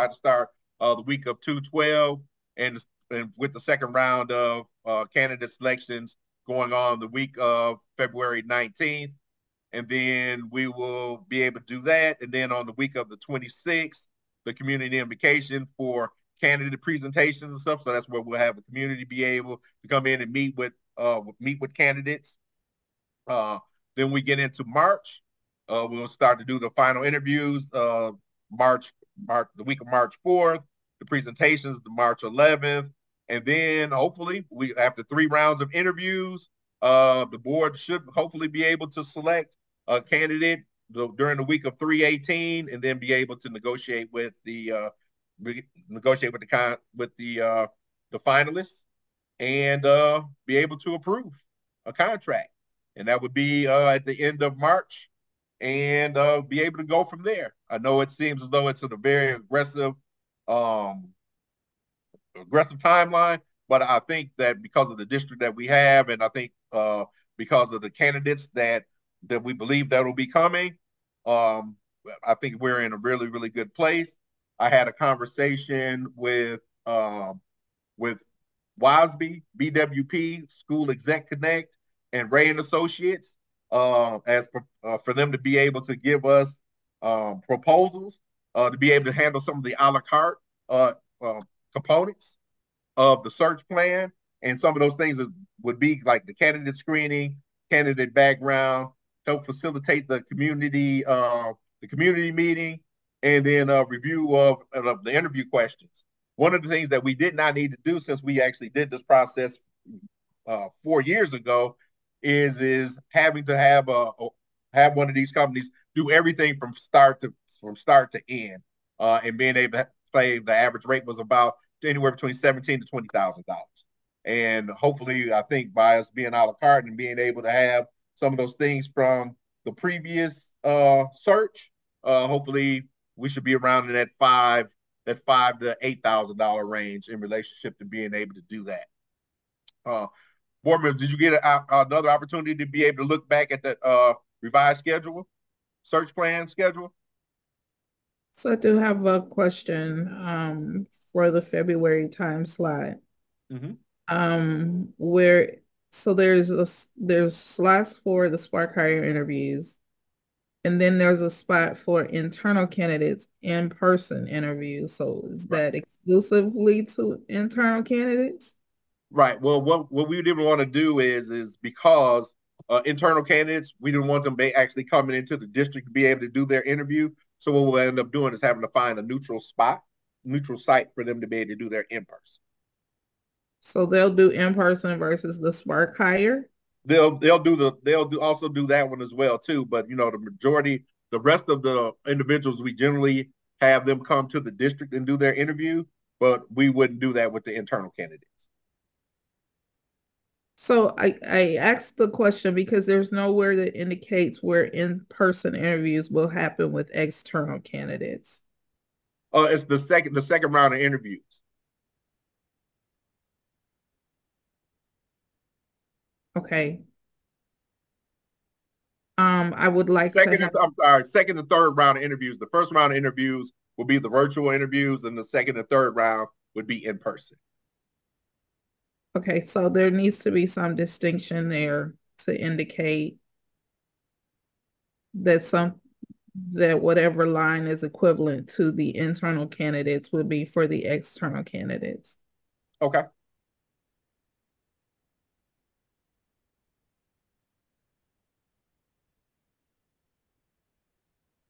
to start the week of 2/12, and with the second round of candidate selections going on the week of February 19th. And then we will be able to do that. And then on the week of the 26th, the community invocation for candidate presentations and stuff. So that's where we'll have the community be able to come in and meet with candidates. Then we get into March. We'll start to do the final interviews, the week of March 4th, the presentations, the March 11th. And then hopefully after 3 rounds of interviews, the board should hopefully be able to select a candidate during the week of 3/18, and then be able to negotiate with the finalists and be able to approve a contract. And that would be at the end of March. and be able to go from there. I know it seems as though it's a very aggressive timeline, but I think that because of the district that we have, and I think because of the candidates that we believe that will be coming, I think we're in a really, really good place. I had a conversation with WASB, BWP, School Exec Connect, and Ray and Associates for them to be able to give us proposals to be able to handle some of the a la carte components of the search plan, and some of those things would be like the candidate screening, candidate background, help facilitate the community meeting, and then a review of the interview questions. One of the things that we did not need to do, since we actually did this process 4 years ago, is having to have one of these companies do everything from start to end, and being able to say the average rate was about anywhere between $17,000 to $20,000. And hopefully, I think by us being a la carte and being able to have some of those things from the previous search, hopefully we should be around in that $5,000 to $8,000 range in relationship to being able to do that. Board members, did you get another opportunity to be able to look back at the revised schedule, search plan schedule? So I do have a question for the February time slot. Mm-hmm. There's slots for the Spark Hire interviews, and then there's a spot for internal candidates in-person interviews. So is that exclusively to internal candidates? Right. Well, what we didn't want to do is because internal candidates, we didn't want them actually coming into the district to be able to do their interview. So what we'll end up doing is having to find a neutral site for them to be able to do their in-person. So they'll do in-person versus the Spark Hire? They'll also do that one as well too. But the rest of the individuals, we generally have them come to the district and do their interview, but we wouldn't do that with the internal candidates. So I asked the question because there's nowhere that indicates where in-person interviews will happen with external candidates. It's the second round of interviews. Okay. I would like second and third round of interviews. The first round of interviews will be the virtual interviews, and the second and third round would be in person. Okay, so there needs to be some distinction there to indicate that whatever line is equivalent to the internal candidates would be for the external candidates. Okay.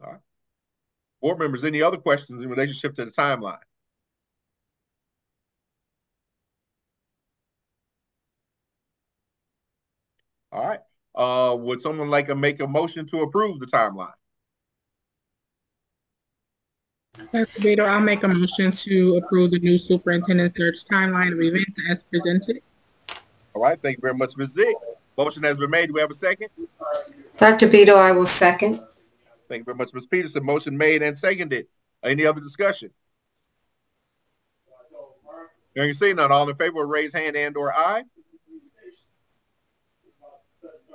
All right. Board members, any other questions in relationship to the timeline? All right. Would someone like to make a motion to approve the timeline? Dr. Beto, I'll make a motion to approve the new superintendent search timeline of events as presented. All right. Thank you very much, Ms. Zick. Motion has been made. Do we have a second? Dr. Beto, I will second. Thank you very much, Ms. Peterson. Motion made and seconded. Any other discussion? Hearing and seeing none, all in favor, raise hand and/or aye.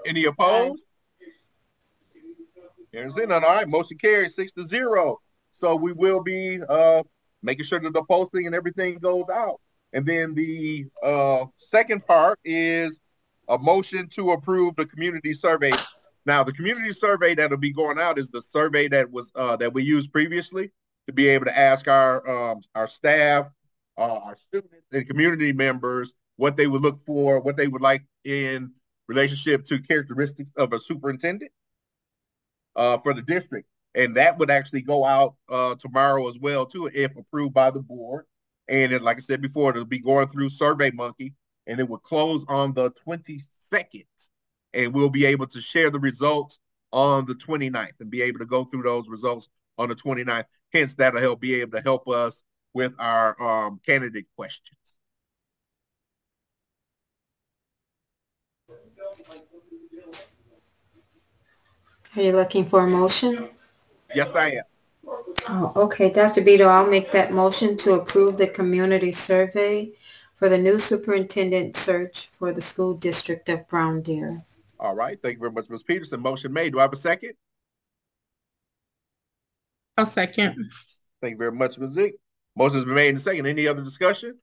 Any opposed? Hearing and seeing none, all right. Motion carries 6-0. So we will be making sure that the posting and everything goes out. And then the second part is a motion to approve the community survey. Now, the community survey that'll be going out is the survey that was that we used previously to be able to ask our staff, our students, and community members what they would look for, what they would like in relationship to characteristics of a superintendent for the district. And that would actually go out tomorrow as well, too, if approved by the board. And then, like I said before, it'll be going through SurveyMonkey, and it will close on the 22nd. And we'll be able to share the results on the 29th and be able to go through those results on the 29th. Hence, that'll be able to help us with our candidate questions. Are you looking for a motion? Yes, I am. Oh, okay, Dr. Beto, I'll make that motion to approve the community survey for the new superintendent search for the school district of Brown Deer. All right. Thank you very much, Ms. Peterson. Motion made. Do I have a second? I'll second. Thank you very much, Ms. Zeke. Motion has been made and second. Any other discussion?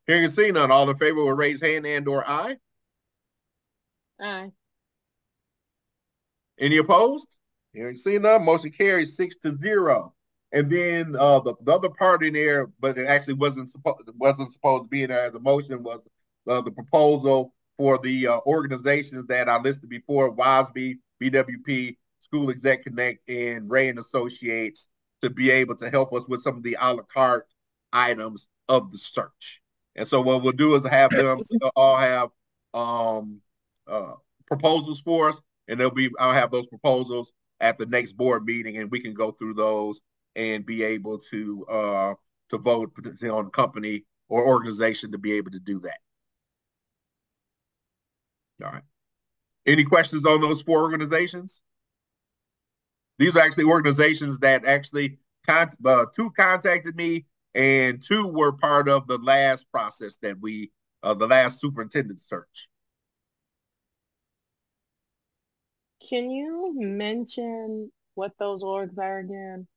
Hearing and seeing none, all in favor will raise hand and or aye. Aye. Any opposed? Hearing and seeing none, motion carries 6-0. And then the other part in there, but it actually wasn't supposed to be in there as a motion, was the proposal for the organizations that I listed before: WASB, BWP, School Exec Connect, and Ray and Associates, to be able to help us with some of the a la carte items of the search. And so what we'll do is have them all have proposals for us, and I'll have those proposals at the next board meeting, and we can go through those and be able to vote potentially on company or organization to be able to do that. All right. Any questions on those 4 organizations? These are actually organizations that actually 2 contacted me, and 2 were part of the last process that the last superintendent search. Can you mention what those orgs are again?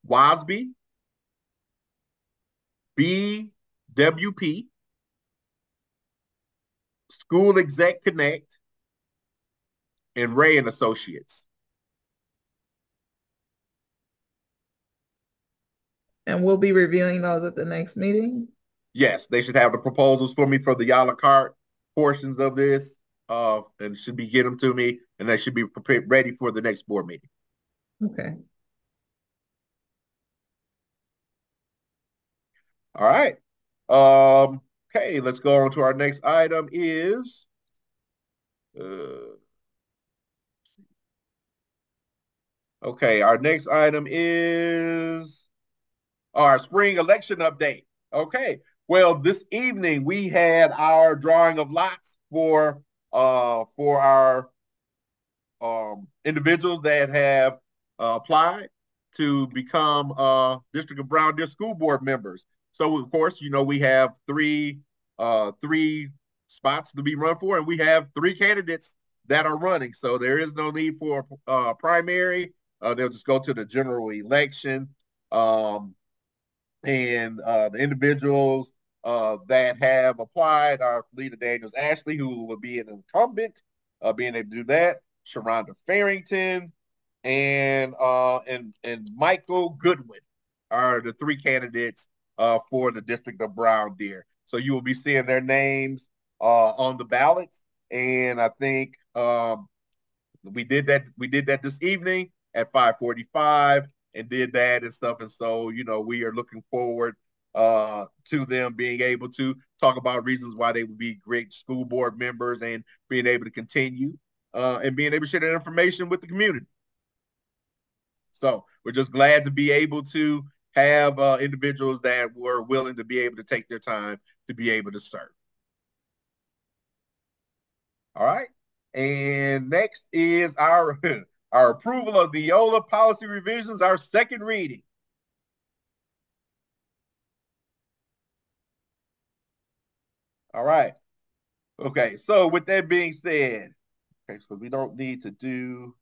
WASB, BWP, School Exec Connect, and Ray and Associates. And we'll be reviewing those at the next meeting? Yes, they should have the proposals for me for the a la carte portions of this, and should be getting them to me, and they should be prepared, ready for the next board meeting. Okay. All right. Okay, let's go on to our next item is okay, our next item is our spring election update. Okay, well, this evening we had our drawing of lots for our individuals that have applied to become District of Brown Deer School Board members. So of course, you know, we have three spots to be run for, and we have 3 candidates that are running. So there is no need for primary. They'll just go to the general election. And the individuals that have applied are Lita Daniels Ashley, who will be an incumbent, being able to do that. Sharonda Farrington and Michael Goodwin are the 3 candidates for the District of Brown Deer. So you will be seeing their names on the ballots. And I think we did that this evening at 5:45 and did that and stuff. And so, you know, we are looking forward to them being able to talk about reasons why they would be great school board members and being able to continue and being able to share that information with the community. So we're just glad to be able to have individuals that were willing to be able to take their time to be able to serve. All right. And next is our approval of the Neola policy revisions, our second reading. All right. Okay, so with that being said, okay, so we don't need to do,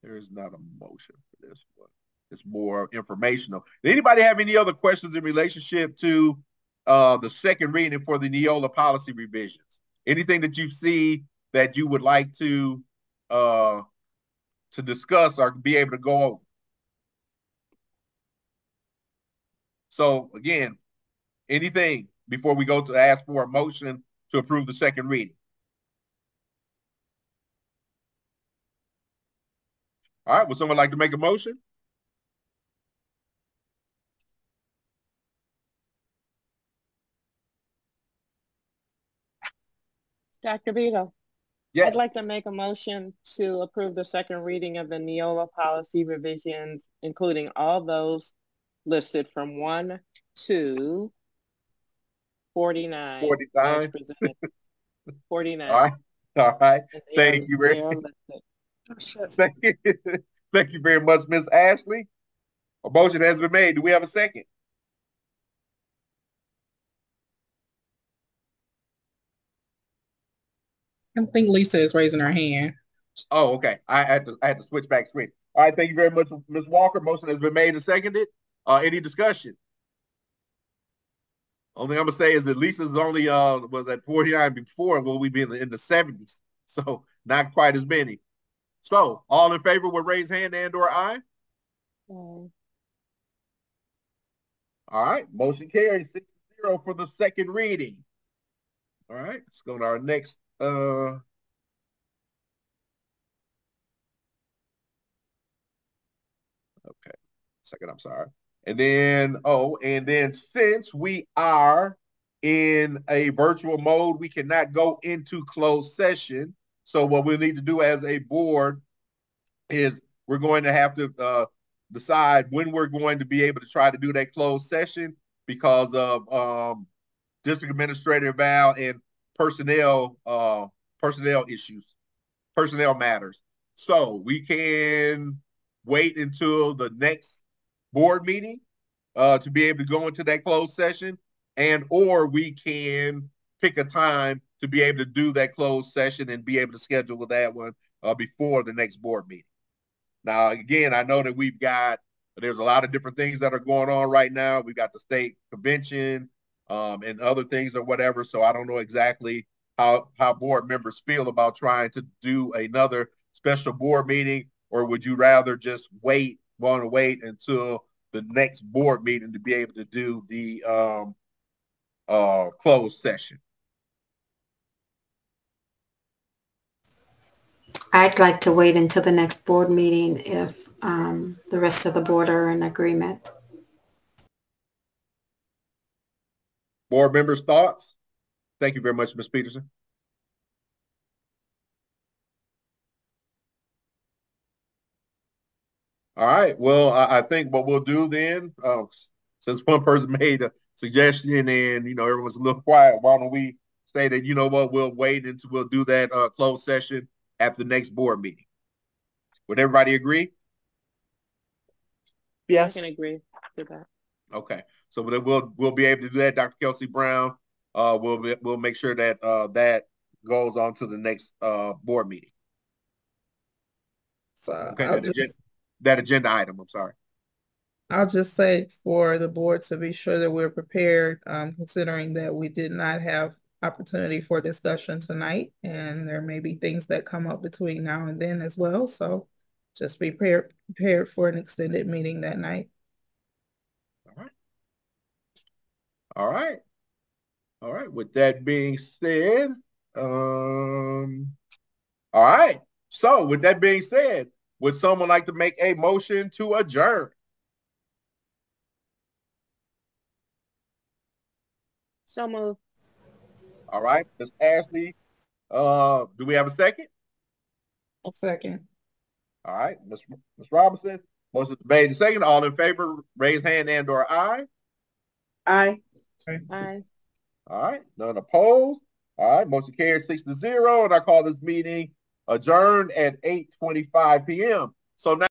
there is not a motion for this one. It's more informational. Did anybody have any other questions in relationship to the second reading for the Neola policy revisions? Anything that you see that you would like to discuss or be able to go over? So again, anything before we go to ask for a motion to approve the second reading? All right, would someone like to make a motion? Dr. Beto. Yes. I'd like to make a motion to approve the second reading of the Neola policy revisions, including all those listed from 1 to 49. 49. 49. All right. All right. And Thank you very Thank you. Thank you very much, Ms. Ashley. A motion has been made. Do we have a second? I think Lisa is raising her hand. Oh, okay. I had to switch back screen. All right, thank you very much, Ms. Walker. Motion has been made and seconded. Any discussion? Only I'm gonna say is that Lisa's only was at 49 before, will we be in the 70s? So not quite as many. So all in favor with raise hand and or aye? All right, motion carries 6-0 for the second reading. All right, let's go to our next okay, second, I'm sorry. And then since we are in a virtual mode, we cannot go into closed session. So what we need to do as a board is we're going to have to decide when we're going to be able to try to do that closed session because of district administrator eval and personnel issues, personnel matters. So we can wait until the next board meeting to be able to go into that closed session, and or we can pick a time to be able to do that closed session and be able to schedule that one before the next board meeting. Now, again, I know that there's a lot of different things that are going on right now. We've got the state convention and other things or whatever. So I don't know exactly how board members feel about trying to do another special board meeting, or would you rather just want to wait until the next board meeting to be able to do the closed session? I'd like to wait until the next board meeting if the rest of the board are in agreement. Board members' thoughts? Thank you very much, Ms. Peterson. All right. Well, I think what we'll do then, since one person made a suggestion and, everyone's a little quiet, why don't we say that, we'll wait until we'll do that closed session at the next board meeting. Would everybody agree? Yes. I can agree with that. Okay. So we'll be able to do that. Dr. Kelsey Brown, we'll make sure that that goes on to the next board meeting. So okay, that agenda item, I'm sorry. I'll just say for the board to be sure that we're prepared, considering that we did not have opportunity for discussion tonight, and there may be things that come up between now and then as well. So just be prepared for an extended meeting that night. All right. With that being said, all right. So with that being said, would someone like to make a motion to adjourn? So moved. All right, Ms. Ashley, do we have a second? A second. All right, Ms. Robinson, motion made and second. All in favor, raise hand and or aye. Aye. Aye. All right, none opposed. All right, motion carries 6-0, and I call this meeting adjourned at 8:25 p.m. So now